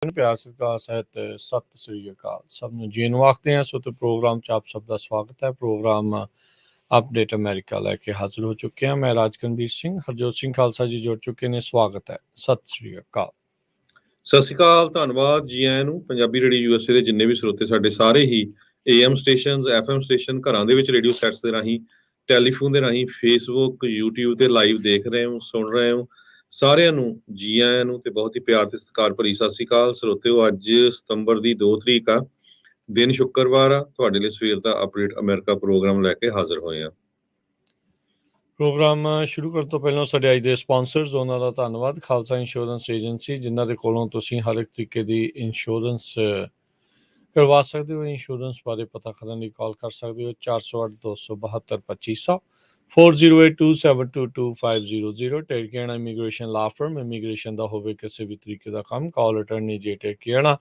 ਪਿਆਰ ਸਤਿਕਾਰ ਸਹਿਤ ਸਤਿ ਸ੍ਰੀ ਅਕਾਲ ਸਭ ਨੂੰ ਜੀ ਨੂੰ ਆਖਦੇ ਹਾਂ। ਸੋ ਤੇ ਪ੍ਰੋਗਰਾਮ 'ਚ ਆਪ ਸਭ ਦਾ ਸਵਾਗਤ ਹੈ। ਪ੍ਰੋਗਰਾਮ ਅਪਡੇਟ ਅਮਰੀਕਾ ਲੈ ਕੇ ਹਾਜ਼ਰ ਹੋ ਚੁੱਕੇ ਹਾਂ। ਮੈਂ ਰਾਜਕਨਵੀਰ ਸਿੰਘ, ਹਰਜੋਤ ਸਿੰਘ ਖਾਲਸਾ ਜੀ ਜੁੜ ਚੁੱਕੇ ਨੇ। ਸਵਾਗਤ ਹੈ, ਸਤਿ ਸ੍ਰੀ ਅਕਾਲ। ਸਤਿ ਸ਼੍ਰੀ ਅਕਾਲ, ਧੰਨਵਾਦ ਜੀ ਆਇਆਂ ਨੂੰ। ਪੰਜਾਬੀ ਰੇਡੀਓ ਯੂਐਸਏ ਦੇ ਜਿੰਨੇ ਵੀ ਸਰੋਤੇ ਸਾਡੇ ਸਾਰੇ ਹੀ AM ਸਟੇਸ਼ਨਸ, FM ਸਟੇਸ਼ਨ, ਘਰਾਂ ਦੇ ਵਿੱਚ ਰੇਡੀਓ ਸੈਟਸ ਦੇ ਰਾਹੀਂ, ਟੈਲੀਫੋਨ ਦੇ ਰਾਹੀਂ, ਫੇਸਬੁੱਕ, YouTube ਤੇ ਲਾਈਵ ਦੇਖ ਰਹੇ ਹੋ, ਸੁਣ ਰਹੇ ਹੋ, ਸਾਰਿਆਂ ਨੂੰ ਜੀ ਆਇਆਂ ਨੂੰ ਤੇ ਬਹੁਤ ਹੀ ਪਿਆਰ ਤੇ ਸਤਿਕਾਰ ਭਰੀ ਸਤਿ ਸ਼੍ਰੀ ਅਕਾਲ। ਸਰੋਤਿਓ, ਅੱਜ ਸਤੰਬਰ ਦੀ 2 ਤਰੀਕ ਆ, ਦਿਨ ਸ਼ੁੱਕਰਵਾਰ ਆ। ਤੁਹਾਡੇ ਲਈ ਸਵੇਰ ਦਾ ਅਪਡੇਟ ਅਮਰੀਕਾ ਪ੍ਰੋਗਰਾਮ ਲੈ ਕੇ ਹਾਜ਼ਰ ਹੋਏ ਆ। ਪ੍ਰੋਗਰਾਮ ਸ਼ੁਰੂ ਕਰਨ ਤੋਂ ਪਹਿਲਾਂ ਸਾਡੇ ਅੱਜ ਦੇ ਸਪਾਂਸਰਸ, ਉਹਨਾਂ ਦਾ ਧੰਨਵਾਦ। ਖਾਲਸਾ ਇੰਸ਼ੋਰੈਂਸ ਏਜੰਸੀ, ਜਿਨ੍ਹਾਂ ਦੇ ਕੋਲੋਂ ਤੁਸੀਂ ਹਰ ਇੱਕ ਤਰੀਕੇ ਦੀ ਇੰਸ਼ੋਰੈਂਸ ਕਰਵਾ ਸਕਦੇ ਹੋ। ਇੰਸ਼ੋਰੈਂਸ ਬਾਰੇ ਪਤਾ ਕਰਨ ਲਈ ਕਾਲ ਕਰ ਸਕਦੇ ਹੋ 408-272-2500, 4082722500। ਟੇਕਿਆਣਾ ਇਮੀਗ੍ਰੇਸ਼ਨ ਲਾ ਫਰਮ, ਇਮੀਗ੍ਰੇਸ਼ਨ ਦਾ ਹੋਵੇ ਕਿਸੇ ਵੀ ਤਰੀਕੇ ਦਾ ਕੰਮ, ਕਾਲ ਅਟਰਨੀ ਜੇ ਟੇਕਿਆਣਾ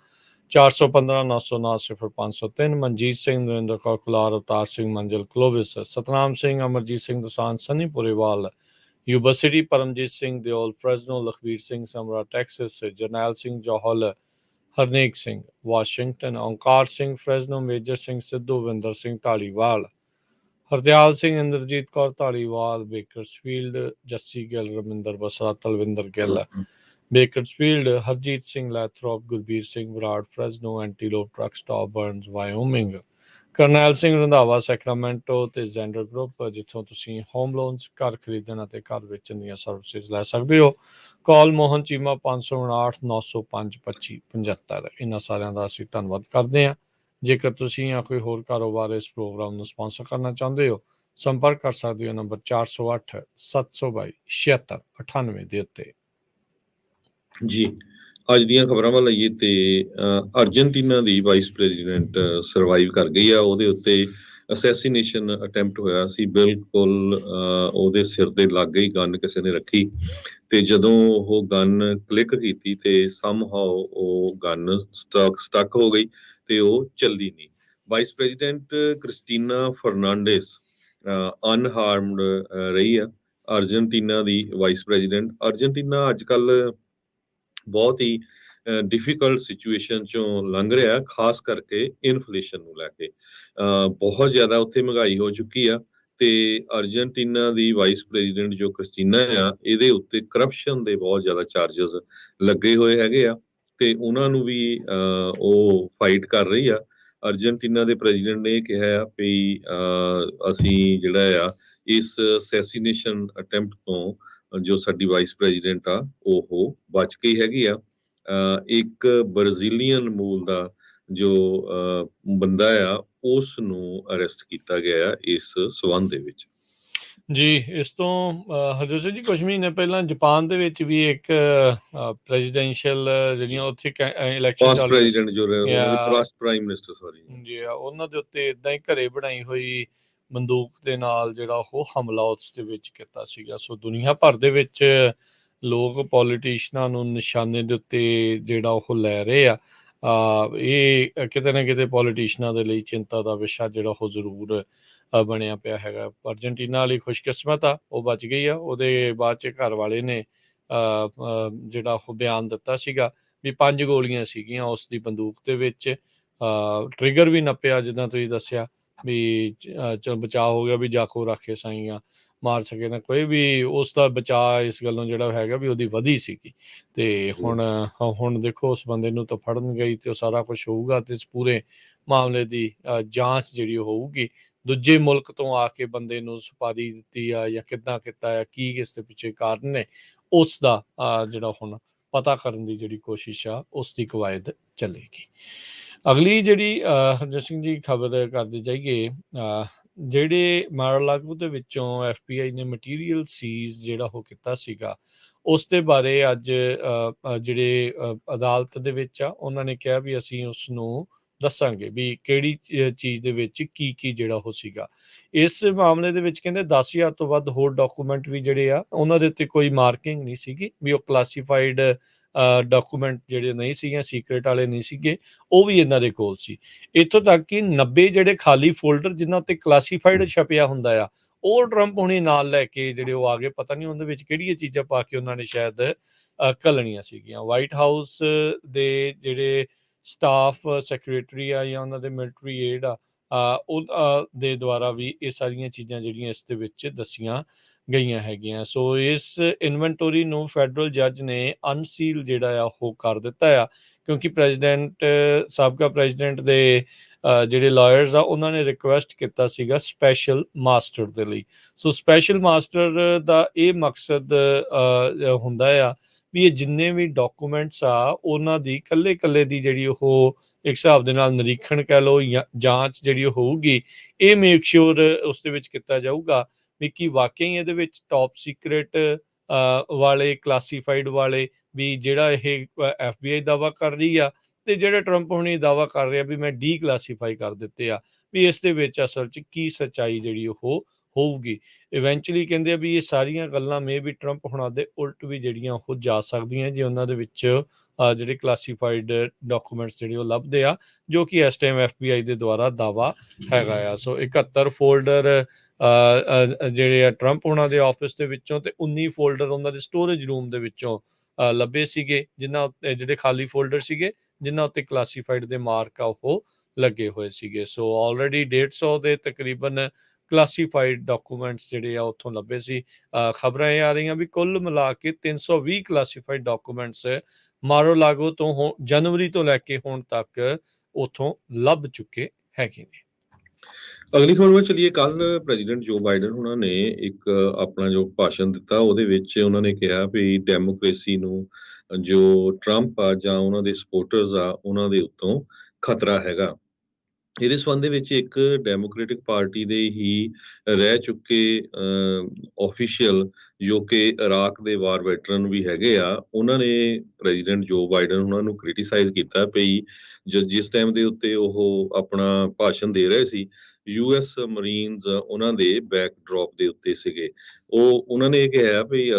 415-909-0503। Manjeet Singh, Narendra Kaur Kular, Avtar Singh Manjal Clovis, Satnam Singh, Amarjit Singh Dosanjh, Sunny Purewal, Yuba City, Paramjit Singh Deol, Fresno, Lakhvir Singh Samra Texas, Jarnail Singh Johal, Harnek Singh Washington, Onkar Singh Fresno, Major Singh Sidhu, Vinder Singh Dhaliwal, Hardial Singh, Inderjit Kaur Dhaliwal, Bakersfield, Jassi Gill, Raminder Basra, Talwinder Gill, Bakersfield, Harjit Singh Lathrop, Gurbir Singh Brar, Fresno, Antelope truck stop, Burns, Wyoming, Karnail Singh Randhawa, Sacramento ਤੇ ਜ਼ੈਂਡਰ ਗਰੁੱਪ, ਜਿੱਥੋਂ ਤੁਸੀਂ ਹੋਮ ਲੋਨਸ, ਘਰ ਖਰੀਦਣ ਅਤੇ ਘਰ ਵੇਚਣ ਦੀਆਂ ਸਰਵਿਸਿਜ਼ ਲੈ ਸਕਦੇ ਹੋ। ਕਾਲ ਮੋਹਨ ਚੀਮਾ 559-905-2575। ਇਹਨਾਂ ਸਾਰਿਆਂ ਦਾ ਅਸੀਂ ਧੰਨਵਾਦ ਕਰਦੇ ਹਾਂ। ਜੇਕਰ ਤੁਸੀਂ ਜਾਂ ਕੋਈ ਹੋਰ ਕਾਰੋਬਾਰ ਇਸ ਪ੍ਰੋਗਰਾਮ ਨੂੰ ਸਪਾਂਸਰ ਕਰਨਾ ਚਾਹੁੰਦੇ ਹੋ, ਸੰਪਰਕ ਕਰ ਸਕਦੇ ਹੋ ਨੰਬਰ 408-722-7698 ਦੇ ਉੱਤੇ। ਜੀ, ਅੱਜ ਦੀਆਂ ਖਬਰਾਂ ਵੱਲ ਆਈਏ ਤੇ ਅਰਜਨਟੀਨਾ ਦੀ ਵਾਈਸ ਪ੍ਰੈਜ਼ੀਡੈਂਟ ਸਰਵਾਈਵ ਕਰ ਗਈ ਆ। ਉਹਦੇ ਉੱਤੇ ਅਸੈਸੀਨੇਸ਼ਨ ਅਟੈਂਪਟ ਹੋਇਆ ਸੀ। ਬਿਲਕੁਲ ਉਹਦੇ ਸਿਰ ਦੇ ਲਾਗੇ ਹੀ ਗਨ ਕਿਸੇ ਨੇ ਰੱਖੀ ਤੇ ਜਦੋਂ ਉਹ ਗਨ ਕਲਿੱਕ ਕੀਤੀ ਤੇ ਸਮਹਾਉ ਉਹ ਗਨ ਸਟਕ ਹੋ ਗਈ ਤੇ ਉਹ ਚੱਲਦੀ ਨਹੀਂ। ਵਾਈਸ ਪ੍ਰੈਜ਼ੀਡੈਂਟ ਕ੍ਰਿਸਟੀਨਾ ਫਰਨਾਂਡੇਸ ਅਨਹਾਰਮਡ ਰਹੀ ਆ, ਅਰਜਨਟੀਨਾ ਦੀ ਵਾਈਸ ਪ੍ਰੈਜ਼ੀਡੈਂਟ। ਅਰਜਨਟੀਨਾ ਅੱਜ ਕੱਲ ਬਹੁਤ ਹੀ ਡਿਫਿਕਲਟ ਸਿਚੁਏਸ਼ਨ ਚੋਂ ਲੰਘ ਰਿਹਾ, ਖਾਸ ਕਰਕੇ ਇਨਫਲੇਸ਼ਨ ਨੂੰ ਲੈ ਕੇ। ਬਹੁਤ ਜ਼ਿਆਦਾ ਉੱਥੇ ਮਹਿੰਗਾਈ ਹੋ ਚੁੱਕੀ ਆ ਤੇ ਅਰਜਨਟੀਨਾ ਦੀ ਵਾਈਸ ਪ੍ਰੈਜ਼ੀਡੈਂਟ ਜੋ ਕ੍ਰਿਸਟੀਨਾ ਆ, ਇਹਦੇ ਉੱਤੇ ਕਰਪਸ਼ਨ ਦੇ ਬਹੁਤ ਜ਼ਿਆਦਾ ਚਾਰਜਸ ਲੱਗੇ ਹੋਏ ਹੈਗੇ ਆ ਤੇ ਉਹਨਾਂ ਨੂੰ ਵੀ ਉਹ ਫਾਈਟ ਕਰ ਰਹੀ ਆ। ਅਰਜਨਟੀਨਾ ਦੇ ਪ੍ਰੈਜ਼ੀਡੈਂਟ ਨੇ ਇਹ ਕਿਹਾ ਆ ਵੀ ਅਸੀਂ ਜਿਹੜਾ ਆ ਇਸ ਅਸੈਸੀਨੇਸ਼ਨ ਅਟੈਂਪਟ ਤੋਂ ਜੋ ਸਾਡੀ ਵਾਈਸ ਪ੍ਰੈਜ਼ੀਡੈਂਟ ਆ ਉਹ ਬਚ ਗਈ ਹੈਗੀ ਆ। ਇੱਕ ਬ੍ਰਾਜ਼ੀਲੀਅਨ ਮੂਲ ਦਾ ਜੋ ਬੰਦਾ ਆ, ਉਸ ਨੂੰ ਅਰੈਸਟ ਕੀਤਾ ਗਿਆ ਇਸ ਸਬੰਧ ਦੇ ਵਿੱਚ। ਜੀ, ਇਸ ਤੋਂ ਹਰਜੋਤ ਸਿੰਘ ਜੀ, ਕੁਝ ਮਹੀਨੇ ਪਹਿਲਾਂ ਜਾਪਾਨ ਦੇ ਵਿੱਚ ਵੀ ਇੱਕ ਪ੍ਰੈਜ਼ੀਡੈਂਸ਼ੀਅਲ ਜਿਹੜੀਆਂ ਉੱਥੇ ਇਲੈਕਸ਼ਨ ਪਾਸਟ ਪ੍ਰੈਜ਼ੀਡੈਂਟ ਜੋ ਪਾਸਟ ਪ੍ਰਾਈਮ ਮਿਨਿਸਟਰ ਸੌਰੀ ਜੀ, ਉਹਨਾਂ ਦੇ ਉੱਤੇ ਇਦਾਂ ਹੀ ਘਰੇ ਬਣਾਈ ਹੋਈ ਬੰਦੂਕ ਦੇ ਨਾਲ ਜਿਹੜਾ ਉਹ ਹਮਲਾ ਉਸ ਦੇ ਵਿੱਚ ਕੀਤਾ ਸੀਗਾ। ਸੋ ਦੁਨੀਆ ਭਰ ਦੇ ਵਿੱਚ ਲੋਕ ਪੋਲੀਟੀਸ਼ਨਾਂ ਨੂੰ ਨਿਸ਼ਾਨੇ ਦੇ ਉੱਤੇ ਜਿਹੜਾ ਉਹ ਲੈ ਰਹੇ ਆ। ਇਹ ਕਿਤੇ ਨਾ ਕਿਤੇ ਪੋਲੀਟੀਸ਼ਨਾਂ ਦੇ ਲਈ ਚਿੰਤਾ ਦਾ ਵਿਸ਼ਾ ਜਿਹੜਾ ਉਹ ਜ਼ਰੂਰ ਬਣਿਆ ਪਿਆ ਹੈਗਾ। ਅਰਜਨਟੀਨਾ ਵਾਲੀ ਖੁਸ਼ਕਿਸਮਤ ਆ, ਉਹ ਬਚ ਗਈ ਆ। ਉਹਦੇ ਬਾਅਦ 'ਚ ਘਰ ਵਾਲੇ ਨੇ ਜਿਹੜਾ ਉਹ ਬਿਆਨ ਦਿੱਤਾ ਸੀਗਾ ਵੀ 5 ਗੋਲੀਆਂ ਸੀਗੀਆਂ ਉਸ ਦੀ ਬੰਦੂਕ ਦੇ ਵਿੱਚ। ਟ੍ਰਿਗਰ ਵੀ ਨੱਪਿਆ, ਜਿੱਦਾਂ ਤੁਸੀਂ ਦੱਸਿਆ ਵੀ ਚਲ ਬਚਾਅ ਹੋ ਗਿਆ ਵੀ ਜਾਖੋ ਰੱਖੇ ਸਾਈਆਂ ਮਾਰ ਸਕੇ ਨਾ ਕੋਈ ਵੀ। ਉਸ ਦਾ ਬਚਾਅ ਇਸ ਗੱਲੋਂ ਜਿਹੜਾ ਹੈਗਾ ਵੀ ਉਹਦੀ ਵਧੀ ਸੀਗੀ। ਤੇ ਹੁਣ ਦੇਖੋ ਉਸ ਬੰਦੇ ਨੂੰ ਤਾਂ ਫੜਨ ਗਈ ਤੇ ਉਹ ਸਾਰਾ ਕੁਝ ਹੋਊਗਾ ਤੇ ਇਸ ਪੂਰੇ ਮਾਮਲੇ ਦੀ ਜਾਂਚ ਜਿਹੜੀ ਹੋਊਗੀ। ਦੂਜੇ ਮੁਲਕ ਤੋਂ ਆ ਕੇ ਬੰਦੇ ਨੂੰ ਸੁਪਾਰੀ ਦਿੱਤੀ ਆ ਜਾਂ ਕਿੱਦਾਂ ਕੀਤਾ ਆ, ਕੀ ਇਸ ਦੇ ਪਿੱਛੇ ਕਾਰਨ ਨੇ, ਉਸ ਦਾ ਜਿਹੜਾ ਹੁਣ ਪਤਾ ਕਰਨ ਦੀ ਜਿਹੜੀ ਕੋਸ਼ਿਸ਼ ਆ ਉਸ ਦੀ ਕਵਾਇਦ ਚੱਲੇਗੀ। ਅਗਲੀ ਜਿਹੜੀ ਹਰਜੋਤ ਸਿੰਘ ਜੀ ਖਬਰ ਕਰਦੇ ਜਾਈਏ, ਜਿਹੜੇ ਮਾਰ-ਲਾਗੋ ਦੇ ਵਿੱਚੋਂ FBI ਨੇ ਮਟੀਰੀਅਲ ਸੀਜ਼ ਜਿਹੜਾ ਉਹ ਕੀਤਾ ਸੀਗਾ, ਉਸ ਦੇ ਬਾਰੇ ਅੱਜ ਜਿਹੜੇ ਅਦਾਲਤ ਦੇ ਵਿੱਚ ਆ ਉਹਨਾਂ ਨੇ ਕਿਹਾ ਵੀ ਅਸੀਂ ਉਸ ਨੂੰ ਦੱਸਾਂਗੇ ਵੀ ਕਿਹੜੀ ਚੀਜ਼ ਦੇ ਵਿੱਚ ਕੀ ਜਿਹੜਾ ਉਹ ਸੀਗਾ। ਇਸ ਮਾਮਲੇ ਦੇ ਵਿੱਚ ਕਹਿੰਦੇ 10,000 ਤੋਂ ਵੱਧ ਹੋਰ ਡਾਕੂਮੈਂਟ ਵੀ ਜਿਹੜੇ ਆ, ਉਹਨਾਂ ਦੇ ਉੱਤੇ ਕੋਈ ਮਾਰਕਿੰਗ ਨਹੀਂ ਸੀਗੀ ਵੀ ਉਹ ਕਲਾਸੀਫਾਈਡ ਡਾਕੂਮੈਂਟ ਜਿਹੜੇ ਨਹੀਂ ਸੀਗੇ, ਸੀਕਰੇਟ ਵਾਲੇ ਨਹੀਂ ਸੀਗੇ, ਉਹ ਵੀ ਇਹਨਾਂ ਦੇ ਕੋਲ ਸੀ। ਇੱਥੋਂ ਤੱਕ ਕਿ 90 ਜਿਹੜੇ ਖਾਲੀ ਫੋਲਡਰ ਜਿਨ੍ਹਾਂ ਉੱਤੇ ਕਲਾਸੀਫਾਈਡ ਛਪਿਆ ਹੁੰਦਾ ਆ, ਉਹ ਟਰੰਪ ਹੁਣੀ ਨਾਲ ਲੈ ਕੇ ਜਿਹੜੇ ਉਹ ਆ ਗਏ। ਪਤਾ ਨਹੀਂ ਉਹਦੇ ਵਿੱਚ ਕਿਹੜੀਆਂ ਚੀਜ਼ਾਂ ਪਾ ਕੇ ਉਹਨਾਂ ਨੇ ਸ਼ਾਇਦ ਘੱਲਣੀਆਂ ਸੀਗੀਆਂ। ਵਾਈਟ ਹਾਊਸ ਦੇ ਜਿਹੜੇ ਸਟਾਫ ਸੈਕਟਰੀ ਆ ਜਾਂ ਉਹਨਾਂ ਦੇ ਮਿਲਟਰੀ ਏਡ ਆ, ਉਹ ਦੇ ਦੁਆਰਾ ਵੀ ਇਹ ਸਾਰੀਆਂ ਚੀਜ਼ਾਂ ਜਿਹੜੀਆਂ ਇਸ ਦੇ ਵਿੱਚ ਦੱਸੀਆਂ ਗਈਆਂ ਹੈਗੀਆਂ। ਸੋ ਇਸ ਇਨਵੈਂਟੋਰੀ ਨੂੰ ਫੈਡਰਲ ਜੱਜ ਨੇ ਅਨਸੀਲ ਜਿਹੜਾ ਆ ਉਹ ਕਰ ਦਿੱਤਾ ਆ, ਕਿਉਂਕਿ ਸਾਬਕਾ ਪ੍ਰੈਜ਼ੀਡੈਂਟ ਦੇ ਜਿਹੜੇ ਲਾਇਰਸ ਆ ਉਹਨਾਂ ਨੇ ਰਿਕੁਐਸਟ ਕੀਤਾ ਸੀਗਾ ਸਪੈਸ਼ਲ ਮਾਸਟਰ ਦੇ ਲਈ। ਸੋ ਸਪੈਸ਼ਲ ਮਾਸਟਰ ਦਾ ਇਹ ਮਕਸਦ ਹੁੰਦਾ ਆ ਵੀ ਇਹ ਜਿੰਨੇ ਵੀ ਡਾਕੂਮੈਂਟਸ ਆ ਉਹਨਾਂ ਦੀ ਇਕੱਲੇ ਦੀ ਜਿਹੜੀ ਉਹ ਇੱਕ ਹਿਸਾਬ ਦੇ ਨਾਲ ਨਿਰੀਖਣ ਕਹਿ ਲਓ ਜਾਂ ਜਾਂਚ ਜਿਹੜੀ ਉਹ ਹੋਊਗੀ, ਇਹ ਮੇਕ ਸ਼ੋਰ ਉਸ ਦੇ ਵਿੱਚ ਕੀਤਾ ਜਾਊਗਾ ਵੀ ਕੀ ਵਾਕਈ ਇਹਦੇ ਵਿੱਚ ਟੌਪ ਸੀਕ੍ਰੇਟ ਵਾਲੇ ਕਲਾਸੀਫਾਈਡ ਵਾਲੇ ਵੀ ਜਿਹੜਾ ਇਹ FBI ਦਾਅਵਾ ਕਰ ਰਹੀ ਆ ਤੇ ਜਿਹੜੇ ਟਰੰਪ ਹੁਣੀ ਦਾਅਵਾ ਕਰ ਰਿਹਾ ਵੀ ਮੈਂ ਡੀਕਲਾਸੀਫਾਈ ਕਰ ਦਿੱਤੇ ਆ, ਵੀ ਇਸ ਦੇ ਵਿੱਚ ਅਸਲ 'ਚ ਕੀ ਸੱਚਾਈ ਜਿਹੜੀ ਉਹ ਹੋਊਗੀ। ਇਵੈਂਚੁਅਲੀ ਕਹਿੰਦੇ ਆ ਵੀ ਇਹ ਸਾਰੀਆਂ ਗੱਲਾਂ ਮੇ ਵੀ ਟਰੰਪ ਹੁਣਾਂ ਦੇ ਉਲਟ ਵੀ ਜਿਹੜੀਆਂ ਉਹ ਜਾ ਸਕਦੀਆਂ ਜੇ ਉਹਨਾਂ ਦੇ ਵਿੱਚ ਜਿਹੜੇ ਕਲਾਸੀਫਾਈਡ ਡਾਕੂਮੈਂਟਸ ਜਿਹੜੇ ਉਹ ਲੱਭਦੇ ਆ, ਜੋ ਕਿ ਇਸ ਟਾਈਮ FBI ਦੇ ਦੁਆਰਾ ਦਾਅਵਾ ਹੈਗਾ ਆ। ਸੋ 71 ਫੋਲਡਰ ਜਿਹੜੇ ਆ ਟਰੰਪ ਉਹਨਾਂ ਦੇ ਆਫਿਸ ਦੇ ਵਿੱਚੋਂ ਤੇ 19 ਫੋਲਡਰ ਉਹਨਾਂ ਦੇ ਸਟੋਰੇਜ ਰੂਮ ਦੇ ਵਿੱਚੋਂ ਲੱਭੇ ਸੀਗੇ, ਜਿਨ੍ਹਾਂ ਉੱਤੇ ਜਿਹੜੇ ਖਾਲੀ ਫੋਲਡਰ ਸੀਗੇ ਜਿਨ੍ਹਾਂ ਉੱਤੇ ਕਲਾਸੀਫਾਈਡ ਦੇ ਮਾਰਕ ਆ ਉਹ ਲੱਗੇ ਹੋਏ ਸੀਗੇ। ਸੋ ਆਲਰੇਡੀ 150 ਦੇ ਤਕਰੀਬਨ ਕਲਾਸੀਫਾਈਡ ਡਾਕੂਮੈਂਟਸ ਜਿਹੜੇ ਆ ਉੱਥੋਂ ਲੱਭੇ ਸੀ। ਖਬਰਾਂ ਇਹ ਆ ਰਹੀਆਂ ਵੀ ਕੁੱਲ ਮਿਲਾ ਕੇ 320 ਕਲਾਸੀਫਾਈਡ ਡਾਕੂਮੈਂਟਸ ਮਾਰੋ-ਲਾਗੋ ਤੋਂ ਜਨਵਰੀ ਤੋਂ ਲੈ ਕੇ ਹੁਣ ਤੱਕ ਉੱਥੋਂ ਲੱਭ ਚੁੱਕੇ ਹੈਗੇ ਨੇ। ਅਗਲੀ ਖਬਰ ਵੱਲ ਚੱਲੀਏ। ਕੱਲ ਪ੍ਰੈਜ਼ੀਡੈਂਟ ਜੋ ਬਾਈਡਨ ਉਹਨਾਂ ਨੇ ਇੱਕ ਆਪਣਾ ਜੋ ਭਾਸ਼ਣ ਦਿੱਤਾ ਉਹਦੇ ਵਿੱਚ ਉਹਨਾਂ ਨੇ ਕਿਹਾ ਵੀ ਡੈਮੋਕ੍ਰੇਸੀ ਨੂੰ ਜੋ ਟਰੰਪ ਆ ਜਾਂ ਉਹਨਾਂ ਦੇ ਸਪੋਰਟਰਸ ਆ ਉਹਨਾਂ ਦੇ ਉੱਤੋਂ ਖਤਰਾ ਹੈਗਾ। ਇਹਦੇ ਸੰਬੰਧ ਦੇ ਵਿੱਚ ਇੱਕ ਡੈਮੋਕ੍ਰੈਟਿਕ ਪਾਰਟੀ ਦੇ ਹੀ ਰਹਿ ਚੁੱਕੇ ਆਫੀਸ਼ੀਅਲ ਜੋ ਕਿ ਇਰਾਕ ਦੇ ਵਾਰ ਵੈਟਰਨ ਵੀ ਹੈਗੇ ਆ, ਉਹਨਾਂ ਨੇ ਪ੍ਰੈਜ਼ੀਡੈਂਟ ਜੋ ਬਾਈਡਨ ਉਹਨਾਂ ਨੂੰ ਕ੍ਰਿਟੀਸਾਈਜ਼ ਕੀਤਾ ਪਈ ਜਿਸ ਟਾਈਮ ਦੇ ਉੱਤੇ ਉਹ ਆਪਣਾ ਭਾਸ਼ਣ ਦੇ ਰਹੇ ਸੀ। US ਮਰੀਨਸ ਉਹਨਾਂ ਦੇ ਬੈਕਡ੍ਰੌਪ ਦੇ ਉੱਤੇ ਸੀਗੇ। ਉਹਨਾਂ ਨੇ ਇਹ ਕਿਹਾ ਵੀ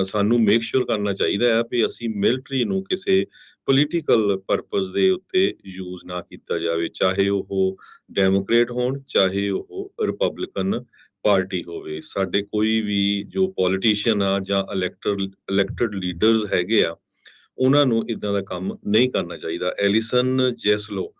ਸਾਨੂੰ ਮੇਕ ਸ਼ੋਰ ਕਰਨਾ ਚਾਹੀਦਾ ਹੈ ਵੀ ਅਸੀਂ ਮਿਲਟਰੀ ਨੂੰ ਕਿਸੇ ਪੋਲੀਟੀਕਲ ਪਰਪਸ ਦੇ ਉੱਤੇ ਯੂਜ਼ ਨਾ ਕੀਤਾ ਜਾਵੇ, ਚਾਹੇ ਉਹ ਡੈਮੋਕ੍ਰੇਟ ਹੋਣ ਚਾਹੇ ਉਹ ਰਿਪਬਲਿਕਨ ਪਾਰਟੀ ਹੋਵੇ। ਸਾਡੇ ਕੋਈ ਵੀ ਜੋ ਪੋਲੀਟੀਸ਼ੀਅਨ ਆ ਜਾਂ ਇਲੈਕਟਡ ਲੀਡਰਸ ਹੈਗੇ ਆ, ਉਹਨਾਂ ਨੂੰ ਇਦਾਂ ਦਾ ਕੰਮ ਨਹੀਂ ਕਰਨਾ ਚਾਹੀਦਾ। ਐਲਿਸਨ ਜੈਸਲੋ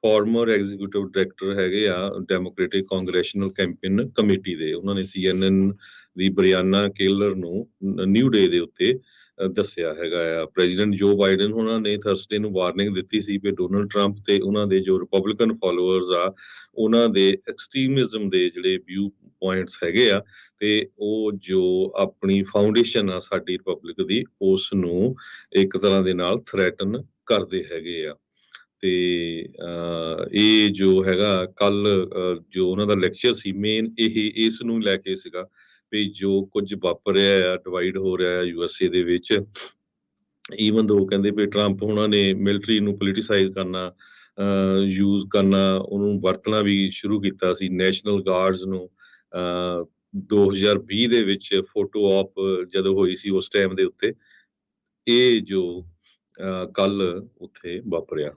ਫਾਰਮਰ ਐਗਜ਼ੀਕਿਊਟਿਵ ਡਾਇਰੈਕਟਰ ਹੈਗੇ ਆ ਡੈਮੋਕ੍ਰੈਟਿਕ ਕਾਂਗਰੈਸ਼ਨਲ ਕੈਂਪੇਨ ਕਮੇਟੀ ਦੇ, ਉਹਨਾਂ ਨੇ CNN ਦੀ ਬ੍ਰਿਆਨਾ ਕੇਲਰ ਨੂੰ ਨਿਊ ਡੇ ਦੇ ਉੱਤੇ ਦੱਸਿਆ ਹੈਗਾ ਆ। ਪ੍ਰੈਜ਼ੀਡੈਂਟ ਜੋ ਬਾਈਡਨ ਉਹਨਾਂ ਨੇ ਥਰਸਡੇ ਨੂੰ ਵਾਰਨਿੰਗ ਦਿੱਤੀ ਸੀ ਵੀ ਡੋਨਲਡ ਟਰੰਪ ਤੇ ਉਹਨਾਂ ਦੇ ਜੋ ਰਿਪਬਲਿਕਨ ਫਾਲੋਅਰਸ ਆ ਉਹਨਾਂ ਦੇ ਐਕਸਟ੍ਰੀਮਿਜ਼ਮ ਦੇ ਜਿਹੜੇ ਵਿਊ ਪੁਆਇੰਟਸ ਹੈਗੇ ਆ ਤੇ ਉਹ ਜੋ ਆਪਣੀ ਫਾਊਂਡੇਸ਼ਨ ਆ ਸਾਡੀ ਰਿਪਬਲਿਕ ਦੀ, ਉਸ ਨੂੰ ਇੱਕ ਤਰ੍ਹਾਂ ਦੇ ਨਾਲ ਥ੍ਰੈਟਨ ਕਰਦੇ ਹੈਗੇ ਆ। ਤੇ ਇਹ ਜੋ ਹੈਗਾ ਕੱਲ ਜੋ ਉਹਨਾਂ ਦਾ ਲੈਕਚਰ ਸੀ ਮੇਨ ਇਹ ਇਸ ਨੂੰ ਲੈ ਕੇ ਸੀਗਾ ਵੀ ਜੋ ਕੁਝ ਵਾਪਰ ਰਿਹਾ ਆ, ਡਿਵਾਈਡ ਹੋ ਰਿਹਾ USA ਦੇ ਵਿੱਚ। ਈਵਨ ਦੋ ਕਹਿੰਦੇ ਵੀ ਟਰੰਪ ਉਹਨਾਂ ਨੇ ਮਿਲਟਰੀ ਨੂੰ ਪੋਲੀਟੀਸਾਈਜ਼ ਕਰਨਾ, ਯੂਜ਼ ਕਰਨਾ, ਉਹਨੂੰ ਵਰਤਣਾ ਵੀ ਸ਼ੁਰੂ ਕੀਤਾ ਸੀ। ਨੈਸ਼ਨਲ ਗਾਰਡਸ ਨੂੰ 2020 ਦੇ ਵਿੱਚ ਫੋਟੋ ਆਪ ਜਦੋਂ ਹੋਈ ਸੀ ਉਸ ਟਾਈਮ ਦੇ ਉੱਤੇ ਇਹ ਜੋ ਕੱਲ ਉੱਥੇ ਵਾਪਰਿਆ।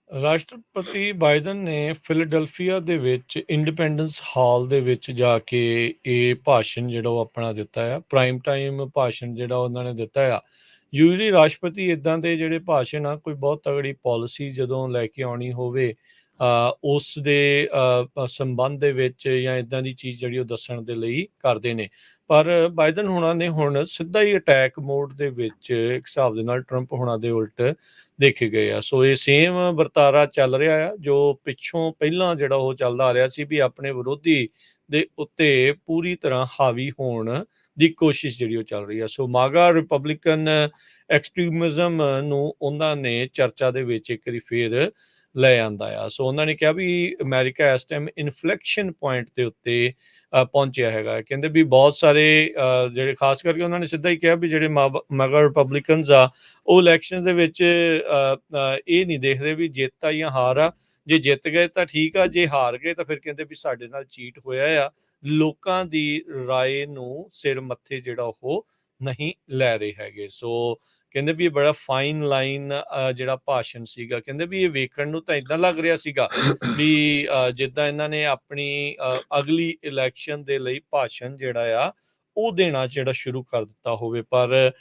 ਰਾਸ਼ਟਰਪਤੀ ਬਾਈਡਨ ਨੇ ਫਿਲਾਡੈਲਫੀਆ ਦੇ ਵਿੱਚ ਇੰਡੀਪੈਂਡੈਂਸ ਹਾਲ ਦੇ ਵਿੱਚ ਜਾ ਕੇ ਇਹ ਭਾਸ਼ਣ ਜਿਹੜਾ ਉਹ ਆਪਣਾ ਦਿੱਤਾ ਆ, ਪ੍ਰਾਈਮ ਟਾਈਮ ਭਾਸ਼ਣ ਜਿਹੜਾ ਉਹਨਾਂ ਨੇ ਦਿੱਤਾ ਆ। ਯੂਜਲੀ ਰਾਸ਼ਟਰਪਤੀ ਇਦਾਂ ਦੇ ਜਿਹੜੇ ਭਾਸ਼ਣ ਆ ਕੋਈ ਬਹੁਤ ਤਗੜੀ ਪਾਲਿਸੀ ਜਦੋਂ ਲੈ ਕੇ ਆਉਣੀ ਹੋਵੇ ਉਸ ਦੇ ਸੰਬੰਧ ਦੇ ਵਿੱਚ ਜਾਂ ਇਦਾਂ ਦੀ ਚੀਜ਼ ਜਿਹੜੀ ਉਹ ਦੱਸਣ ਦੇ ਲਈ ਕਰਦੇ ਨੇ, ਪਰ ਬਾਈਡਨ ਹੋਣਾ ਨੇ ਹੁਣ ਸਿੱਧਾ ਹੀ ਅਟੈਕ ਮੋਡ ਦੇ ਵਿੱਚ ਇੱਕ ਹਿਸਾਬ ਦੇ ਨਾਲ ਟਰੰਪ ਹੋਣਾ ਦੇ ਉਲਟ ਦੇਖੇ ਗਏ ਆ। ਸੋ ਇਹ ਸੇਮ ਵਰਤਾਰਾ ਚੱਲ ਰਿਹਾ ਆ ਜੋ ਪਿੱਛੋਂ ਪਹਿਲਾਂ ਜਿਹੜਾ ਉਹ ਚੱਲਦਾ ਆ ਰਿਹਾ ਸੀ ਵੀ ਆਪਣੇ ਵਿਰੋਧੀ ਦੇ ਉੱਤੇ ਪੂਰੀ ਤਰ੍ਹਾਂ ਹਾਵੀ ਹੋਣ ਦੀ ਕੋਸ਼ਿਸ਼ ਜਿਹੜੀ ਉਹ ਚੱਲ ਰਹੀ ਆ। ਸੋ ਮਾਗਾ ਰਿਪਬਲਿਕਨ ਐਕਸਟ੍ਰੀਮਿਜ਼ਮ ਨੂੰ ਉਹਨਾਂ ਨੇ ਚਰਚਾ ਦੇ ਵਿੱਚ ਇੱਕ ਵਾਰੀ ਫੇਰ ਲੈ ਆਂਦਾ ਆ। ਸੋ ਉਹਨਾਂ ਨੇ ਕਿਹਾ ਵੀ ਅਮਰੀਕਾ ਇਸ ਟਾਈਮ ਇਨਫਲੈਕਸ਼ਨ ਪੁਆਇੰਟ ਦੇ ਉੱਤੇ ਪਹੁੰਚਿਆ ਹੈਗਾ। ਕਹਿੰਦੇ ਵੀ ਬਹੁਤ ਸਾਰੇ ਜਿਹੜੇ ਖਾਸ ਕਰਕੇ ਉਹਨਾਂ ਨੇ ਸਿੱਧਾ ਹੀ ਕਿਹਾ ਵੀ ਜਿਹੜੇ ਮੈਗਾ ਰਿਪਬਲਿਕਨਸ ਆ ਉਹ ਇਲੈਕਸ਼ਨ ਦੇ ਵਿੱਚ ਇਹ ਨਹੀਂ ਦੇਖਦੇ ਵੀ ਜਿੱਤ ਆ ਜਾਂ ਹਾਰ ਆ। ਜੇ ਜਿੱਤ ਗਏ ਤਾਂ ਠੀਕ ਆ, ਜੇ ਹਾਰ ਗਏ ਤਾਂ ਫਿਰ ਕਹਿੰਦੇ ਵੀ ਸਾਡੇ ਨਾਲ ਚੀਟ ਹੋਇਆ ਆ। ਲੋਕਾਂ ਦੀ ਰਾਏ ਨੂੰ ਸਿਰ ਮੱਥੇ ਜਿਹੜਾ ਉਹ ਨਹੀਂ ਲੈ ਰਹੇ ਹੈਗੇ। ਸੋ ਕਹਿੰਦੇ ਵੀ ਇਹ ਬੜਾ ਫਾਈਨ ਲਾਈਨ ਜਿਹੜਾ ਭਾਸ਼ਣ ਸੀਗਾ, ਕਹਿੰਦੇ ਵੀ ਇਹ ਵੇਖਣ ਨੂੰ ਤਾਂ ਏਦਾਂ ਲੱਗ ਰਿਹਾ ਸੀਗਾ ਵੀ ਜਿੱਦਾਂ ਇਹਨਾਂ ਨੇ ਆਪਣੀ ਅਗਲੀ ਇਲੈਕਸ਼ਨ ਦੇ ਲਈ ਭਾਸ਼ਣ ਜਿਹੜਾ ਆ ਉਹ ਦੇਣਾ ਜਿਹੜਾ ਸ਼ੁਰੂ ਕਰ ਦਿੱਤਾ ਹੋਵੇ। ਪਰ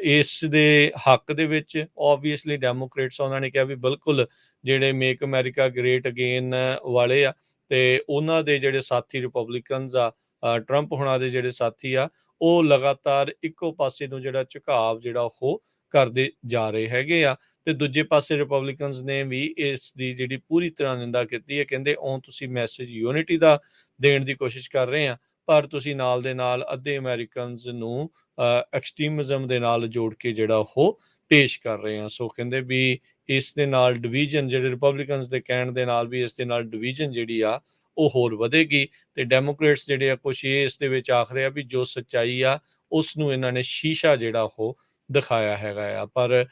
ਇਸ ਦੇ ਹੱਕ ਦੇ ਵਿੱਚ ਓਬਵੀਅਸਲੀ ਡੈਮੋਕ੍ਰੇਟਸ ਉਹਨਾਂ ਨੇ ਕਿਹਾ ਵੀ ਬਿਲਕੁਲ ਜਿਹੜੇ ਮੇਕ ਅਮਰੀਕਾ ਗ੍ਰੇਟ ਅਗੇਨ ਵਾਲੇ ਆ, ਤੇ ਉਹਨਾਂ ਦੇ ਜਿਹੜੇ ਸਾਥੀ ਰਿਪਬਲਿਕਨਸ ਆ, ਟਰੰਪ ਹੁਣਾਂ ਦੇ ਜਿਹੜੇ ਸਾਥੀ ਆ, ਉਹ ਲਗਾਤਾਰ ਇੱਕੋ ਪਾਸੇ ਨੂੰ ਜਿਹੜਾ ਝੁਕਾਵ ਜਿਹੜਾ ਉਹ ਕਰਦੇ ਜਾ ਰਹੇ ਹੈਗੇ ਆ। ਤੇ ਦੂਜੇ ਪਾਸੇ ਰਿਪਬਲਿਕਨਸ ਨੇ ਵੀ ਇਸ ਦੀ ਜਿਹੜੀ ਪੂਰੀ ਤਰ੍ਹਾਂ ਨਿੰਦਾ ਕੀਤੀ ਹੈ। ਕਹਿੰਦੇ ਉਹ ਤੁਸੀਂ ਮੈਸੇਜ ਯੂਨਿਟੀ ਦਾ ਦੇਣ ਦੀ ਕੋਸ਼ਿਸ਼ ਕਰ ਰਹੇ ਆ, ਪਰ ਤੁਸੀਂ ਨਾਲ ਦੇ ਨਾਲ ਅੱਧੇ ਅਮਰੀਕਨਸ ਨੂੰ ਐਕਸਟ੍ਰੀਮਿਜ਼ਮ ਦੇ ਨਾਲ ਜੋੜ ਕੇ ਜਿਹੜਾ ਉਹ ਪੇਸ਼ ਕਰ ਰਹੇ ਆ। ਸੋ ਕਹਿੰਦੇ ਵੀ ਇਸ ਦੇ ਨਾਲ ਡਿਵੀਜ਼ਨ, ਜਿਹੜੇ ਰਿਪਬਲਿਕਨਸ ਦੇ ਕਹਿਣ ਦੇ ਨਾਲ ਵੀ ਇਸ ਦੇ ਨਾਲ ਡਿਵੀਜ਼ਨ ਜਿਹੜੀ ਆ ਉਹ ਹੋਰ ਵਧੇਗੀ। ਤੇ ਡੈਮੋਕ੍ਰੇਟਸ ਜਿਹੜੇ ਆ ਕੁਛ ਇਹ ਇਸ ਦੇ ਵਿੱਚ ਆਖ ਰਹੇ ਆ ਵੀ ਜੋ ਸੱਚਾਈ ਆ ਉਸ ਨੂੰ ਇਹਨਾਂ ਨੇ ਸ਼ੀਸ਼ਾ ਜਿਹੜਾ ਉਹ ਦਿਖਾਇਆ ਹੈਗਾ ਆ। ਪਰ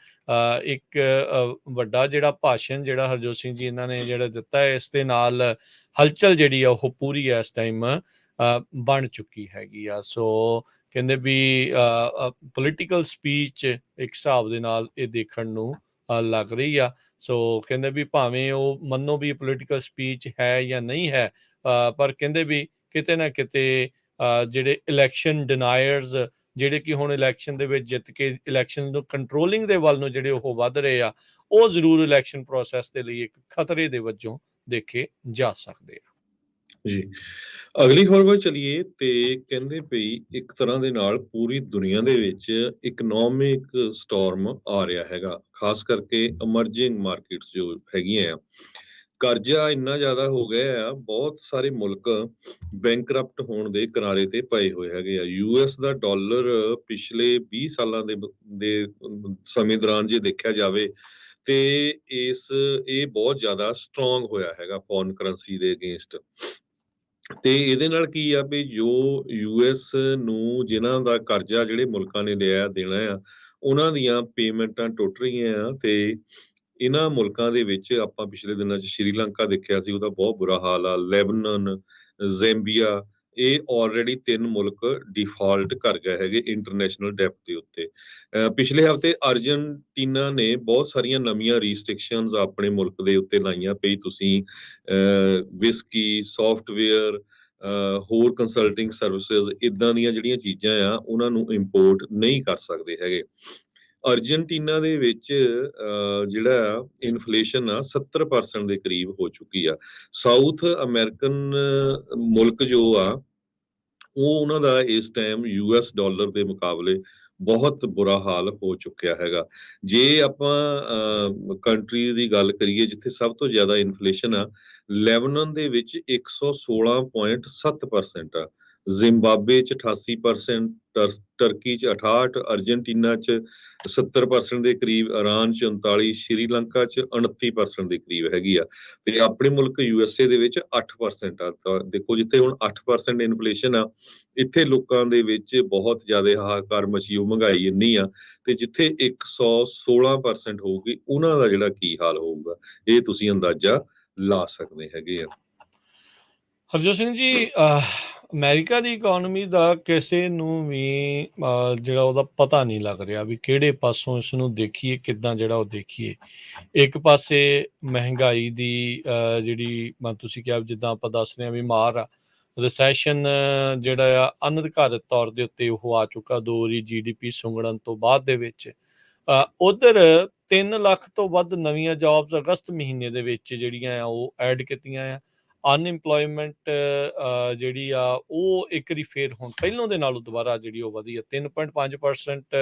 ਇੱਕ ਵੱਡਾ ਜਿਹੜਾ ਭਾਸ਼ਣ ਜਿਹੜਾ ਹਰਜੋਤ ਸਿੰਘ ਜੀ ਇਹਨਾਂ ਨੇ ਜਿਹੜਾ ਦਿੱਤਾ ਹੈ, ਇਸ ਦੇ ਨਾਲ ਹਲਚਲ ਜਿਹੜੀ ਆ ਉਹ ਪੂਰੀ ਇਸ ਟਾਈਮ ਬਣ ਚੁੱਕੀ ਹੈਗੀ ਆ। ਸੋ ਕਹਿੰਦੇ ਵੀ ਪੋਲੀਟੀਕਲ ਸਪੀਚ ਇੱਕ ਹਿਸਾਬ ਦੇ ਨਾਲ ਇਹ ਦੇਖਣ ਨੂੰ ਲੱਗ ਰਹੀ ਆ। ਸੋ ਕਹਿੰਦੇ ਵੀ ਭਾਵੇਂ ਉਹ ਮੰਨੋ ਵੀ ਪੋਲੀਟੀਕਲ ਸਪੀਚ ਹੈ ਜਾਂ ਨਹੀਂ ਹੈ, ਪਰ ਕਹਿੰਦੇ ਵੀ ਕਿਤੇ ਨਾ ਕਿਤੇ ਜਿਹੜੇ ਇਲੈਕਸ਼ਨ ਡਿਨਾਇਰਸ, ਜਿਹੜੇ ਕਿ ਹੁਣ ਇਲੈਕਸ਼ਨ ਦੇ ਵਿੱਚ ਜਿੱਤ ਕੇ ਇਲੈਕਸ਼ਨ ਨੂੰ ਕੰਟਰੋਲਿੰਗ ਦੇ ਵੱਲ ਨੂੰ ਜਿਹੜੇ ਉਹ ਵੱਧ ਰਹੇ ਆ, ਉਹ ਜ਼ਰੂਰ ਇਲੈਕਸ਼ਨ ਪ੍ਰੋਸੈਸ ਦੇ ਲਈ ਇੱਕ ਖਤਰੇ ਦੇ ਵਜੋਂ ਦੇਖੇ ਜਾ ਸਕਦੇ ਆ। ਜੀ, ਅਗਲੀ ਖਬਰ ਵੱਲ ਚਲੀਏ ਤੇ ਕਹਿੰਦੇ ਪਈ ਇੱਕ ਤਰ੍ਹਾਂ ਦੇ ਨਾਲ ਪੂਰੀ ਦੁਨੀਆ ਦੇ ਵਿੱਚ ਇਕਨੋਮਿਕ ਸਟਾਰਮ ਆ ਰਿਹਾ ਹੈਗਾ, ਖਾਸ ਕਰਕੇ ਐਮਰਜਿੰਗ ਮਾਰਕੀਟਸ ਜੋ ਹੈਗੀਆਂ ਆ। ਕਰਜ਼ਾ ਇੰਨਾ ਜ਼ਿਆਦਾ ਹੋ ਗਿਆ ਆ, ਬਹੁਤ ਸਾਰੇ ਮੁਲਕ ਬੈਂਕਰਪਟ ਹੋਣ ਦੇ ਕਿਨਾਰੇ ਤੇ ਪਏ ਹੋਏ ਹੈਗੇ ਆ। ਯੂਐਸ ਦਾ ਡਾਲਰ ਪਿਛਲੇ 20 ਸਾਲਾਂ ਦੇ ਸਮੇਂ ਦੌਰਾਨ ਜੇ ਦੇਖਿਆ ਜਾਵੇ ਤੇ ਇਹ ਬਹੁਤ ਜ਼ਿਆਦਾ ਸਟਰੋਂਗ ਹੋਇਆ ਹੈਗਾ ਫੋਰਨ ਕਰੰਸੀ ਦੇ ਅਗੇਂਸਟ। ਤੇ ਇਹਦੇ ਨਾਲ ਕੀ ਆ ਵੀ ਜੋ ਯੂਐਸ ਨੂੰ ਜਿਨ੍ਹਾਂ ਦਾ ਕਰਜ਼ਾ ਜਿਹੜੇ ਮੁਲਕਾਂ ਨੇ ਲਿਆ ਦੇਣਾ ਆ, ਉਹਨਾਂ ਦੀਆਂ ਪੇਮੈਂਟਾਂ ਟੁੱਟ ਰਹੀਆਂ ਆ। ਤੇ ਇਹਨਾਂ ਮੁਲਕਾਂ ਦੇ ਵਿੱਚ ਆਪਾਂ ਪਿਛਲੇ ਦਿਨਾਂ 'ਚ ਸ਼੍ਰੀਲੰਕਾ ਦੇਖਿਆ ਸੀ, ਉਹਦਾ ਬਹੁਤ ਬੁਰਾ ਹਾਲ ਆ। ਲੈਬਨਾਨ, ਜ਼ੈਂਬੀਆ, ਇਹ ਆਲਰੇਡੀ 3 ਮੁਲਕ ਡਿਫਾਲਟ ਕਰ ਗਏ ਹੈਗੇ ਇੰਟਰਨੈਸ਼ਨਲ ਡੈਟ ਦੇ ਉੱਤੇ। ਪਿਛਲੇ ਹਫ਼ਤੇ ਅਰਜਨਟੀਨਾ ਨੇ ਬਹੁਤ ਸਾਰੀਆਂ ਨਵੀਆਂ ਰਿਸਟ੍ਰਿਕਸ਼ਨਸ ਆਪਣੇ ਮੁਲਕ ਦੇ ਉੱਤੇ ਲਾਈਆਂ ਪਈ, ਤੁਸੀਂ ਵਿਸਕੀ, ਸੌਫਟਵੇਅਰ, ਹੋਰ ਕੰਸਲਟਿੰਗ ਸਰਵਿਸਿਜ਼, ਇੱਦਾਂ ਦੀਆਂ ਜਿਹੜੀਆਂ ਚੀਜ਼ਾਂ ਆ ਉਹਨਾਂ ਨੂੰ ਇੰਪੋਰਟ ਨਹੀਂ ਕਰ ਸਕਦੇ ਹੈਗੇ। ਅਰਜਨਟੀਨਾ ਦੇ ਵਿੱਚ ਜਿਹੜਾ ਇਨਫਲੇਸ਼ਨ ਆ 70% ਦੇ ਕਰੀਬ ਹੋ ਚੁੱਕੀ ਆ। ਸਾਊਥ ਅਮਰੀਕਨ ਮੁਲਕ ਜੋ ਆ ਉਹ ਉਹਨਾਂ ਦਾ ਇਸ ਟਾਈਮ ਯੂਐਸ ਡਾਲਰ ਦੇ ਮੁਕਾਬਲੇ ਬਹੁਤ ਬੁਰਾ ਹਾਲ ਹੋ ਚੁੱਕਿਆ ਹੈਗਾ। ਜੇ ਆਪਾਂ ਕੰਟਰੀ ਦੀ ਗੱਲ ਕਰੀਏ ਜਿੱਥੇ ਸਭ ਤੋਂ ਜ਼ਿਆਦਾ ਇਨਫਲੇਸ਼ਨ ਆ, ਲੈਬਨਾਨ ਦੇ ਵਿੱਚ 116.7% ਆ, ਜ਼ਿੰਬਾਬਵੇ 'ਚ 88%, ਟਰਕੀ 'ਚ 68%, ਅਰਜਨਟੀਨਾ 'ਚ 70% ਦੇ ਕਰੀਬ, ਇਰਾਨ 'ਚ 39%, ਸ਼੍ਰੀਲੰਕਾ 'ਚ 29% ਦੇ ਕਰੀਬ ਹੈਗੀ ਆ। ਤੇ ਆਪਣੇ ਮੁਲਕ ਯੂਐਸਏ ਦੇ ਵਿੱਚ 8% ਆ। ਤਾਂ ਦੇਖੋ ਜਿੱਥੇ ਹੁਣ 8% ਇਨਫਲੇਸ਼ਨ ਆ, ਇੱਥੇ ਲੋਕਾਂ ਦੇ ਵਿੱਚ ਬਹੁਤ ਜ਼ਿਆਦਾ ਹਾਹਾਕਾਰ ਮਚੀ, ਉਹ ਮਹਿੰਗਾਈ ਇੰਨੀ ਆ। ਤੇ ਜਿੱਥੇ 116% ਹੋਊਗੀ, ਉਹਨਾਂ ਦਾ ਜਿਹੜਾ ਕੀ ਹਾਲ ਹੋਊਗਾ, ਇਹ ਤੁਸੀਂ ਅੰਦਾਜ਼ਾ ਲਾ ਸਕਦੇ ਹੈਗੇ ਆ। ਹਰਜੋਤ ਸਿੰਘ ਜੀ, ਅਮਰੀਕਾ ਦੀ ਇਕੋਨਮੀ ਦਾ ਕਿਸੇ ਨੂੰ ਵੀ ਜਿਹੜਾ ਉਹਦਾ ਪਤਾ ਨਹੀਂ ਲੱਗ ਰਿਹਾ ਵੀ ਕਿਹੜੇ ਪਾਸੋਂ ਇਸ ਨੂੰ ਦੇਖੀਏ, ਕਿੱਦਾਂ ਜਿਹੜਾ ਉਹ ਦੇਖੀਏ। ਇੱਕ ਪਾਸੇ ਮਹਿੰਗਾਈ ਦੀ ਜਿਹੜੀ ਤੁਸੀਂ ਕਿਹਾ ਜਿੱਦਾਂ ਆਪਾਂ ਦੱਸ ਰਹੇ ਹਾਂ ਵੀ ਮਾਰ ਆ, ਰਿਸੈਸ਼ਨ ਜਿਹੜਾ ਆ ਅਨਧਿਕਾਰਤ ਤੌਰ ਦੇ ਉੱਤੇ ਉਹ ਆ ਚੁੱਕਾ 2 ਵਾਰੀ GDP ਸੁੰਗੜਨ ਤੋਂ ਬਾਅਦ ਦੇ ਵਿੱਚ। ਉਧਰ 3 ਲੱਖ ਤੋਂ ਵੱਧ ਨਵੀਆਂ ਜੌਬਸ ਅਗਸਤ ਮਹੀਨੇ ਦੇ ਵਿੱਚ ਜਿਹੜੀਆਂ ਆ ਉਹ ਐਡ ਕੀਤੀਆਂ ਆ। ਅਨਇੰਪਲੋਇਮੈਂਟ ਜਿਹੜੀ ਆ ਉਹ ਇੱਕ ਵਾਰੀ ਫੇਰ ਹੁਣ ਪਹਿਲੋਂ ਦੇ ਨਾਲੋਂ ਦੁਬਾਰਾ ਜਿਹੜੀ ਉਹ ਵਧੀ ਆ, 3.5%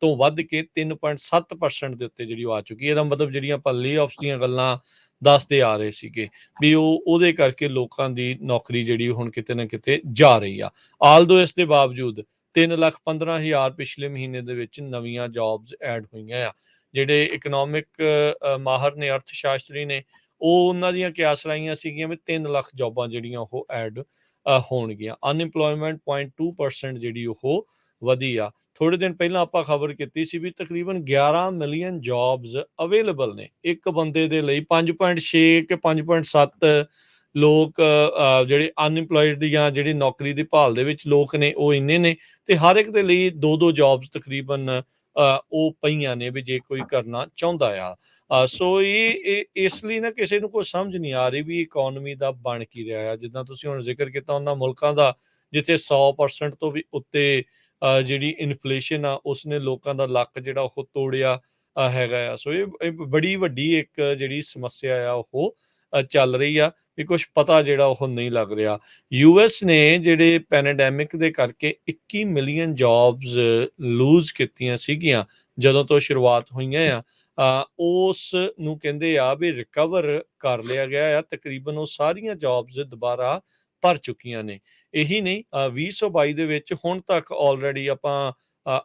ਤੋਂ ਵੱਧ ਕੇ 3.7% ਦੇ ਉੱਤੇ ਜਿਹੜੀ ਉਹ ਆ ਚੁੱਕੀ। ਇਹਦਾ ਮਤਲਬ ਜਿਹੜੀਆਂ ਆਪਾਂ ਲੇ-ਆਫਸ ਦੀਆਂ ਗੱਲਾਂ ਦੱਸਦੇ ਆ ਰਹੇ ਸੀਗੇ ਵੀ ਉਹਦੇ ਕਰਕੇ ਲੋਕਾਂ ਦੀ ਨੌਕਰੀ ਜਿਹੜੀ ਹੁਣ ਕਿਤੇ ਨਾ ਕਿਤੇ ਜਾ ਰਹੀ ਆ। ਆਲਦੋ ਇਸ ਦੇ ਬਾਵਜੂਦ 3,15,000 ਪਿਛਲੇ ਮਹੀਨੇ ਦੇ ਵਿੱਚ ਨਵੀਆਂ ਜੌਬਸ ਐਡ ਹੋਈਆਂ ਆ। ਜਿਹੜੇ ਇਕਨੋਮਿਕ ਮਾਹਰ ਨੇ, ਅਰਥ ਸ਼ਾਸਤਰੀ ਨੇ, ਉਹ ਉਹਨਾਂ ਦੀਆਂ ਕਿਆਸ ਲਾਈਆਂ ਸੀਗੀਆਂ ਵੀ 3 ਲੱਖ ਜੌਬਾਂ ਜਿਹੜੀਆਂ ਉਹ ਐਡ ਹੋਣਗੀਆਂ। ਅਨਇੰਪਲੋਇਮੈਂਟ 0.2% ਜਿਹੜੀ ਉਹ ਵਧੀ ਆ। ਥੋੜੇ ਦਿਨ ਪਹਿਲਾਂ ਆਪਾਂ ਖਬਰ ਕੀਤੀ ਸੀ ਵੀ ਤਕਰੀਬਨ 11 ਮਿਲੀਅਨ ਜੌਬਸ ਅਵੇਲੇਬਲ ਨੇ ਇੱਕ ਬੰਦੇ ਦੇ ਲਈ। 5.6 ਕਿ 5.7 ਲੋਕ ਜਿਹੜੇ ਅਨਇੰਪਲੋਇਡ ਜਾਂ ਜਿਹੜੀ ਨੌਕਰੀ ਦੀ ਭਾਲ ਦੇ ਵਿੱਚ ਲੋਕ ਨੇ ਉਹ ਇੰਨੇ ਨੇ, ਤੇ ਹਰ ਇੱਕ ਦੇ ਲਈ 2-2 ਜੌਬਸ ਤਕਰੀਬਨ ਉਹ ਪਈਆਂ ਨੇ ਵੀ ਜੇ ਕੋਈ ਕਰਨਾ ਚਾਹੁੰਦਾ ਆ। ਸੋ ਇਹ ਇਸ ਲਈ ਨਾ ਕਿਸੇ ਨੂੰ ਕੋਈ ਸਮਝ ਨਹੀਂ ਆ ਰਹੀ ਵੀ ਇਕੋਨਮੀ ਦਾ ਬਣ ਕੀ ਰਿਹਾ ਆ। ਜਿੱਦਾਂ ਤੁਸੀਂ ਹੁਣ ਜ਼ਿਕਰ ਕੀਤਾ ਉਹਨਾਂ ਮੁਲਕਾਂ ਦਾ ਜਿੱਥੇ 100% ਤੋਂ ਵੀ ਉੱਤੇ ਜਿਹੜੀ ਇਨਫਲੇਸ਼ਨ ਆ ਉਸਨੇ ਲੋਕਾਂ ਦਾ ਲੱਕ ਜਿਹੜਾ ਉਹ ਤੋੜਿਆ ਹੈਗਾ ਆ। ਸੋ ਇਹ ਬੜੀ ਵੱਡੀ ਇੱਕ ਜਿਹੜੀ ਸਮੱਸਿਆ ਆ ਉਹ ਚੱਲ ਰਹੀ ਆ ਵੀ ਕੁਛ ਪਤਾ ਜਿਹੜਾ ਉਹ ਨਹੀਂ ਲੱਗ ਰਿਹਾ। ਯੂਐਸ ਨੇ ਜਿਹੜੇ ਪੈਨੇਡੈਮਿਕ ਦੇ ਕਰਕੇ 21 ਮਿਲੀਅਨ ਜੌਬਸ ਲੂਜ਼ ਕੀਤੀਆਂ ਸੀਗੀਆਂ ਜਦੋਂ ਤੋਂ ਸ਼ੁਰੂਆਤ ਹੋਈਆਂ ਆ, ਉਸ ਨੂੰ ਕਹਿੰਦੇ ਆ ਵੀ ਰਿਕਵਰ ਕਰ ਲਿਆ ਗਿਆ ਆ। ਤਕਰੀਬਨ ਉਹ ਸਾਰੀਆਂ ਜੌਬਸ ਦੁਬਾਰਾ ਭਰ ਚੁੱਕੀਆਂ ਨੇ। ਇਹੀ ਨਹੀਂ 2022 ਦੇ ਵਿੱਚ ਹੁਣ ਤੱਕ ਆਲਰੇਡੀ ਆਪਾਂ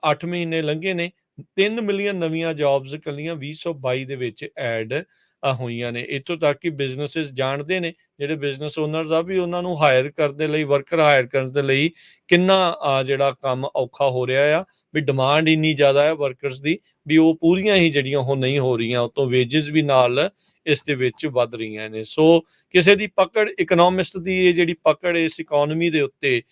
8 ਮਹੀਨੇ ਲੰਘੇ ਨੇ, 3 ਮਿਲੀਅਨ ਨਵੀਆਂ ਜੌਬਸ ਇਕੱਲੀਆਂ 2022 ਦੇ ਵਿੱਚ ਐਡ ਹੋਈਆਂ ਨੇ। ਇੱਥੋਂ ਤੱਕ ਕਿ ਬਿਜ਼ਨੈਸਿਸ ਜਾਣਦੇ ਨੇ, ਜਿਹੜੇ ਬਿਜ਼ਨਸ ਓਨਰਸ ਆ, ਵੀ ਉਹਨਾਂ ਨੂੰ ਹਾਇਰ ਕਰਨ ਦੇ ਲਈ, ਵਰਕਰ ਹਾਇਰ ਕਰਨ ਦੇ ਲਈ ਕਿੰਨਾ ਜਿਹੜਾ ਕੰਮ ਔਖਾ ਹੋ ਰਿਹਾ ਆ, ਵੀ ਡਿਮਾਂਡ ਇੰਨੀ ਜ਼ਿਆਦਾ ਹੈ ਵਰਕਰਸ ਦੀ ਵੀ ਉਹ ਪੂਰੀਆਂ ਹੀ ਜਿਹੜੀਆਂ ਉਹ ਨਹੀਂ ਹੋ ਰਹੀਆਂ, ਉਤੋਂ ਵੇਜਸ ਵੀ ਨਾਲ ਇਸ ਦੇ ਵਿੱਚ ਵੱਧ ਰਹੀਆਂ ਨੇ। ਸੋ ਕਿਸੇ ਦੀ ਪਕੜ, ਇਕਨੋਮਿਸਟ ਦੀ ਇਹ ਜਿਹੜੀ ਪਕੜ ਇਸ ਇਕੋਨਮੀ ਦੇ ਉੱਤੇ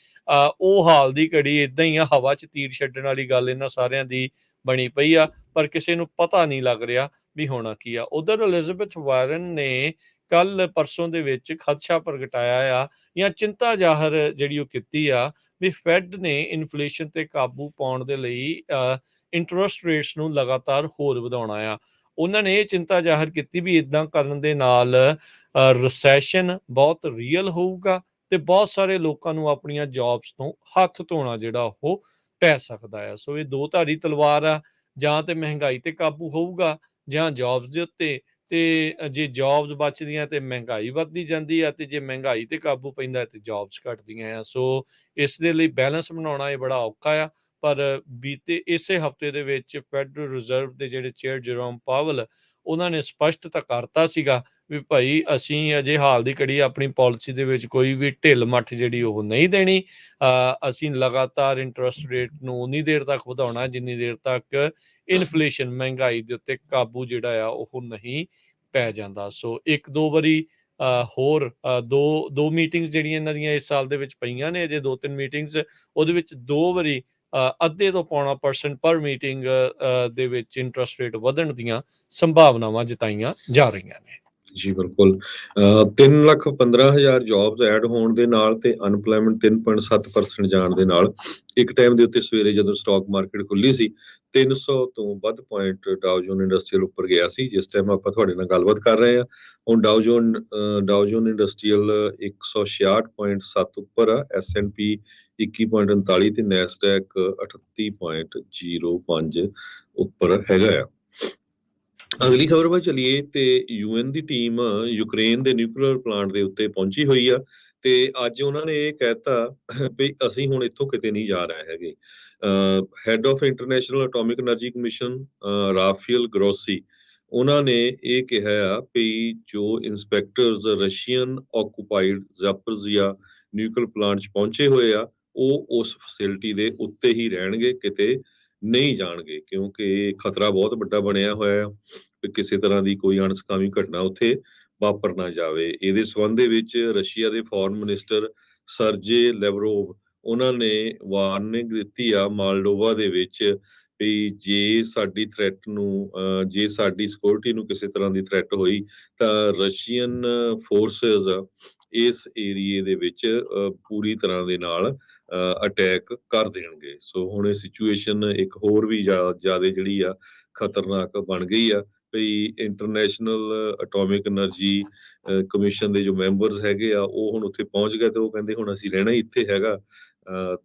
ਉਹ ਹਾਲ ਦੀ ਘੜੀ ਇਦਾਂ ਹੀ ਆ, ਹਵਾ 'ਚ ਤੀਰ ਛੱਡਣ ਵਾਲੀ ਗੱਲ ਇਹਨਾਂ ਸਾਰਿਆਂ ਦੀ ਬਣੀ ਪਈ ਆ, ਪਰ ਕਿਸੇ ਨੂੰ ਪਤਾ ਨਹੀਂ ਲੱਗ ਰਿਹਾ ਵੀ ਹੋਣਾ ਕੀ ਆ। ਉਧਰ ਐਲਿਜ਼ਾਬੈਥ ਵਾਰਨ ਨੇ ਕੱਲ ਪਰਸੋਂ ਦੇ ਵਿੱਚ ਖਦਸ਼ਾ ਪ੍ਰਗਟਾਇਆ ਆ ਜਾਂ ਚਿੰਤਾ ਜ਼ਾਹਰ ਜਿਹੜੀ ਉਹ ਕੀਤੀ ਆ ਵੀ ਫੈਡ ਨੇ ਇਨਫਲੇਸ਼ਨ ਤੇ ਕਾਬੂ ਪਾਉਣ ਦੇ ਲਈ ਇੰਟਰਸਟ ਰੇਟਸ ਨੂੰ ਲਗਾਤਾਰ ਹੋਰ ਵਧਾਉਣਾ ਆ। ਉਹਨਾਂ ਨੇ ਇਹ ਚਿੰਤਾ ਜ਼ਾਹਰ ਕੀਤੀ ਵੀ ਇਦਾਂ ਕਰਨ ਦੇ ਨਾਲ ਰਿਸੈਸ਼ਨ ਬਹੁਤ ਰੀਅਲ ਹੋਊਗਾ ਤੇ ਬਹੁਤ ਸਾਰੇ ਲੋਕਾਂ ਨੂੰ ਆਪਣੀਆਂ ਜੌਬਸ ਤੋਂ ਹੱਥ ਧੋਣਾ ਜਿਹੜਾ ਉਹ ਪੈ ਸਕਦਾ ਆ। ਸੋ ਇਹ ਦੋ ਧਾਰੀ ਤਲਵਾਰ ਆ, ਜਾਂ ਤੇ ਮਹਿੰਗਾਈ ਤੇ ਕਾਬੂ ਹੋਊਗਾ ਜਾਂ ਜੌਬਸ ਦੇ ਉੱਤੇ। ਤੇ ਜੇ ਜੌਬਸ ਬਚਦੀਆਂ ਤੇ ਮਹਿੰਗਾਈ ਵੱਧਦੀ ਜਾਂਦੀ ਆ, ਤੇ ਜੇ ਮਹਿੰਗਾਈ ਤੇ ਕਾਬੂ ਪੈਂਦਾ ਤੇ ਜੌਬਸ ਘਟਦੀਆਂ ਆ। ਸੋ ਇਸ ਦੇ ਲਈ ਬੈਲੈਂਸ ਬਣਾਉਣਾ ਇਹ ਬੜਾ ਔਖਾ ਆ। ਪਰ ਬੀਤੇ ਇਸੇ ਹਫਤੇ ਦੇ ਵਿੱਚ ਫੈਡਰਲ ਰਿਜ਼ਰਵ ਦੇ ਜਿਹੜੇ ਚੇਅਰ ਜਰੋਮ ਪਾਵਲ, ਉਹਨਾਂ ਨੇ ਸਪਸ਼ਟ ਤਾਂ ਕਰਤਾ ਸੀਗਾ ਵੀ ਭਾਈ ਅਸੀਂ ਅਜੇ ਹਾਲ ਦੀ ਘੜੀ ਆਪਣੀ ਪਾਲਿਸੀ ਦੇ ਵਿੱਚ ਕੋਈ ਵੀ ਢਿੱਲ ਮੱਠ ਜਿਹੜੀ ਉਹ ਨਹੀਂ ਦੇਣੀ। ਅਸੀਂ ਲਗਾਤਾਰ ਇੰਟਰਸਟ ਰੇਟ ਨੂੰ ਉਨੀ ਦੇਰ ਤੱਕ ਵਧਾਉਣਾ ਜਿੰਨੀ ਦੇਰ ਤੱਕ ਇਨਫਲੇਸ਼ਨ, ਮਹਿੰਗਾਈ ਦੇ ਉੱਤੇ ਕਾਬੂ ਜਿਹੜਾ ਆ ਉਹ ਨਹੀਂ ਪੈ ਜਾਂਦਾ। ਸੋ ਇੱਕ ਦੋ ਵਾਰੀ ਹੋਰ ਦੋ ਮੀਟਿੰਗਸ ਜਿਹੜੀਆਂ ਇਹਨਾਂ ਦੀਆਂ ਇਸ ਸਾਲ ਦੇ ਵਿੱਚ ਪਈਆਂ ਨੇ, ਅਜੇ 2-3 ਮੀਟਿੰਗਸ, ਉਹਦੇ ਵਿੱਚ 2 ਵਾਰੀ ਅੱਧੇ ਤੋਂ ਪੌਣਾ % ਪਰ ਮੀਟਿੰਗ ਦੇ ਵਿੱਚ ਇੰਟਰਸਟ ਰੇਟ ਵਧਣ ਦੀਆਂ ਸੰਭਾਵਨਾਵਾਂ ਜਤਾਈਆਂ ਜਾ ਰਹੀਆਂ ਨੇ। ਜੀ ਬਿਲਕੁਲ। 3,15,000 ਜੌਬਸ ਐਡ ਹੋਣ ਦੇ ਨਾਲ ਤੇ ਅਨਪਲਾਇਮੈਂਟ 3.7% ਜਾਣ ਦੇ ਨਾਲ ਇੱਕ ਟਾਈਮ ਦੇ ਉੱਤੇ ਸਵੇਰੇ ਜਦੋਂ ਸਟਾਕ ਮਾਰਕੀਟ ਖੁੱਲੀ ਸੀ 300 ਤੋਂ ਵੱਧ ਪੁਆਇੰਟ ਡਾਓ ਜੋਨ ਇੰਡਸਟਰੀਅਲ ਉੱਪਰ ਗਿਆ ਸੀ। ਜਿਸ ਟਾਈਮ ਆਪਾਂ ਤੁਹਾਡੇ ਨਾਲ ਗੱਲਬਾਤ ਕਰ ਰਹੇ ਹਾਂ, ਹੁਣ ਡਾਓ ਜੋਨ ਇੰਡਸਟਰੀਅਲ 166.7 ਉੱਪਰ ਆ, S&P 21.39 ਤੇ ਨੈਸਡੈਕ 38.05 ਉੱਪਰ ਹੈਗਾ ਆ। ਅਗਲੀ ਖਬਰ ਵੱਲ ਚਲੀਏ ਤੇ UN ਦੀ ਟੀਮ ਯੂਕਰੇਨ ਦੇ ਨਿਊਕਲੀਅਰ ਪਲਾਂਟ ਦੇ ਉੱਤੇ ਪਹੁੰਚੀ ਹੋਈ ਆ ਤੇ ਅੱਜ ਉਹਨਾਂ ਨੇ ਇਹ ਕਹਿਤਾ ਵੀ ਅਸੀਂ ਹੁਣ ਇੱਥੋਂ ਕਿਤੇ ਨਹੀਂ ਜਾ ਰਹੇ ਹੈਗੇ। Head of international atomic energy commission Rafael Grossi, ਉਹਨਾਂ ਨੇ ਇਹ ਕਿਹਾ ਆ ਵੀ ਜੋ inspectors Russian occupied Zaporizhzhia nuclear plant 'ਚ ਪਹੁੰਚੇ ਹੋਏ ਆ, ਉਹ ਉਸ ਫੈਸਿਲਿਟੀ ਦੇ ਉੱਤੇ ਹੀ ਰਹਿਣਗੇ, ਕਿਤੇ ਨਹੀਂ ਜਾਣਗੇ, ਕਿਉਂਕਿ ਖਤਰਾ ਬਹੁਤ ਵੱਡਾ ਬਣਿਆ ਹੋਇਆ ਹੈ। ਕਿਸੇ ਤਰ੍ਹਾਂ ਦੀ ਕੋਈ ਅਣਸਕਾਮੀ ਘਟਨਾ ਉੱਥੇ ਵਾਪਰ ਨਾ ਜਾਵੇ। ਇਹਦੇ ਸੰਬੰਧ ਦੇ ਵਿੱਚ ਰਸ਼ੀਆ ਦੇ ਫੋਰਨ ਮਿਨਿਸਟਰ ਸਰਜੇ ਲੈਵਰੋਵ, ਉਹਨਾਂ ਨੇ ਵਾਰਨਿੰਗ ਦਿੱਤੀ ਆ ਮਾਲਡੋਵਾ ਦੇ ਵਿੱਚ ਵੀ ਜੇ ਸਾਡੀ ਥ੍ਰੈਟ ਨੂੰ ਜੇ ਸਾਡੀ ਸਿਕਿਉਰਿਟੀ ਨੂੰ ਕਿਸੇ ਤਰ੍ਹਾਂ ਦੀ ਥ੍ਰੈਟ ਹੋਈ ਤਾਂ ਰਸ਼ੀਅਨ ਫੋਰਸਿਸ ਇਸ ਏਰੀਏ ਦੇ ਵਿੱਚ ਪੂਰੀ ਤਰ੍ਹਾਂ ਦੇ ਨਾਲ ਅਟੈਕ ਕਰ ਦੇਣਗੇ। ਸੋ ਹੁਣ ਇਹ ਸਿਚੁਏਸ਼ਨ ਇੱਕ ਹੋਰ ਵੀ ਜ਼ਿਆਦਾ ਜਿਹੜੀ ਆ ਖਤਰਨਾਕ ਬਣ ਗਈ ਆ ਵੀ ਇੰਟਰਨੈਸ਼ਨਲ ਐਟੋਮਿਕ એનર્ਜੀ ਕਮਿਸ਼ਨ ਦੇ ਜੋ ਮੈਂਬਰਸ ਹੈਗੇ ਆ ਉਹ ਹੁਣ ਉੱਥੇ ਪਹੁੰਚ ਗਏ ਤੇ ਉਹ ਕਹਿੰਦੇ ਹੁਣ ਅਸੀਂ ਰਹਿਣਾ ਹੀ ਇੱਥੇ ਹੈਗਾ।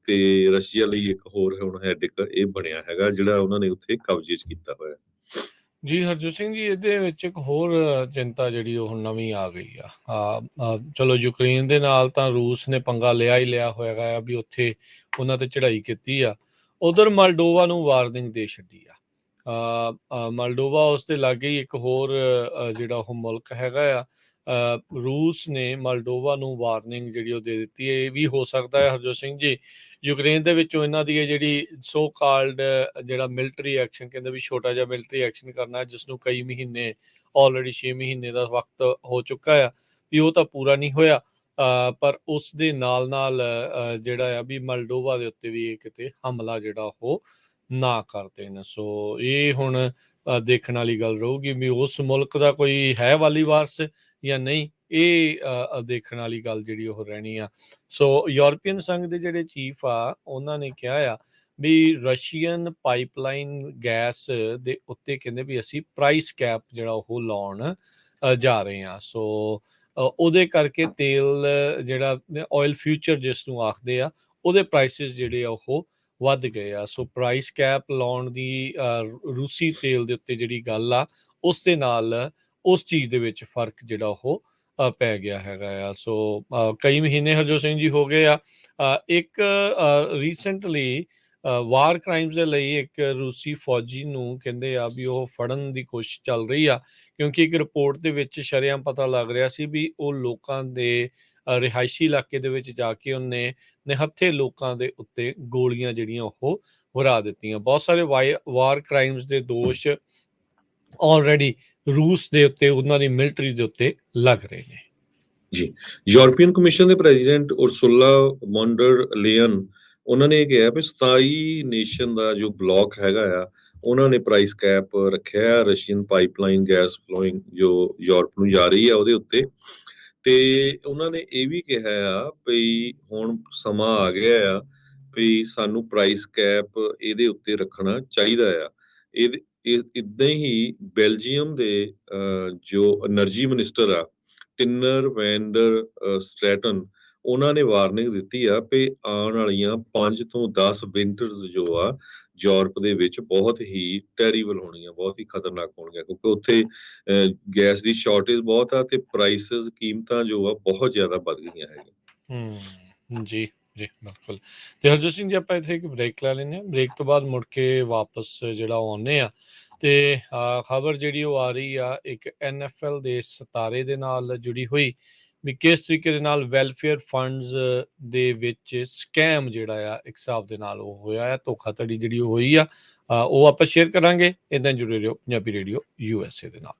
ਤੇ ਰਸ਼ੀਆ ਲਈ ਇੱਕ ਹੋਰ ਹੁਣ ਹੈਡਿਕ ਇਹ ਬਣਿਆ ਹੈਗਾ ਜਿਹੜਾ ਉਹਨਾਂ ਨੇ ਉੱਥੇ ਕਬਜ਼ੇ 'ਚ ਕੀਤਾ ਹੋਇਆ। ਜੀ ਹਰਜੋਤ ਸਿੰਘ ਜੀ, ਇਹਦੇ ਵਿੱਚ ਇੱਕ ਹੋਰ ਚਿੰਤਾ ਜਿਹੜੀ ਉਹ ਨਵੀਂ ਆ ਗਈ ਆ। ਚਲੋ ਯੂਕਰੇਨ ਦੇ ਨਾਲ ਤਾਂ ਰੂਸ ਨੇ ਪੰਗਾ ਲਿਆ ਹੀ ਲਿਆ ਹੋਏਗਾ ਆ ਵੀ ਉੱਥੇ ਉਹਨਾਂ ਤੇ ਚੜ੍ਹਾਈ ਕੀਤੀ ਆ। ਉਧਰ ਮਾਲਡੋਵਾ ਨੂੰ ਵਾਰਨਿੰਗ ਦੇ ਛੱਡੀ ਆ। ਮਾਲਡੋਵਾ ਉਸ ਦੇ ਲਾਗੇ ਹੀ ਇੱਕ ਹੋਰ ਜਿਹੜਾ ਉਹ ਮੁਲਕ ਹੈਗਾ ਆ। ਰੂਸ ਨੇ ਮਾਲਡੋਵਾ ਨੂੰ ਵਾਰਨਿੰਗ ਜਿਹੜੀ ਉਹ ਦੇ ਦਿੱਤੀ ਹੈ। ਇਹ ਵੀ ਹੋ ਸਕਦਾ ਹੈ ਹਰਜੋਤ ਸਿੰਘ ਜੀ ਯੂਕਰੇਨ ਦੇ ਵਿੱਚੋਂ ਇਹਨਾਂ ਦੀ ਜਿਹੜੀ ਸੋ ਕਾਲਡ ਜਿਹੜਾ ਮਿਲਟਰੀ ਐਕਸ਼ਨ, ਕਹਿੰਦੇ ਵੀ ਛੋਟਾ ਜਿਹਾ ਮਿਲਟਰੀ ਐਕਸ਼ਨ ਕਰਨਾ, ਜਿਸ ਨੂੰ ਕਈ ਮਹੀਨੇ ਆਲਰੇਡੀ 6 ਮਹੀਨੇ ਦਾ ਵਕਤ ਹੋ ਚੁੱਕਾ ਆ ਵੀ ਉਹ ਤਾਂ ਪੂਰਾ ਨਹੀਂ ਹੋਇਆ। ਪਰ ਉਸ ਦੇ ਨਾਲ ਜਿਹੜਾ ਆ ਵੀ ਮਾਲਡੋਵਾ ਦੇ ਉੱਤੇ ਵੀ ਇਹ ਕਿਤੇ ਹਮਲਾ ਜਿਹੜਾ ਉਹ ਨਾ ਕਰ ਦੇਣ। ਸੋ ਇਹ ਹੁਣ ਦੇਖਣ ਵਾਲੀ ਗੱਲ ਰਹੂਗੀ ਵੀ ਉਸ ਮੁਲਕ ਦਾ ਕੋਈ ਹੈ ਵਾਲੀ ਵਾਰਸ ਜਾਂ ਨਹੀਂ, ਇਹ ਦੇਖਣ ਵਾਲੀ ਗੱਲ ਜਿਹੜੀ ਉਹ ਰਹਿਣੀ ਆ। ਸੋ ਯੂਰਪੀਅਨ ਸੰਘ ਦੇ ਜਿਹੜੇ ਚੀਫ ਆ ਉਹਨਾਂ ਨੇ ਕਿਹਾ ਆ ਵੀ ਰਸ਼ੀਅਨ ਪਾਈਪਲਾਈਨ ਗੈਸ ਦੇ ਉੱਤੇ ਕਹਿੰਦੇ ਵੀ ਅਸੀਂ ਪ੍ਰਾਈਸ ਕੈਪ ਜਿਹੜਾ ਉਹ ਲਾਉਣ ਜਾ ਰਹੇ ਹਾਂ। ਸੋ ਉਹਦੇ ਕਰਕੇ ਤੇਲ ਜਿਹੜਾ ਆਇਲ ਫਿਊਚਰ ਜਿਸ ਨੂੰ ਆਖਦੇ ਆ ਉਹਦੇ ਪ੍ਰਾਈਸਿਸ ਜਿਹੜੇ ਆ ਉਹ ਵੱਧ ਗਏ ਆ। ਸੋ ਪ੍ਰਾਈਸ ਕੈਪ ਲਾਉਣ ਦੀ ਰੂਸੀ ਤੇਲ ਦੇ ਉੱਤੇ ਜਿਹੜੀ ਗੱਲ ਆ ਉਸ ਦੇ ਨਾਲ ਉਸ ਚੀਜ਼ ਦੇ ਵਿੱਚ ਫਰਕ ਜਿਹੜਾ ਉਹ ਪੈ ਗਿਆ ਹੈਗਾ ਆ। ਸੋ ਕਈ ਮਹੀਨੇ ਹਰਜੋਤ ਸਿੰਘ ਜੀ ਹੋ ਗਏ ਆ। ਇੱਕ ਰੀਸੈਂਟਲੀ ਵਾਰ ਕ੍ਰਾਈਮਸ ਦੇ ਲਈ ਇੱਕ ਰੂਸੀ ਫੌਜੀ ਨੂੰ ਕਹਿੰਦੇ ਆ ਵੀ ਉਹ ਫੜਨ ਦੀ ਕੋਸ਼ਿਸ਼ ਚੱਲ ਰਹੀ ਆ, ਕਿਉਂਕਿ ਇੱਕ ਰਿਪੋਰਟ ਦੇ ਵਿੱਚ ਸ਼ਰੇਆਮ ਪਤਾ ਲੱਗ ਰਿਹਾ ਸੀ ਵੀ ਉਹ ਲੋਕਾਂ ਦੇ ਰਿਹਾਇਸ਼ੀ ਇਲਾਕੇ ਦੇ ਵਿੱਚ ਜਾ ਕੇ ਉਹਨੇ ਨਿਹੱਥੇ ਲੋਕਾਂ ਦੇ ਉੱਤੇ ਗੋਲੀਆਂ ਜਿਹੜੀਆਂ ਉਹ ਵਰਾ ਦਿੱਤੀਆਂ। ਬਹੁਤ ਸਾਰੇ ਵਾਰ ਕ੍ਰਾਈਮਸ ਦੇ ਦੋਸ਼ ਆਲਰੇਡੀ ਰੂਸ ਦੇ ਉੱਤੇ ਉਹਨਾਂ ਦੀ ਮਿਲਟਰੀ ਦੇ ਉੱਤੇ ਲੱਗ ਰਹੇ ਨੇ। ਜੀ, ਯੂਰਪੀਅਨ ਕਮਿਸ਼ਨ ਦੇ ਪ੍ਰੈਜ਼ੀਡੈਂਟ ਉਰਸੁਲਾ ਮੌਂਡਰ ਲੀਅਨ ਉਹਨਾਂ ਨੇ ਕਿਹਾ ਵੀ 27 ਨੇਸ਼ਨ ਦਾ ਜੋ ਬਲੌਕ ਹੈਗਾ ਆ ਉਹਨਾਂ ਨੇ ਪ੍ਰਾਈਸ ਕੈਪ ਰੱਖਿਆ ਰਸ਼ੀਅਨ ਪਾਈਪਲਾਈਨ ਗੈਸ ਫਲੋਇੰਗ ਜੋ ਯੂਰਪ ਨੂੰ ਜਾ ਰਹੀ ਆ ਉਹਦੇ ਉੱਤੇ। ਤੇ ਉਹਨਾਂ ਨੇ ਇਹ ਵੀ ਕਿਹਾ ਆ ਵੀ ਹੁਣ ਸਮਾਂ ਆ ਗਿਆ ਆ ਵੀ ਸਾਨੂੰ ਪ੍ਰਾਈਸ ਕੈਪ ਇਹਦੇ ਉੱਤੇ ਰੱਖਣਾ ਚਾਹੀਦਾ ਆ। ਇਦਾਂ ਹੀ ਬੈਲਜੀਅਮ ਦੇ ਜੋ એનર્ਜੀ ਮਿਨਿਸਟਰ ਆ ਟਿਨਰ ਵੈਂਡਰ ਸਟ੍ਰੈਟਨ ਉਹਨਾਂ ਨੇ ਵਾਰਨਿੰਗ ਦਿੱਤੀ ਆ ਵੀ ਆਉਣ ਵਾਲੀਆਂ 5 ਤੋਂ 10 ਵਿੰਟਰਸ ਜੋ ਆ ਯੂਰਪ ਦੇ ਵਿੱਚ ਬਹੁਤ ਹੀ ਟੈਰੀਬਲ ਹੋਣੀਆਂ, ਬਹੁਤ ਹੀ ਖਤਰਨਾਕ ਹੋਣਗੀਆਂ, ਕਿਉਂਕਿ ਉੱਥੇ ਗੈਸ ਦੀ ਸ਼ਾਰਟੇਜ ਬਹੁਤ ਆ ਤੇ ਪ੍ਰਾਈਸਿਸ ਕੀਮਤਾਂ ਜੋ ਆ ਬਹੁਤ ਜ਼ਿਆਦਾ ਵੱਧ ਗਈਆਂ ਹੈਗੀਆਂ। ਜੀ ਜੀ ਬਿਲਕੁਲ। ਤੇ ਹਰਜੋਤ ਸਿੰਘ ਜੀ ਆਪਾਂ ਇੱਥੇ ਇੱਕ ਬ੍ਰੇਕ ਲੈ ਲੈਂਦੇ ਹਾਂ, ਬ੍ਰੇਕ ਤੋਂ ਬਾਅਦ ਮੁੜ ਕੇ ਵਾਪਸ ਜਿਹੜਾ ਆਉਂਦੇ ਆ ਤੇ ਖਬਰ ਜਿਹੜੀ ਉਹ ਆ ਰਹੀ ਆ ਇੱਕ NFL ਦੇ ਸਿਤਾਰੇ ਦੇ ਨਾਲ ਜੁੜੀ ਹੋਈ ਵੀ ਕਿਸ ਤਰੀਕੇ ਦੇ ਨਾਲ ਵੈਲਫੇਅਰ ਫੰਡਸ ਦੇ ਵਿੱਚ ਸਕੈਮ ਜਿਹੜਾ ਆ ਇੱਕ ਹਿਸਾਬ ਦੇ ਨਾਲ ਉਹ ਹੋਇਆ ਆ, ਧੋਖਾਧੜੀ ਜਿਹੜੀ ਉਹ ਹੋਈ ਆ ਉਹ ਆਪਾਂ ਸ਼ੇਅਰ ਕਰਾਂਗੇ। ਇੱਦਾਂ ਜੁੜੇ ਰਹੋ ਪੰਜਾਬੀ ਰੇਡੀਓ USA ਦੇ ਨਾਲ।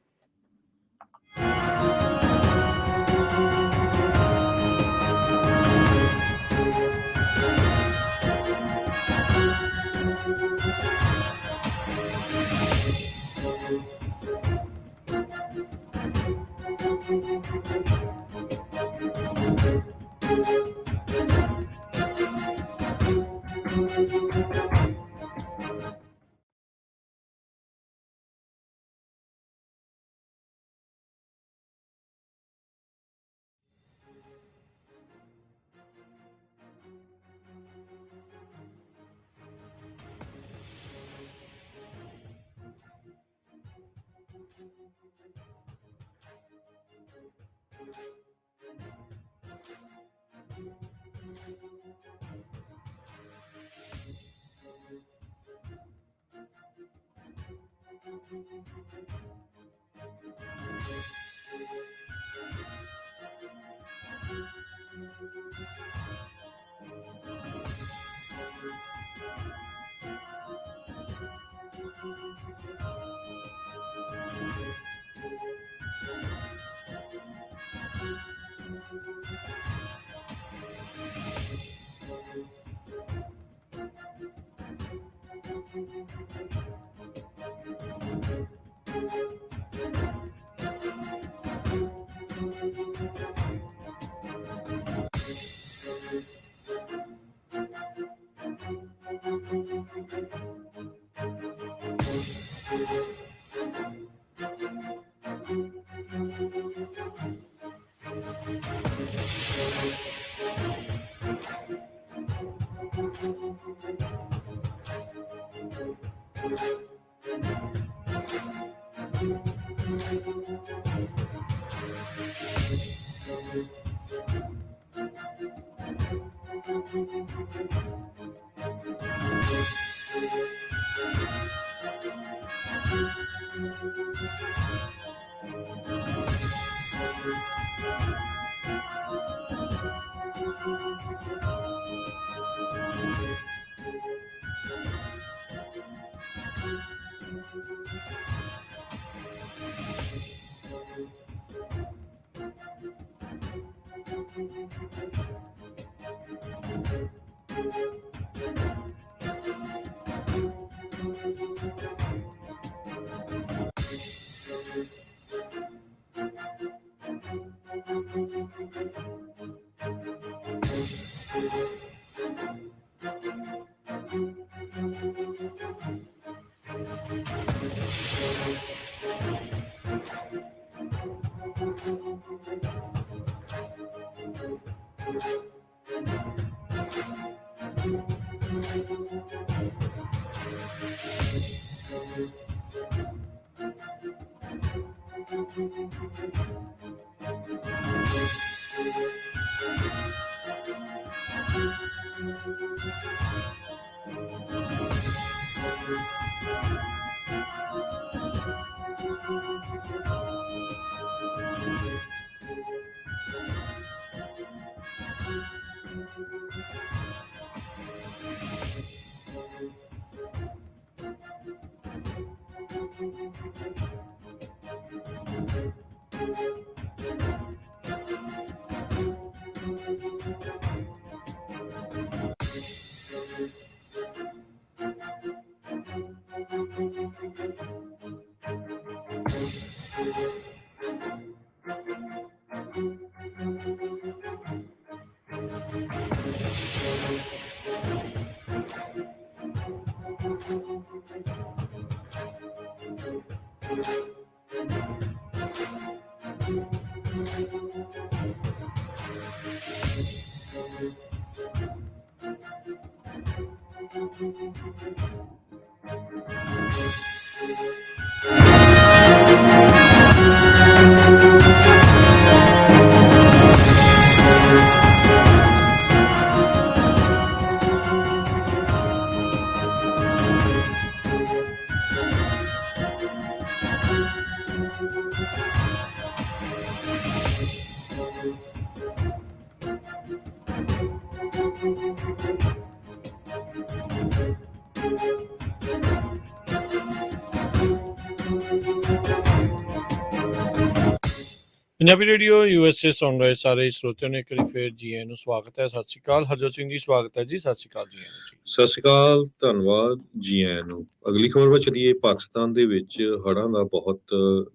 ਪੰਜਾਬੀ ਰੇਡੀਓ USA ਸੁਣ ਰਹੇ ਸਾਰੇ ਸਰੋਤਿਆਂ ਨੂੰ ਇੱਕ ਵਾਰੀ ਫੇਰ ਜੀ ਆਇਆਂ ਨੂੰ ਸਵਾਗਤ ਹੈ। ਸਤਿ ਸ਼੍ਰੀ ਅਕਾਲ। ਹਰਜੋਤ ਸਿੰਘ ਜੀ ਸਵਾਗਤ ਹੈ ਜੀ। ਸਤਿ ਸ਼੍ਰੀ ਅਕਾਲ ਜੀ ਆਇਆਂ ਨੂੰ ਜੀ। ਸਤਿ ਸ਼੍ਰੀ ਅਕਾਲ, ਧੰਨਵਾਦ ਜੀ ਆਇਆਂ ਨੂੰ। ਅਗਲੀ ਖਬਰ ਵੱਲ ਚੱਲੀਏ। ਪਾਕਿਸਤਾਨ ਦੇ ਵਿੱਚ ਹੜ੍ਹਾਂ ਦਾ ਬਹੁਤ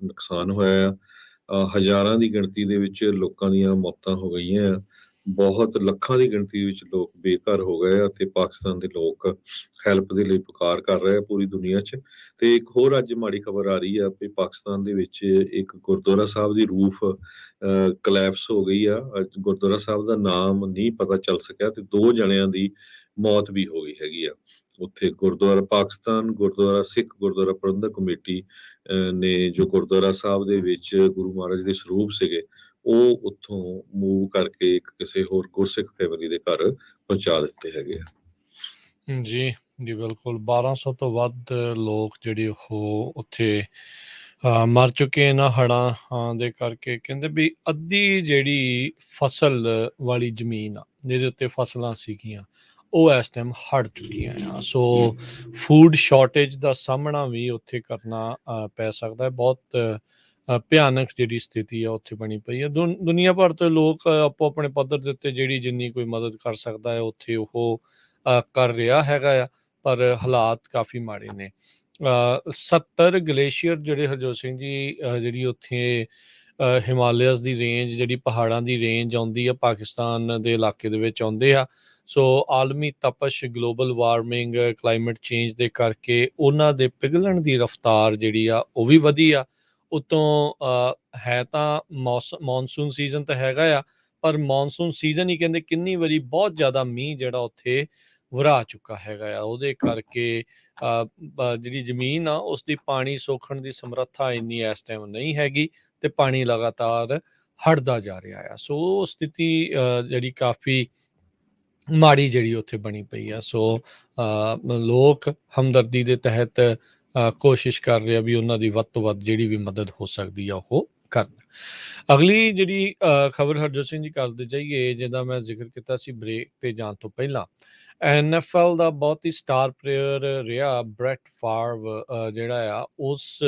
ਨੁਕਸਾਨ ਹੋਇਆ ਆ। ਹਜ਼ਾਰਾਂ ਦੀ ਗਿਣਤੀ ਦੇ ਵਿੱਚ ਲੋਕਾਂ ਦੀਆਂ ਮੌਤਾਂ ਹੋ ਗਈਆਂ। ਬਹੁਤ ਲੱਖਾਂ ਦੀ ਗਿਣਤੀ ਵਿੱਚ ਲੋਕ ਬੇਘਰ ਹੋ ਗਏ ਆ ਤੇ ਪਾਕਿਸਤਾਨ ਦੇ ਲੋਕ ਹੈਲਪ ਦੇ ਲਈ ਪੁਕਾਰ ਕਰ ਰਹੇ ਆ ਪੂਰੀ ਦੁਨੀਆ 'ਚ। ਤੇ ਇੱਕ ਹੋਰ ਅੱਜ ਮਾੜੀ ਖਬਰ ਆ ਰਹੀ ਆ ਕਿ ਪਾਕਿਸਤਾਨ ਦੇ ਵਿੱਚ ਇੱਕ ਗੁਰਦੁਆਰਾ ਸਾਹਿਬ ਦੀ ਰੂਫ ਕਲੈਪਸ ਹੋ ਗਈ ਆ। ਅੱਜ ਗੁਰਦੁਆਰਾ ਸਾਹਿਬ ਦਾ ਨਾਮ ਨਹੀਂ ਪਤਾ ਚੱਲ ਸਕਿਆ ਤੇ 2 ਜਣਿਆਂ ਦੀ ਮੌਤ ਵੀ ਹੋ ਗਈ ਹੈਗੀ ਆ ਉੱਥੇ। ਗੁਰਦੁਆਰਾ ਪਾਕਿਸਤਾਨ ਗੁਰਦੁਆਰਾ ਸਿੱਖ ਗੁਰਦੁਆਰਾ ਪ੍ਰਬੰਧਕ ਕਮੇਟੀ ਨੇ ਜੋ ਗੁਰਦੁਆਰਾ ਸਾਹਿਬ ਦੇ ਵਿੱਚ ਗੁਰੂ ਮਹਾਰਾਜ ਦੇ ਸਰੂਪ ਸੀਗੇ ਉਹ ਉੱਥੋਂ ਮੂਵ ਕਰਕੇ ਇੱਕ ਕਿਸੇ ਹੋਰ ਗੁਰਸਿੱਖ ਫੈਮਿਲੀ ਦੇ ਘਰ ਪਹੁੰਚਾ ਦਿੱਤੇ ਹੈਗੇ ਆ। ਜੀ ਜੀ ਬਿਲਕੁਲ 1200 ਤੋਂ ਵੱਧ ਲੋਕ ਜਿਹੜੇ ਉਹ ਉੱਥੇ ਮਰ ਚੁੱਕੇ ਇਹਨਾਂ ਹੜ੍ਹਾਂ ਦੇ ਕਰਕੇ। ਕਹਿੰਦੇ ਵੀ ਅੱਧੀ ਜਿਹੜੀ ਫਸਲ ਵਾਲੀ ਜ਼ਮੀਨ ਆ ਜਿਹਦੇ ਉੱਤੇ ਫਸਲਾਂ ਸੀਗੀਆਂ ਉਹ ਇਸ ਟਾਈਮ ਹੜ੍ਹ ਚੁੱਕੀਆਂ ਆ। ਸੋ ਫੂਡ ਸ਼ਾਰਟੇਜ ਦਾ ਸਾਹਮਣਾ ਵੀ ਉੱਥੇ ਕਰਨਾ ਪੈ ਸਕਦਾ ਹੈ। ਬਹੁਤ ਭਿਆਨਕ ਜਿਹੜੀ ਸਥਿਤੀ ਆ ਉੱਥੇ ਬਣੀ ਪਈ ਆ। ਦੁਨੀਆ ਭਰ ਤੋਂ ਲੋਕ ਆਪੋ ਆਪਣੇ ਪੱਧਰ ਦੇ ਉੱਤੇ ਜਿਹੜੀ ਜਿੰਨੀ ਕੋਈ ਮਦਦ ਕਰ ਸਕਦਾ ਹੈ ਉੱਥੇ ਉਹ ਕਰ ਰਿਹਾ ਹੈਗਾ ਆ, ਪਰ ਹਾਲਾਤ ਕਾਫੀ ਮਾੜੇ ਨੇ। 70 ਗਲੇਸ਼ੀਅਰ ਜਿਹੜੇ ਹਰਜੋਤ ਸਿੰਘ ਜੀ ਜਿਹੜੀ ਉੱਥੇ ਹਿਮਾਲਿਆਸ ਦੀ ਰੇਂਜ ਜਿਹੜੀ ਪਹਾੜਾਂ ਦੀ ਰੇਂਜ ਆਉਂਦੀ ਆ ਪਾਕਿਸਤਾਨ ਦੇ ਇਲਾਕੇ ਦੇ ਵਿੱਚ ਆਉਂਦੇ ਆ। ਸੋ ਆਲਮੀ ਤਪਸ਼, ਗਲੋਬਲ ਵਾਰਮਿੰਗ, ਕਲਾਈਮੇਟ ਚੇਂਜ ਦੇ ਕਰਕੇ ਉਹਨਾਂ ਦੇ ਪਿਘਲਣ ਦੀ ਰਫ਼ਤਾਰ ਜਿਹੜੀ ਆ ਉਹ ਵੀ ਵਧੀ ਆ। ਉਤੋਂ ਹੈ ਤਾਂ ਮੌਨਸੂਨ ਸੀਜ਼ਨ ਤਾਂ ਹੈਗਾ ਆ, ਪਰ ਮੌਨਸੂਨ ਸੀਜ਼ਨ ਹੀ ਕਹਿੰਦੇ ਕਿੰਨੀ ਵਾਰੀ ਬਹੁਤ ਜ਼ਿਆਦਾ ਮੀਂਹ ਜਿਹੜਾ ਉੱਥੇ ਵਰਾ ਚੁੱਕਾ ਹੈਗਾ ਆ। ਉਹਦੇ ਕਰਕੇ ਜਿਹੜੀ ਜ਼ਮੀਨ ਆ ਉਸਦੀ ਪਾਣੀ ਸੋਖਣ ਦੀ ਸਮਰੱਥਾ ਇੰਨੀ ਇਸ ਟਾਈਮ ਨਹੀਂ ਹੈਗੀ ਤੇ ਪਾਣੀ ਲਗਾਤਾਰ ਹਟਦਾ ਜਾ ਰਿਹਾ ਆ। ਸੋ ਸਥਿਤੀ ਜਿਹੜੀ ਕਾਫੀ ਮਾੜੀ ਜਿਹੜੀ ਉੱਥੇ ਬਣੀ ਪਈ ਆ। ਸੋ ਲੋਕ ਹਮਦਰਦੀ ਦੇ ਤਹਿਤ ਕੋਸ਼ਿਸ਼ ਕਰ ਰਹੇ ਆ ਵੀ ਉਹਨਾਂ ਦੀ ਵੱਧ ਤੋਂ ਵੱਧ ਜਿਹੜੀ ਵੀ ਮਦਦ ਹੋ ਸਕਦੀ ਆ ਉਹ ਕਰਨ। ਅਗਲੀ ਜਿਹੜੀ ਖਬਰ ਹਰਜੋਤ ਸਿੰਘ ਜੀ ਕਰਦੇ ਜਾਈਏ, ਜਿਹਦਾ ਮੈਂ ਜ਼ਿਕਰ ਕੀਤਾ ਸੀ ਬ੍ਰੇਕ ਤੇ ਜਾਣ ਤੋਂ ਪਹਿਲਾਂ, NFL ਦਾ ਬਹੁਤ ਹੀ ਸਟਾਰ ਪਲੇਅਰ ਰਿਹਾ ਬ੍ਰੈਟ ਫਾਰਵ ਜਿਹੜਾ ਆ ਉਸ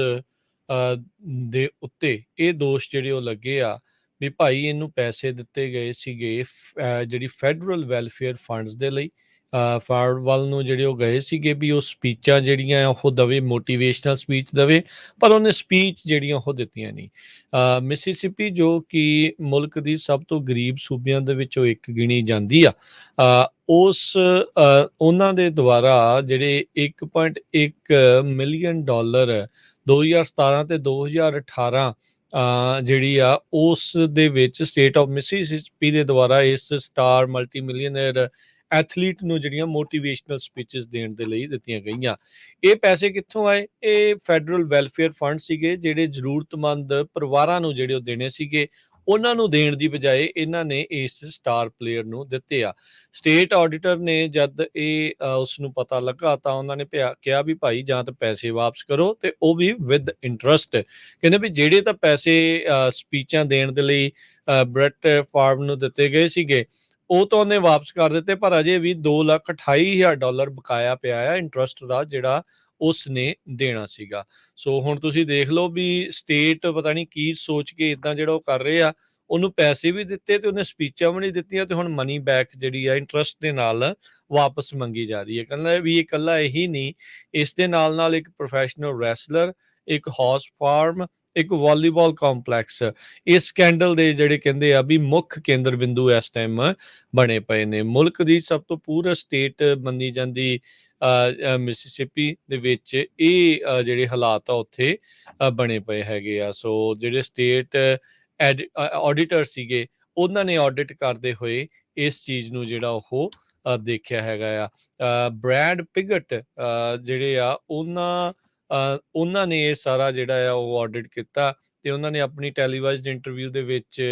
ਦੇ ਉੱਤੇ ਇਹ ਦੋਸ਼ ਜਿਹੜੇ ਉਹ ਲੱਗੇ ਆ ਵੀ ਭਾਈ ਇਹਨੂੰ ਪੈਸੇ ਦਿੱਤੇ ਗਏ ਸੀਗੇ ਜਿਹੜੀ ਫੈਡਰਲ ਵੈਲਫੇਅਰ ਫੰਡਸ ਦੇ ਲਈ। ਫਾਰਵਰਡ ਵੱਲ ਨੂੰ ਜਿਹੜੇ ਉਹ ਗਏ ਸੀਗੇ ਵੀ ਉਹ ਸਪੀਚਾਂ ਜਿਹੜੀਆਂ ਉਹ ਦਵੇ, ਮੋਟੀਵੇਸ਼ਨਲ ਸਪੀਚ ਦਵੇ, ਪਰ ਉਹਨੇ ਸਪੀਚ ਜਿਹੜੀਆਂ ਉਹ ਦਿੱਤੀਆਂ ਨਹੀਂ। ਮਿਸੀਸਿਪੀ ਜੋ ਕਿ ਮੁਲਕ ਦੀ ਸਭ ਤੋਂ ਗਰੀਬ ਸੂਬਿਆਂ ਦੇ ਵਿੱਚੋਂ ਇੱਕ ਗਿਣੀ ਜਾਂਦੀ ਆ, ਉਹਨਾਂ ਦੇ ਦੁਆਰਾ ਜਿਹੜੇ $1.1 ਮਿਲੀਅਨ 2017 ਤੇ 2018 ਜਿਹੜੀ ਆ ਉਸ ਦੇ ਵਿੱਚ ਸਟੇਟ ਆਫ ਮਿਸੀਸਿਪੀ ਦੇ ਦੁਆਰਾ ਇਸ ਸਟਾਰ ਮਲਟੀ ਮਿਲੀਅਨਰ ਐਥਲੀਟ ਨੂੰ ਜਿਹੜੀਆਂ ਮੋਟੀਵੇਸ਼ਨਲ ਸਪੀਚਸ ਦੇਣ ਦੇ ਲਈ ਦਿੱਤੀਆਂ ਗਈਆਂ। ਇਹ ਪੈਸੇ ਕਿੱਥੋਂ ਆਏ? ਇਹ ਫੈਡਰਲ ਵੈਲਫੇਅਰ ਫੰਡ ਸੀਗੇ, ਜਿਹੜੇ ਜ਼ਰੂਰਤਮੰਦ ਪਰਿਵਾਰਾਂ ਨੂੰ ਜਿਹੜੇ ਉਹ ਦੇਣੇ ਸੀਗੇ, ਉਹਨਾਂ ਨੂੰ ਦੇਣ ਦੀ ਬਜਾਏ ਇਹਨਾਂ ਨੇ ਇਸ ਸਟਾਰ ਪਲੇਅਰ ਨੂੰ ਦਿੱਤੇ ਆ। ਸਟੇਟ ਆਡੀਟਰ ਨੇ ਜਦ ਇਹ ਉਸ ਨੂੰ ਪਤਾ ਲੱਗਾ ਤਾਂ ਉਹਨਾਂ ਨੇ ਕਿਹਾ ਵੀ ਭਾਈ ਜਾਂ ਤਾਂ ਪੈਸੇ ਵਾਪਸ ਕਰੋ, ਤੇ ਉਹ ਵੀ ਵਿਦ ਇੰਟਰਸਟ। ਕਹਿੰਦੇ ਵੀ ਜਿਹੜੇ ਤਾਂ ਪੈਸੇ ਸਪੀਚਾਂ ਦੇਣ ਦੇ ਲਈ ਬ੍ਰੈਟ ਫਾਰਮ ਨੂੰ ਦਿੱਤੇ ਗਏ ਸੀਗੇ, ਉਹ ਤਾਂ ਉਹਨੇ ਵਾਪਸ ਕਰ ਦਿੱਤੇ, ਪਰ ਅਜੇ ਵੀ $2,28,000 ਬਕਾਇਆ ਪਿਆ ਆ ਇੰਟਰਸਟ ਦਾ, ਜਿਹੜਾ ਉਸ ਨੇ ਦੇਣਾ ਸੀਗਾ। ਸੋ ਹੁਣ ਤੁਸੀਂ ਦੇਖ ਲਓ ਵੀ ਸਟੇਟ ਪਤਾ ਨਹੀਂ ਕੀ ਸੋਚ ਕੇ ਇਦਾਂ ਜਿਹੜਾ ਉਹ ਕਰ ਰਹੇ ਆ। ਉਹਨੂੰ ਪੈਸੇ ਵੀ ਦਿੱਤੇ ਤੇ ਉਹਨੇ ਸਪੀਚਾਂ ਵੀ ਨਹੀਂ ਦਿੱਤੀਆਂ, ਤੇ ਹੁਣ ਮਨੀ ਬੈਕ ਜਿਹੜੀ ਆ ਇੰਟਰਸਟ ਦੇ ਨਾਲ ਵਾਪਸ ਮੰਗੀ ਜਾ ਰਹੀ ਹੈ। ਕਹਿੰਦਾ ਵੀ ਇਹ ਇਕੱਲਾ ਇਹੀ ਨਹੀਂ, ਇਸ ਦੇ ਨਾਲ ਨਾਲ ਇੱਕ ਪ੍ਰੋਫੈਸ਼ਨਲ ਰੈਸਲਰ, ਇੱਕ ਹਾਰਸ ਫਾਰਮ, ਇੱਕ ਵਾਲੀਬਾਲ ਕੰਪਲੈਕਸ, ਇਸ ਸਕੈਂਡਲ ਦੇ ਜਿਹੜੇ ਕਹਿੰਦੇ ਆ ਵੀ ਮੁੱਖ ਕੇਂਦਰ ਬਿੰਦੂ ਇਸ ਟਾਈਮ ਬਣੇ ਪਏ ਨੇ। ਮੁਲਕ ਦੀ ਸਭ ਤੋਂ ਪੂਰਤ ਸਟੇਟ ਮੰਨੀ ਜਾਂਦੀ ਮਿਸੀਸਿਪੀ ਦੇ ਵਿੱਚ ਇਹ ਜਿਹੜੇ ਹਾਲਾਤ ਆ ਉੱਥੇ ਬਣੇ ਪਏ ਹੈਗੇ ਆ। ਸੋ ਜਿਹੜੇ ਸਟੇਟ ਆਡੀਟਰ ਸੀਗੇ, ਉਹਨਾਂ ਨੇ ਆਡਿਟ ਕਰਦੇ ਹੋਏ ਇਸ ਚੀਜ਼ ਨੂੰ ਜਿਹੜਾ ਉਹ ਦੇਖਿਆ ਹੈਗਾ ਆ। ਬ੍ਰੈਡ ਪਿਗਟ ਜਿਹੜੇ ਆ ਉਹਨਾਂ ਨੇ ਇਹ ਸਾਰਾ ਜਿਹੜਾ ਆ ਉਹ ਆਡਿਟ ਕੀਤਾ, ਤੇ ਉਹਨਾਂ ਨੇ ਆਪਣੀ ਟੈਲੀਵਾਈਜ਼ਡ ਇੰਟਰਵਿਊ ਦੇ ਵਿੱਚ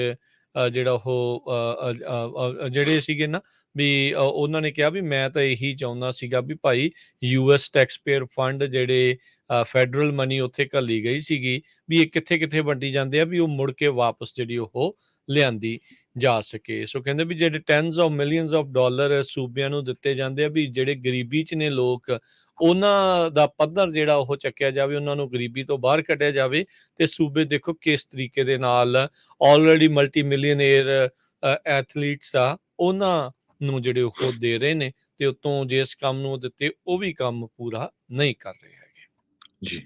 ਜਿਹੜਾ ਉਹ ਜਿਹੜੇ ਸੀਗੇ ਨਾ ਵੀ ਉਹਨਾਂ ਨੇ ਕਿਹਾ ਵੀ ਮੈਂ ਤਾਂ ਇਹੀ ਚਾਹੁੰਦਾ ਸੀਗਾ ਵੀ ਭਾਈ US ਟੈਕਸਪੇਅਰ ਫੰਡ ਜਿਹੜੇ ਫੈਡਰਲ ਮਨੀ ਉੱਥੇ ਘੱਲੀ ਗਈ ਸੀਗੀ, ਵੀ ਇਹ ਕਿੱਥੇ ਕਿੱਥੇ ਵੰਡੀ ਜਾਂਦੇ ਆ, ਵੀ ਉਹ ਮੁੜ ਕੇ ਵਾਪਸ ਜਿਹੜੀ ਉਹ ਲਿਆਂਦੀ ਜਾ ਸਕੇ। ਸੋ ਕਹਿੰਦੇ ਵੀ ਜਿਹੜੇ tens of millions of dollar ਸੂਬਿਆਂ ਨੂੰ ਦਿੱਤੇ ਜਾਂਦੇ ਆ, ਵੀ ਜਿਹੜੇ ਗਰੀਬੀ 'ਚ ਨੇ ਲੋਕ, ਉਹਨਾਂ ਦਾ ਪੱਧਰ ਜਿਹੜਾ ਉਹ ਚੱਕਿਆ ਜਾਵੇ, ਉਹਨਾਂ ਨੂੰ ਗਰੀਬੀ ਤੋਂ ਬਾਹਰ ਕੱਢਿਆ ਜਾਵੇ। ਤੇ ਸੂਬੇ ਦੇਖੋ ਕਿਸ ਤਰੀਕੇ ਦੇ ਨਾਲ ਆਲਰੇਡੀ ਮਲਟੀ ਮਿਲੀਅਨੇਰ ਐਥਲੀਟਸ ਆ, ਉਹਨਾਂ ਨੂੰ ਜਿਹੜੇ ਉਹ ਦੇ ਰਹੇ ਨੇ, ਤੇ ਉਤੋਂ ਜਿਸ ਕੰਮ ਨੂੰ ਦਿੱਤੇ ਉਹ ਵੀ ਕੰਮ ਪੂਰਾ ਨਹੀਂ ਕਰ ਰਹੇ ਹੈਗੇ। ਜੀ,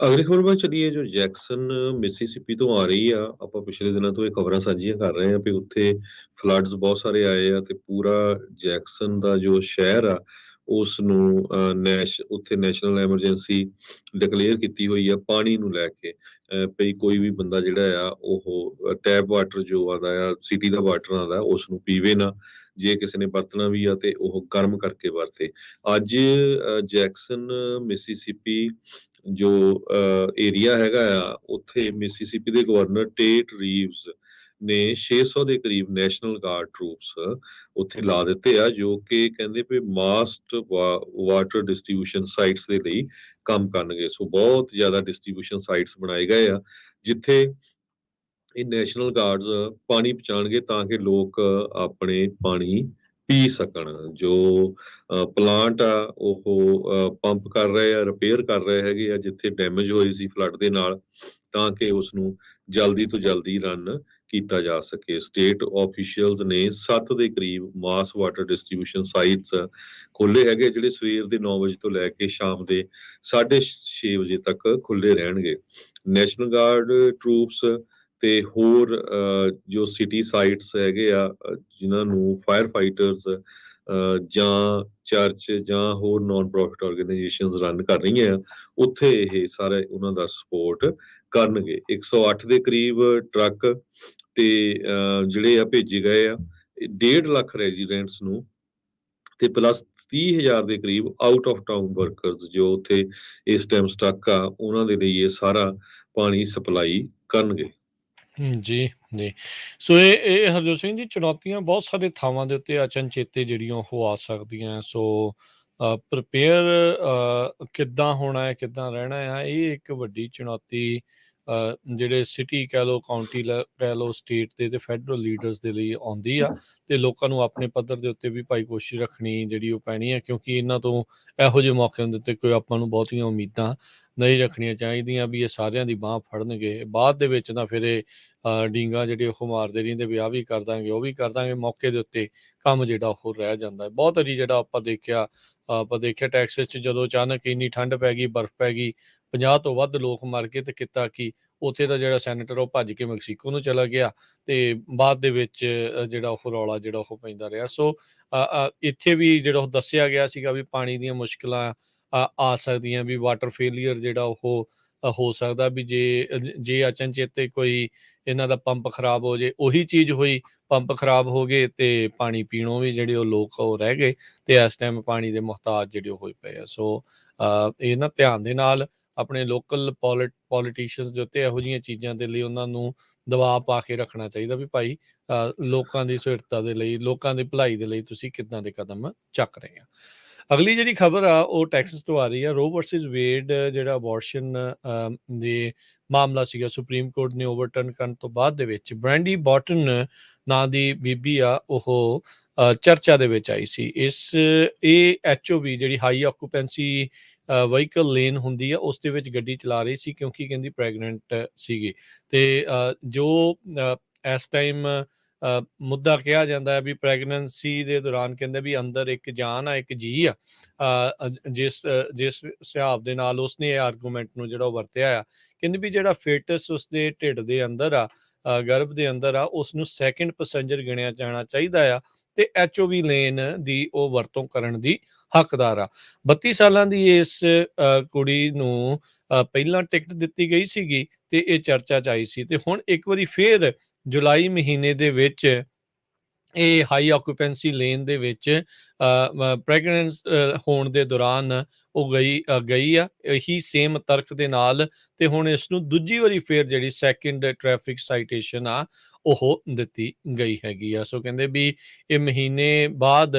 ਅਗਲੀ ਖਬਰ ਵੱਲ ਚੱਲੀਏ, ਜੋ ਜੈਕਸਨ ਮਿਸੀਸਿਪੀ ਤੋਂ ਆ ਰਹੀ ਆ। ਆਪਾਂ ਪਿਛਲੇ ਦਿਨਾਂ ਤੋਂ ਇਹ ਖਬਰਾਂ ਸਾਂਝੀਆਂ ਕਰ ਰਹੇ ਆ ਵੀ ਉੱਥੇ ਫਲੱਡਸ ਬਹੁਤ ਸਾਰੇ ਆਏ ਆ, ਤੇ ਪੂਰਾ ਜੈਕਸਨ ਦਾ ਜੋ ਸ਼ਹਿਰ ਆ ਉਸ ਨੂੰ ਉੱਥੇ ਨੈਸ਼ਨਲ ਐਮਰਜੈਂਸੀ ਡਿਕਲੇਅਰ ਕੀਤੀ ਹੋਈ ਆ ਪਾਣੀ ਨੂੰ ਲੈ ਕੇ। ਵੀ ਕੋਈ ਵੀ ਬੰਦਾ ਜਿਹੜਾ ਆ ਉਹ ਟੈਪ ਵਾਟਰ ਜੋ ਆਉਂਦਾ ਆ, ਸਿਟੀ ਦਾ ਵਾਟਰ ਆਉਂਦਾ, ਉਸ ਨੂੰ ਪੀਵੇ ਨਾ। ਜੇ ਕਿਸੇ ਨੇ ਵਰਤਣਾ ਵੀ ਆ ਤੇ ਉਹ ਗਰਮ ਕਰਕੇ ਵਰਤੇ। ਅੱਜ ਜੈਕਸਨ ਮਿਸੀਸਿਪੀ ਜੋ ਏਰੀਆ ਹੈਗਾ ਆ, ਉੱਥੇ ਮਿਸੀਸਿਪੀ ਦੇ ਗਵਰਨਰ ਟੇਟ ਰੀਵਜ਼ ਨੇ 600 ਦੇ ਕਰੀਬ ਨੈਸ਼ਨਲ ਗਾਰਡ ਟਰੂਪਸ ਉੱਥੇ ਲਾ ਦਿੱਤੇ ਆ, ਜੋ ਕਿ ਕਹਿੰਦੇ ਵੀ ਮਾਸਟ ਵਾਟਰ ਡਿਸਟ੍ਰੀਬਿਊਸ਼ਨ ਸਾਈਟਸ ਦੇ ਲਈ ਕੰਮ ਕਰਨਗੇ। ਸੋ ਬਹੁਤ ਜ਼ਿਆਦਾ ਡਿਸਟ੍ਰੀਬਿਊਸ਼ਨ ਸਾਈਟਸ ਬਣਾਏ ਗਏ ਆ, ਜਿੱਥੇ ਇਹ ਨੈਸ਼ਨਲ ਗਾਰਡਸ ਪਾਣੀ ਪਹੁੰਚਾਉਣਗੇ ਤਾਂ ਕਿ ਲੋਕ ਆਪਣੇ ਪਾਣੀ ਪੀ ਸਕਣ। ਜੋ ਪਲਾਂਟ ਆ ਉਹ ਪੰਪ ਕਰ ਰਹੇ ਆ, ਰਿਪੇਅਰ ਕਰ ਰਹੇ ਹੈਗੇ ਆ ਜਿੱਥੇ ਡੈਮੇਜ ਹੋਈ ਸੀ ਫਲੱਡ ਦੇ ਨਾਲ, ਤਾਂ ਕਿ ਉਸ ਨੂੰ ਜਲਦੀ ਤੋਂ ਜਲਦੀ ਰਨ ਕੀਤਾ ਜਾ ਸਕੇ। ਸਟੇਟ ਆਫੀਸ਼ੀਅਲਸ ਨੇ 7 ਦੇ ਕਰੀਬ ਮਾਸ ਵਾਟਰ ਡਿਸਟ੍ਰੀਬਿਊਸ਼ਨ ਸਾਈਟਸ ਖੋਲੇ ਹੈਗੇ, ਜਿਹੜੇ ਸਵੇਰ ਦੇ 9 ਵਜੇ ਤੋਂ ਲੈ ਕੇ ਸ਼ਾਮ ਦੇ 6:30 ਵਜੇ ਤੱਕ ਖੁੱਲੇ ਰਹਿਣਗੇ। ਨੈਸ਼ਨਲ ਗਾਰਡ ਟਰੂਪਸ ਤੇ ਹੋਰ ਜੋ ਸਿਟੀ ਸਾਈਟਸ ਹੈਗੇ ਆ, ਜਿਨ੍ਹਾਂ ਨੂੰ ਫਾਇਰ ਫਾਈਟਰਸ ਜਾਂ ਚਰਚ ਜਾਂ ਹੋਰ ਨਾਨ ਪ੍ਰੋਫਿਟ ਆਰਗੇਨਾਈਜੇਸ਼ਨਸ ਰਨ ਕਰ ਰਹੀਆਂ ਆ, ਉੱਥੇ ਇਹ ਸਾਰੇ ਉਹਨਾਂ ਦਾ ਸਪੋਰਟ ਕਰਨਗੇ। 108 ਦੇ ਕਰੀਬ ਟਰੱਕ ਤੇ ਜਿਹੜੇ ਆ ਭੇਜੇ ਗਏ ਆ 1.5 ਲੱਖ ਰੈਜ਼ੀਡੈਂਟਸ ਨੂੰ, ਤੇ ਪਲੱਸ 30,000 ਦੇ ਕਰੀਬ ਆਊਟ ਆਫ ਟਾਊਨ ਵਰਕਰਸ ਜੋ ਉੱਥੇ ਇਸ ਟਾਈਮ ਸਟਕ ਆ, ਉਹਨਾਂ ਦੇ ਲਈ ਇਹ ਸਾਰਾ ਪਾਣੀ ਸਪਲਾਈ ਕਰਨਗੇ। ਜੀ ਜੀ। ਸੋ ਇਹ ਹਰਜੋਤ ਸਿੰਘ ਜੀ, ਚੁਣੌਤੀਆਂ ਬਹੁਤ ਸਾਰੇ ਥਾਵਾਂ ਦੇ ਉੱਤੇ ਅਚਨਚੇਤੇ ਜਿਹੜੀਆਂ ਉਹ ਆ ਸਕਦੀਆਂ। ਸੋ ਪ੍ਰਿਪੇਅਰ ਕਿੱਦਾਂ ਹੋਣਾ ਹੈ, ਕਿੱਦਾਂ ਰਹਿਣਾ ਆ, ਇਹ ਇੱਕ ਵੱਡੀ ਚੁਣੌਤੀ ਜਿਹੜੇ ਸਿਟੀ ਕਹਿ ਲਓ, ਕਾਊਂਟੀ ਕਹਿ ਲਓ, ਸਟੇਟ ਦੇ ਤੇ ਫੈਡਰਲ ਲੀਡਰਸ ਦੇ ਲਈ ਆਉਂਦੀ ਆ। ਤੇ ਲੋਕਾਂ ਨੂੰ ਆਪਣੇ ਪੱਧਰ ਦੇ ਉੱਤੇ ਵੀ ਭਾਈ ਕੋਸ਼ਿਸ਼ ਰੱਖਣੀ ਜਿਹੜੀ ਉਹ ਪੈਣੀ ਹੈ, ਕਿਉਂਕਿ ਇਹਨਾਂ ਤੋਂ ਇਹੋ ਜਿਹੇ ਮੌਕਿਆਂ ਦੇ ਉੱਤੇ ਕੋਈ ਆਪਾਂ ਨੂੰ ਬਹੁਤੀਆਂ ਉਮੀਦਾਂ ਨਹੀਂ ਰੱਖਣੀਆਂ ਚਾਹੀਦੀਆਂ ਵੀ ਇਹ ਸਾਰਿਆਂ ਦੀ ਬਾਂਹ ਫੜਨਗੇ। ਬਾਅਦ ਦੇ ਵਿੱਚ ਤਾਂ ਫਿਰ ਇਹ ਡੀਂਗਾ ਜਿਹੜੇ ਉਹ ਮਾਰਦੇ ਰਹਿੰਦੇ ਵੀ ਆਹ ਵੀ ਕਰ ਦਾਂਗੇ, ਉਹ ਵੀ ਕਰ ਦਾਂਗੇ। ਮੌਕੇ ਦੇ ਉੱਤੇ ਕੰਮ ਜਿਹੜਾ ਉਹ ਰਹਿ ਜਾਂਦਾ। ਬਹੁਤ ਵਾਰੀ ਜਿਹੜਾ ਆਪਾਂ ਦੇਖਿਆ ਟੈਕਸਸ 'ਚ ਜਦੋਂ ਅਚਾਨਕ ਇੰਨੀ ਠੰਡ ਪੈ ਗਈ, ਬਰਫ਼ ਪੈ ਗਈ, 50 ਤੋਂ ਵੱਧ ਲੋਕ ਮਰ ਗਏ, ਤੇ ਕੀਤਾ ਕੀ, ਉੱਥੇ ਦਾ ਜਿਹੜਾ ਸੈਨੇਟਰ ਉਹ ਭੱਜ ਕੇ ਮੈਕਸੀਕੋ ਨੂੰ ਚਲਾ ਗਿਆ, ਤੇ ਬਾਅਦ ਦੇ ਵਿੱਚ ਜਿਹੜਾ ਉਹ ਰੌਲਾ ਜਿਹੜਾ ਉਹ ਪੈਂਦਾ ਰਿਹਾ। ਸੋ ਇੱਥੇ ਵੀ ਜਿਹੜਾ ਉਹ ਦੱਸਿਆ ਗਿਆ ਸੀਗਾ ਵੀ ਪਾਣੀ ਦੀਆਂ ਮੁਸ਼ਕਿਲਾਂ ਆ ਸਕਦੀਆਂ, ਵੀ ਵਾਟਰ ਫੇਲੀਅਰ ਜਿਹੜਾ ਉਹ ਹੋ ਸਕਦਾ ਵੀ ਜੇ ਅਚਨਚੇਤ ਕੋਈ ਇਹਨਾਂ ਦਾ ਪੰਪ ਖਰਾਬ ਹੋ ਜੇ, ਉਹੀ ਚੀਜ਼ ਹੋਈ, ਪੰਪ ਖਰਾਬ ਹੋ ਗਏ ਤੇ ਪਾਣੀ ਪੀਣੋਂ ਵੀ ਜਿਹੜੇ ਉਹ ਲੋਕ ਉਹ ਰਹਿ ਗਏ ਤੇ ਇਸ ਟਾਈਮ ਪਾਣੀ ਦੇ ਮੁਹਤਾਜ ਜਿਹੜੇ ਉਹ ਹੋਏ ਪਏ ਆ। ਸੋ ਇਹ ਨਾ ਧਿਆਨ ਦੇ ਨਾਲ ਆਪਣੇ ਲੋਕਲ ਪੋਲੀਟੀਸ਼ੀਅਨਸ ਦੇ ਉੱਤੇ ਇਹੋ ਜਿਹੀਆਂ ਚੀਜ਼ਾਂ ਦੇ ਲਈ ਉਹਨਾਂ ਨੂੰ ਦਬਾਅ ਪਾ ਕੇ ਰੱਖਣਾ ਚਾਹੀਦਾ ਵੀ ਭਾਈ ਲੋਕਾਂ ਦੀ ਸੁਹਿਰਦਤਾ ਦੇ ਲਈ, ਲੋਕਾਂ ਦੀ ਭਲਾਈ ਦੇ ਲਈ ਤੁਸੀਂ ਕਿੱਦਾਂ ਦੇ ਕਦਮ ਚੱਕ ਰਹੇ ਆ। ਅਗਲੀ ਜਿਹੜੀ ਖਬਰ ਆ ਉਹ ਟੈਕਸਸ ਤੋਂ ਆ ਰਹੀ ਆ। ਰੋ ਵਰਸਿਸ ਵੇਡ ਜਿਹੜਾ ਅਬੋਰਸ਼ਨ ਦੇ ਮਾਮਲਾ ਸੀਗਾ, ਸੁਪਰੀਮ ਕੋਰਟ ਨੇ ਓਵਰਟਰਨ ਕਰਨ ਤੋਂ ਬਾਅਦ ਦੇ ਵਿੱਚ ਬ੍ਰੈਂਡੀ ਬੋਟਨ ਨਾਂ ਦੀ ਬੀਬੀ ਆ, ਉਹ ਚਰਚਾ ਦੇ ਵਿੱਚ ਆਈ ਸੀ। ਇਹ HOV ਜਿਹੜੀ ਹਾਈ ਆਕੂਪੈਂਸੀ ਵਹੀਕਲ ਲੇਨ ਹੁੰਦੀ ਆ, ਉਸ ਦੇ ਵਿੱਚ ਗੱਡੀ ਚਲਾ ਰਹੀ ਸੀ ਕਿਉਂਕਿ ਕਹਿੰਦੀ ਪ੍ਰੈਗਨੈਂਟ ਸੀਗੀ। ਤੇ ਜੋ ਇਸ ਟਾਈਮ ਮੁੱਦਾ ਕਿਹਾ ਜਾਂਦਾ ਹੈ ਵੀ ਪ੍ਰੈਗਨੈਂਸੀ ਦੇ ਦੌਰਾਨ ਕਹਿੰਦੇ ਵੀ ਅੰਦਰ ਇੱਕ ਜਾਨ ਆ, ਇੱਕ ਜੀ ਆ, ਜਿਸ ਹਿਸਾਬ ਦੇ ਨਾਲ ਉਸਨੇ ਇਹ ਆਰਗੂਮੈਂਟ ਨੂੰ ਜਿਹੜਾ ਉਹ ਵਰਤਿਆ ਆ, ਕਹਿੰਦੇ ਵੀ ਜਿਹੜਾ ਫੇਟਸ ਉਸਦੇ ਢਿੱਡ ਦੇ ਅੰਦਰ ਆ, ਗਰਭ ਦੇ ਅੰਦਰ ਆ, ਉਸ ਨੂੰ ਸੈਕਿੰਡ ਪੈਸੇਂਜਰ ਗਿਣਿਆ ਜਾਣਾ ਚਾਹੀਦਾ ਆ ਤੇ HOV ਲੇਨ ਦੀ ਉਹ ਵਰਤੋਂ ਕਰਨ ਦੀ ਹੱਕਦਾਰ ਆ। 32 ਸਾਲਾਂ ਦੀ ਇਸ ਕੁੜੀ ਨੂੰ ਪਹਿਲਾਂ ਟਿਕਟ ਦਿੱਤੀ ਗਈ ਸੀਗੀ ਤੇ ਇਹ ਚਰਚਾ 'ਚ ਆਈ ਸੀ ਤੇ ਹੁਣ ਇੱਕ ਵਾਰੀ ਫੇਰ ਜੁਲਾਈ ਮਹੀਨੇ ਦੇ ਵਿੱਚ ਇਹ ਹਾਈ ਆਕੂਪੈਂਸੀ ਲੇਨ ਦੇ ਵਿੱਚ ਪ੍ਰੈਗਨੈਂਟ ਹੋਣ ਦੇ ਦੌਰਾਨ ਉਹ ਗਈ ਆ ਇਹੀ ਸੇਮ ਤਰਕ ਦੇ ਨਾਲ ਤੇ ਹੁਣ ਇਸ ਨੂੰ ਦੂਜੀ ਵਾਰੀ ਫੇਰ ਜਿਹੜੀ ਸੈਕਿੰਡ ਟ੍ਰੈਫਿਕ ਸਾਈਟੇਸ਼ਨ ਆ ਉਹ ਦਿੱਤੀ ਗਈ ਹੈਗੀ ਆ। ਸੋ ਕਹਿੰਦੇ ਵੀ ਇਹ ਮਹੀਨੇ ਬਾਅਦ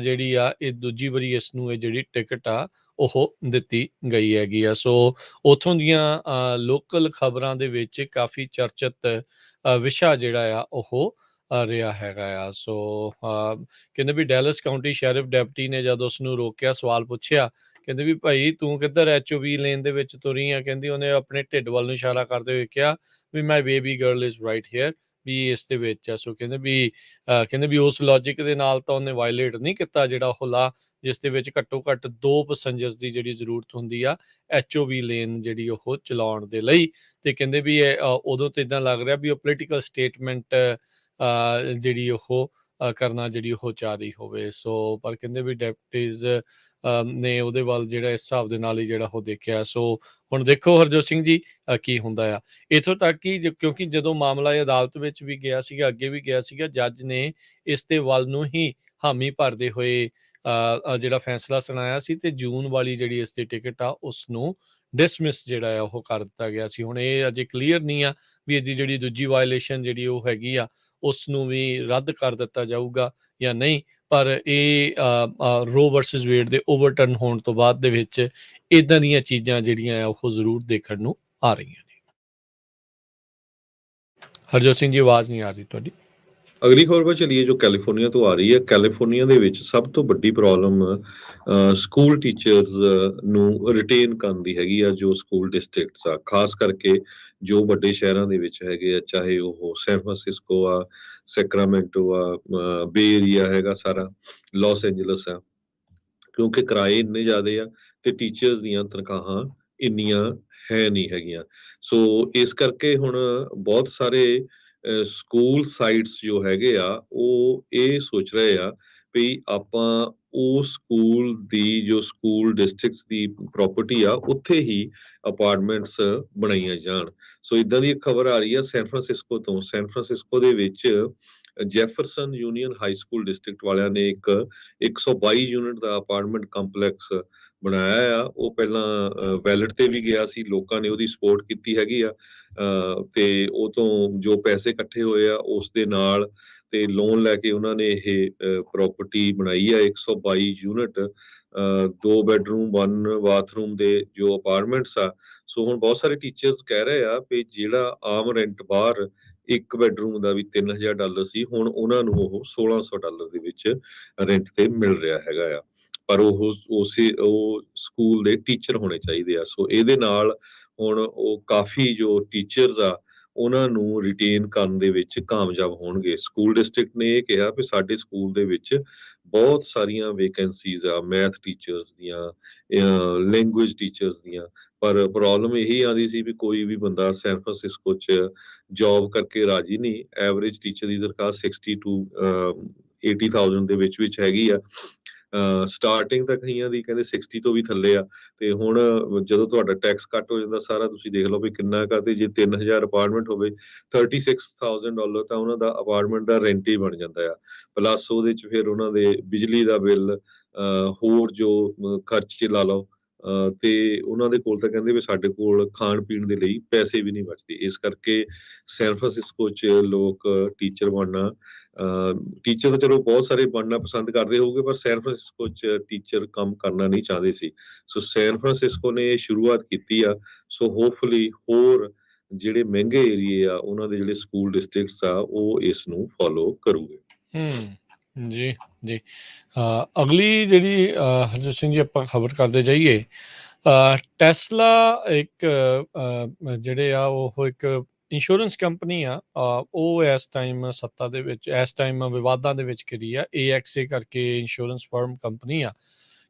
ਜਿਹੜੀ ਆ ਇਹ ਦੂਜੀ ਵਾਰੀ ਇਸ ਨੂੰ ਇਹ ਜਿਹੜੀ ਟਿਕਟ ਆ ਉਹ ਦਿੱਤੀ ਗਈ ਹੈਗੀ ਆ। ਸੋ ਉੱਥੋਂ ਦੀਆਂ ਲੋਕਲ ਖਬਰਾਂ ਦੇ ਵਿੱਚ ਕਾਫੀ ਚਰਚਿਤ ਵਿਸ਼ਾ ਜਿਹੜਾ ਆ ਉਹ ਰਿਹਾ ਹੈਗਾ ਆ। ਸੋ ਕਹਿੰਦੇ ਵੀ ਡੈਲਸ ਕਾਊਂਟੀ ਸ਼ੈਰਿਫ ਡੈਪਟੀ ਨੇ ਜਦ ਉਸ ਨੂੰ ਰੋਕਿਆ, ਸਵਾਲ ਪੁੱਛਿਆ, ਕਹਿੰਦੇ ਵੀ ਭਾਈ ਤੂੰ ਕਿੱਧਰ HOV ਲੇਨ ਦੇ ਵਿੱਚ ਤੁਰੀ ਆ, ਕਹਿੰਦੀ ਉਹਨੇ ਆਪਣੇ ਢਿੱਡ ਵੱਲ ਨੂੰ ਇਸ਼ਾਰਾ ਕਰਦੇ ਹੋਏ ਕਿਹਾ ਵੀ my baby girl is right here, ਵੀ ਇਸ ਦੇ ਵਿੱਚ ਆ। ਸੋ ਕਹਿੰਦੇ ਵੀ ਉਸ ਲੌਜਿਕ ਦੇ ਨਾਲ ਤਾਂ ਉਹਨੇ ਵਾਇਲੇਟ ਨਹੀਂ ਕੀਤਾ ਜਿਹੜਾ ਉਹ ਲਾ ਜਿਸ ਦੇ ਵਿੱਚ ਘੱਟੋ ਘੱਟ 2 ਪੈਸੇਂਜਰਸ ਦੀ ਜਿਹੜੀ ਜ਼ਰੂਰਤ ਹੁੰਦੀ ਆ HOV ਲੇਨ ਜਿਹੜੀ ਉਹ ਚਲਾਉਣ ਦੇ ਲਈ। ਤੇ ਕਹਿੰਦੇ ਵੀ ਉਦੋਂ ਤਾਂ ਇਦਾਂ ਲੱਗ ਰਿਹਾ ਵੀ ਉਹ ਪੋਲੀਟੀਕਲ ਸਟੇਟਮੈਂਟ ਜਿਹੜੀ ਉਹ ਕਰਨਾ ਜਿਹੜੀ ਉਹ ਚਾਹ ਰਹੀ ਹੋਵੇ। ਸੋ ਪਰ ਕਹਿੰਦੇ ਵੀ ਡੈਪਟੀਜ਼ ਨੇ ਉਹਦੇ ਵੱਲ ਜਿਹੜਾ ਇਸ ਹਿਸਾਬ ਦੇ ਨਾਲ ਹੀ ਜਿਹੜਾ ਉਹ ਦੇਖਿਆ। ਸੋ ਹੁਣ ਦੇਖੋ ਹਰਜੋਤ ਸਿੰਘ ਜੀ ਕੀ ਹੁੰਦਾ ਆ। ਇੱਥੋਂ ਤੱਕ ਕਿ ਕਿਉਂਕਿ ਜਦੋਂ ਮਾਮਲਾ ਇਹ ਅਦਾਲਤ ਵਿੱਚ ਵੀ ਗਿਆ ਸੀਗਾ, ਅੱਗੇ ਵੀ ਗਿਆ ਸੀਗਾ, ਜੱਜ ਨੇ ਇਸ ਦੇ ਵੱਲ ਨੂੰ ਹੀ ਹਾਮੀ ਭਰਦੇ ਹੋਏ ਜਿਹੜਾ ਫੈਸਲਾ ਸੁਣਾਇਆ ਸੀ ਤੇ ਜੂਨ ਵਾਲੀ ਜਿਹੜੀ ਇਸ ਦੀ ਟਿਕਟ ਆ ਉਸ ਨੂੰ ਡਿਸਮਿਸ ਜਿਹੜਾ ਆ ਉਹ ਕਰ ਦਿੱਤਾ ਗਿਆ ਸੀ। ਹੁਣ ਇਹ ਅਜੇ ਕਲੀਅਰ ਨਹੀਂ ਆ ਵੀ ਇਹਦੀ ਜਿਹੜੀ ਦੂਜੀ ਵਾਇਲੇਸ਼ਨ ਜਿਹੜੀ ਉਹ ਹੈਗੀ ਆ ਉਸ ਨੂੰ ਵੀ ਰੱਦ ਕਰ ਦਿੱਤਾ ਜਾਊਗਾ ਜਾਂ ਨਹੀਂ, ਪਰ ਇਹ ਰੋ ਵਰਸਸ ਵੇਡ ਦੇ ਓਵਰਟਰਨ ਹੋਣ ਤੋਂ ਬਾਅਦ ਦੇ ਵਿੱਚ ਇਦਾਂ ਦੀਆਂ ਚੀਜ਼ਾਂ ਜਿਹੜੀਆਂ ਆ ਉਹ ਜ਼ਰੂਰ ਦੇਖਣ ਨੂੰ ਆ ਰਹੀਆਂ ਨੇ। ਹਰਜੋਤ ਸਿੰਘ ਜੀ ਆਵਾਜ਼ ਨਹੀਂ ਆ ਰਹੀ ਤੁਹਾਡੀ। ਅਗਲੀ ਖਬਰ 'ਤੇ ਚੱਲੀਏ ਜੋ ਕੈਲੀਫੋਰਨੀਆ ਤੋਂ ਆ ਰਹੀ ਹੈ। ਕੈਲੀਫੋਰਨੀਆ ਦੇ ਵਿੱਚ ਸਭ ਤੋਂ ਵੱਡੀ ਪ੍ਰੋਬਲਮ ਸਕੂਲ ਟੀਚਰਸ ਨੂੰ ਰਿਟੇਨ ਕਰਨ ਦੀ ਹੈਗੀ ਆ, ਜੋ ਸਕੂਲ ਡਿਸਟ੍ਰਿਕਟਸ ਆ, ਖਾਸ ਕਰਕੇ ਜੋ ਵੱਡੇ ਸ਼ਹਿਰਾਂ ਦੇ ਵਿੱਚ ਹੈਗੇ ਆ, ਚਾਹੇ ਉਹ ਸੈਨ ਫਰਾਂਸਿਸਕੋ ਆ, ਸੈਕਰਾਮੈਂਟੋ ਆ, ਬੇ ਏਰੀਆ ਹੈਗਾ ਸਾਰਾ, ਲਾਸ ਐਂਜਲਸ ਆ, ਕਿਉਂਕਿ ਕਿਰਾਏ ਇੰਨੇ ਜ਼ਿਆਦੇ ਆ ਤੇ ਟੀਚਰਸ ਦੀਆਂ ਤਨਖਾਹਾਂ ਇੰਨੀਆਂ ਹੈ ਨਹੀਂ ਹੈਗੀਆਂ। ਸੋ ਇਸ ਕਰਕੇ ਹੁਣ ਬਹੁਤ ਸਾਰੇ ਸਕੂਲ ਸਾਈਟਸ ਜੋ ਹੈਗੇ ਆ ਉਹ ਇਹ ਸੋਚ ਰਹੇ ਆ ਵੀ ਆਪਾਂ ਉਹ ਸਕੂਲ ਦੀ ਜੋ ਸਕੂਲ ਡਿਸਟ੍ਰਿਕਟਸ ਦੀ ਪ੍ਰਾਪਰਟੀ ਆ ਉੱਥੇ ਹੀ ਅਪਾਰਟਮੈਂਟਸ ਬਣਾਈਆਂ ਜਾਣ। ਸੋ ਇਦਾਂ ਦੀ ਇੱਕ ਖਬਰ ਆ ਰਹੀ ਆ ਸੈਨ ਫਰਾਂਸਿਸਕੋ ਤੋਂ। ਸੈਨ ਫਰਾਂਸਿਸਕੋ ਦੇ ਵਿੱਚ Jefferson union high school district ਵਾਲਿਆਂ ਨੇ ਇੱਕ 122 ਯੂਨਿਟ ਦਾ ਅਪਾਰਟਮੈਂਟ ਕੰਪਲੈਕਸ ਬਣਾਇਆ ਆ। ਉਹ ਪਹਿਲਾਂ ਵੈਲਿਡ ਤੇ ਵੀ ਗਿਆ ਸੀ, ਲੋਕਾਂ ਨੇ ਉਹਦੀ ਸਪੋਰਟ ਕੀਤੀ ਹੈਗੀ ਆ ਤੇ ਉਹ ਤੋਂ ਜੋ ਪੈਸੇ ਇਕੱਠੇ ਹੋਏ ਆ ਉਸ ਦੇ ਨਾਲ ਤੇ ਲੋਨ ਲੈ ਕੇ ਉਹਨਾਂ ਨੇ ਇਹ ਪ੍ਰਾਪਰਟੀ ਬਣਾਈ ਆ 122 ਯੂਨਿਟ, 2 ਬੈਡਰੂਮ 1 ਬਾਥਰੂਮ ਦੇ ਜੋ ਅਪਾਰਟਮੈਂਟਸ ਆ। ਸੋ ਹੁਣ ਬਹੁਤ ਸਾਰੇ ਟੀਚਰਸ ਕਹਿ ਰਹੇ ਆ ਵੀ ਜਿਹੜਾ ਆਮ ਰੈਂਟ ਬਾਹਰ ਇੱਕ ਬੈਡਰੂਮ ਦਾ ਵੀ $3000 ਸੀ, ਹੁਣ ਉਹਨਾਂ ਨੂੰ ਉਹ $1600 ਦੇ ਵਿੱਚ ਰੈਂਟ ਤੇ ਮਿਲ ਰਿਹਾ ਹੈਗਾ ਆ, ਪਰ ਉਹ ਸਕੂਲ ਦੇ ਟੀਚਰ ਹੋਣੇ ਚਾਹੀਦੇ ਆ। ਸੋ ਇਹਦੇ ਨਾਲ ਹੁਣ ਉਹ ਕਾਫੀ ਜੋ ਟੀਚਰਸ ਆ ਉਹਨਾਂ ਨੂੰ ਰਿਟੇਨ ਕਰਨ ਦੇ ਵਿੱਚ ਕਾਮਯਾਬ ਹੋਣਗੇ। ਸਕੂਲ ਡਿਸਟ੍ਰਿਕਟ ਨੇ ਇਹ ਕਿਹਾ ਵੀ ਸਾਡੇ ਸਕੂਲ ਦੇ ਵਿੱਚ ਬਹੁਤ ਸਾਰੀਆਂ ਵੇਕੈਂਸੀਜ਼ ਆ, ਮੈਥ ਟੀਚਰਸ ਦੀਆਂ, ਲੈਂਗੁਏਜ ਟੀਚਰਸ ਦੀਆਂ, ਪਰ ਪ੍ਰੋਬਲਮ ਇਹੀ ਆਉਂਦੀ ਸੀ ਵੀ ਕੋਈ ਵੀ ਬੰਦਾ ਸੈਨ ਫਰਾਂਸਿਸਕੋ 'ਚ ਜੌਬ ਕਰਕੇ ਰਾਜੀ ਨਹੀਂ। ਐਵਰੇਜ ਟੀਚਰ ਦੀ ਤਨਖਾਹ 60 to 80,000 ਦੇ ਵਿੱਚ ਹੈਗੀ ਆ। ਸਟਾਰਟਿੰਗ ਤਾਂ ਕਈਆਂ ਦੀ ਕਹਿੰਦੇ 60 ਤੋਂ ਵੀ ਥੱਲੇ ਆ, ਤੇ ਹੁਣ ਜਦੋਂ ਤੁਹਾਡਾ ਟੈਕਸ ਕੱਟ ਹੋ ਜਾਂਦਾ ਸਾਰਾ, ਤੁਸੀਂ ਦੇਖ ਲਓ ਵੀ ਕਿੰਨਾ ਕਾ, ਤੇ ਜੇ 3000 ਅਪਾਰਟਮੈਂਟ ਹੋਵੇ $36,000 ਤਾਂ ਉਹਨਾਂ ਦਾ ਅਪਾਰਟਮੈਂਟ ਦਾ ਰੈਂਟ ਹੀ ਬਣ ਜਾਂਦਾ ਆ। ਪਲੱਸ ਉਹਦੇ ਚ ਫਿਰ ਉਹਨਾਂ ਦੇ ਬਿਜਲੀ ਦਾ ਬਿੱਲ, ਹੋਰ ਜੋ ਖਰਚੇ ਲਾ ਲਓ, ਤੇ ਉਹਨਾਂ ਦੇ ਕੋਲ ਤਾਂ ਕਹਿੰਦੇ ਵੀ ਸਾਡੇ ਕੋਲ ਖਾਣ ਪੀਣ ਦੇ ਲਈ ਪੈਸੇ ਵੀ ਨਹੀਂ ਬਚਦੇ। ਇਸ ਕਰਕੇ ਸੈਨ ਫਰਾਂਸਿਸਕੋ ਚ ਲੋਕ ਟੀਚਰ ਬਣਨਾ, ਟੀਚਰ ਤਾਂ ਚਲੋ ਬਹੁਤ ਸਾਰੇ ਬਣਨਾ ਪਸੰਦ ਕਰਦੇ ਹੋਊਗੇ, ਪਰ ਸੈਨ ਫਰਾਂਸਿਸਕੋ ਚ ਟੀਚਰ ਕੰਮ ਕਰਨਾ ਨਹੀਂ ਚਾਹੁੰਦੇ ਸੀ। ਸੋ ਸੈਨ ਫਰਾਂਸਿਸਕੋ ਨੇ ਇਹ ਸ਼ੁਰੂਆਤ ਕੀਤੀ ਆ। ਸੋ ਹੋਪਫੁਲੀ ਹੋਰ ਜਿਹੜੇ ਮਹਿੰਗੇ ਏਰੀਏ ਆ, ਉਹਨਾਂ ਦੇ ਜਿਹੜੇ ਸਕੂਲ ਡਿਸਟ੍ਰਿਕਟਸ ਆ, ਉਹ ਇਸ ਨੂੰ ਫੋਲੋ ਕਰੂਗੇ। ਜੀ ਜੀ। ਅਗਲੀ ਜਿਹੜੀ ਹਰਜੋਤ ਸਿੰਘ ਜੀ ਆਪਾਂ ਖਬਰ ਕਰਦੇ ਜਾਈਏ, ਟੈਸਲਾ ਇੱਕ ਜਿਹੜੇ ਆ ਉਹ ਇੱਕ ਇੰਸ਼ੋਰੈਂਸ ਕੰਪਨੀ ਆ, ਉਹ ਇਸ ਟਾਈਮ ਸੱਤਾ ਦੇ ਵਿੱਚ, ਇਸ ਟਾਈਮ ਵਿਵਾਦਾਂ ਦੇ ਵਿੱਚ ਘਿਰੀ ਆ। AXA ਕਰਕੇ ਇੰਸ਼ੋਰੈਂਸ ਫਰਮ ਕੰਪਨੀ ਆ।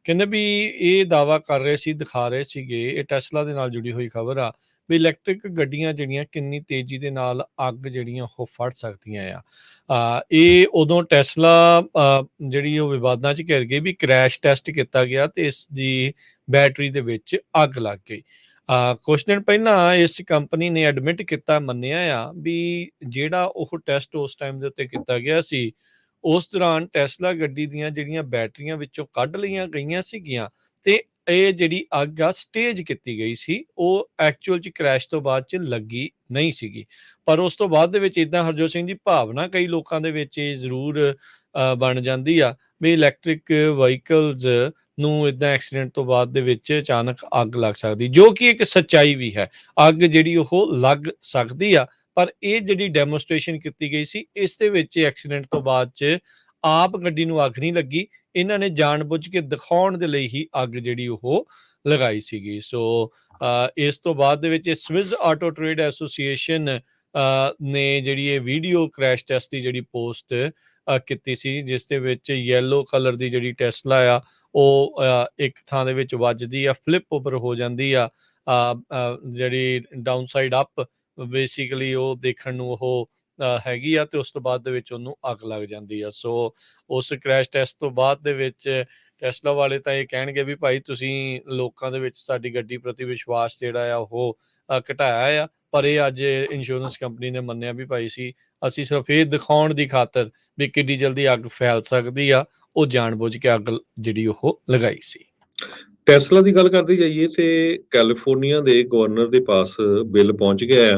ਕਹਿੰਦੇ ਵੀ ਇਹ ਦਾਅਵਾ ਕਰ ਰਹੇ ਸੀ, ਦਿਖਾ ਰਹੇ ਸੀਗੇ, ਇਹ ਟੈਸਲਾ ਦੇ ਨਾਲ ਜੁੜੀ ਹੋਈ ਖਬਰ ਆ, ਵੀ ਇਲੈਕਟ੍ਰਿਕ ਗੱਡੀਆਂ ਜਿਹੜੀਆਂ ਕਿੰਨੀ ਤੇਜ਼ੀ ਦੇ ਨਾਲ ਅੱਗ ਜਿਹੜੀਆਂ ਉਹ ਫੜ ਸਕਦੀਆਂ ਆ। ਇਹ ਉਦੋਂ ਟੈਸਲਾ ਜਿਹੜੀ ਉਹ ਵਿਵਾਦਾਂ 'ਚ ਘਿਰ ਗਈ ਵੀ ਕ੍ਰੈਸ਼ ਟੈਸਟ ਕੀਤਾ ਗਿਆ ਤੇ ਇਸ ਦੀ ਬੈਟਰੀ ਦੇ ਵਿੱਚ ਅੱਗ ਲੱਗ ਗਈ। ਕੁਛ ਦਿਨ ਪਹਿਲਾਂ ਇਸ ਕੰਪਨੀ ਨੇ ਐਡਮਿਟ ਕੀਤਾ, ਮੰਨਿਆ ਆ ਵੀ ਜਿਹੜਾ ਉਹ ਟੈਸਟ ਉਸ ਟਾਈਮ ਦੇ ਉੱਤੇ ਕੀਤਾ ਗਿਆ ਸੀ, ਉਸ ਦੌਰਾਨ ਟੈਸਲਾ ਗੱਡੀ ਦੀਆਂ ਜਿਹੜੀਆਂ ਬੈਟਰੀਆਂ ਵਿੱਚੋਂ ਕੱਢ ਲਈਆਂ ਗਈਆਂ ਸੀਗੀਆਂ, ਤੇ ਇਹ ਜਿਹੜੀ ਅੱਗ ਆ ਸਟੇਜ ਕੀਤੀ ਗਈ ਸੀ, ਉਹ ਐਕਚੁਅਲ 'ਚ ਕ੍ਰੈਸ਼ ਤੋਂ ਬਾਅਦ 'ਚ ਲੱਗੀ ਨਹੀਂ ਸੀਗੀ। ਪਰ ਉਸ ਤੋਂ ਬਾਅਦ ਦੇ ਵਿੱਚ ਇੱਦਾਂ ਹਰਜੋਤ ਸਿੰਘ ਜੀ ਭਾਵਨਾ ਕਈ ਲੋਕਾਂ ਦੇ ਵਿੱਚ ਇਹ ਜ਼ਰੂਰ ਬਣ ਜਾਂਦੀ ਆ ਵੀ ਇਲੈਕਟ੍ਰਿਕ ਵਹੀਕਲਸ ਨੂੰ ਇੱਦਾਂ ਐਕਸੀਡੈਂਟ ਤੋਂ ਬਾਅਦ ਦੇ ਵਿੱਚ ਅਚਾਨਕ ਅੱਗ ਲੱਗ ਸਕਦੀ, ਜੋ ਕਿ ਇੱਕ ਸੱਚਾਈ ਵੀ ਹੈ। ਅੱਗ ਜਿਹੜੀ ਉਹ ਲੱਗ ਸਕਦੀ ਆ, ਪਰ ਇਹ ਜਿਹੜੀ ਡੈਮੋਸਟ੍ਰੇਸ਼ਨ ਕੀਤੀ ਗਈ ਸੀ, ਇਸ ਦੇ ਵਿੱਚ ਐਕਸੀਡੈਂਟ ਤੋਂ ਬਾਅਦ 'ਚ ਆਪ ਗੱਡੀ ਨੂੰ ਅੱਗ ਨਹੀਂ ਲੱਗੀ, ਇਹਨਾਂ ਨੇ ਜਾਣਬੁੱਝ ਕੇ ਦਿਖਾਉਣ ਦੇ ਲਈ ਹੀ ਅੱਗ ਜਿਹੜੀ ਉਹ ਲਗਾਈ ਸੀਗੀ। ਸੋ ਇਸ ਤੋਂ ਬਾਅਦ ਦੇ ਵਿੱਚ ਸਵਿਸ ਆਟੋ ਟ੍ਰੇਡ ਐਸੋਸੀਏਸ਼ਨ ਨੇ ਜਿਹੜੀ ਇਹ ਵੀਡੀਓ ਕ੍ਰੈਸ਼ ਟੈਸਟ ਦੀ ਜਿਹੜੀ ਪੋਸਟ ਕੀਤੀ ਸੀ, ਜਿਸ ਦੇ ਵਿੱਚ ਯੈਲੋ ਕਲਰ ਦੀ ਜਿਹੜੀ ਟੈਸਲਾ ਆ, ਉਹ ਇੱਕ ਥਾਂ ਦੇ ਵਿੱਚ ਵੱਜਦੀ ਆ, ਫਲਿਪ ਓਵਰ ਹੋ ਜਾਂਦੀ ਆ, ਜਿਹੜੀ ਡਾਊਨ ਸਾਈਡ ਅਪ ਬੇਸਿਕਲੀ ਉਹ ਦੇਖਣ ਨੂੰ ਉਹ ਹੈਗੀ ਆ, ਤੇ ਉਸ ਤੋਂ ਬਾਅਦ ਦੇ ਵਿੱਚ ਉਹਨੂੰ ਅੱਗ ਲੱਗ ਜਾਂਦੀ ਆ। ਸੋ ਉਸ ਕ੍ਰੈਸ਼ ਟੈਸਟ ਤੋਂ ਬਾਅਦ ਦੇ ਵਿੱਚ ਟੈਸਲਾ ਵਾਲੇ ਤਾਂ ਇਹ ਕਹਿਣਗੇ ਵੀ ਭਾਈ ਤੁਸੀਂ ਲੋਕਾਂ ਦੇ ਵਿੱਚ ਸਾਡੀ ਗੱਡੀ ਪ੍ਰਤੀ ਵਿਸ਼ਵਾਸ ਜਿਹੜਾ ਆ ਉਹ ਘਟਾਇਆ ਆ, ਪਰ ਇਹ ਅੱਜ ਇੰਸ਼ੋਰੈਂਸ ਕੰਪਨੀ ਨੇ ਮੰਨਿਆ ਵੀ ਭਾਈ ਸੀ, ਅਸੀਂ ਸਿਰਫ ਇਹ ਦਿਖਾਉਣ ਦੀ ਖਾਤਰ ਵੀ ਕਿੱਡੀ ਜਲਦੀ ਅੱਗ ਫੈਲ ਸਕਦੀ ਆ, ਉਹ ਜਾਣਬੁੱਝ ਕੇ ਅੱਗ ਜਿਹੜੀ ਉਹ ਲਗਾਈ ਸੀ। ਟੈਸਲਾ ਦੀ ਗੱਲ ਕਰਦੇ ਜਾਈਏ ਤੇ ਕੈਲੀਫੋਰਨੀਆ ਦੇ ਗਵਰਨਰ ਦੇ ਪਾਸ ਬਿੱਲ ਪਹੁੰਚ ਗਿਆ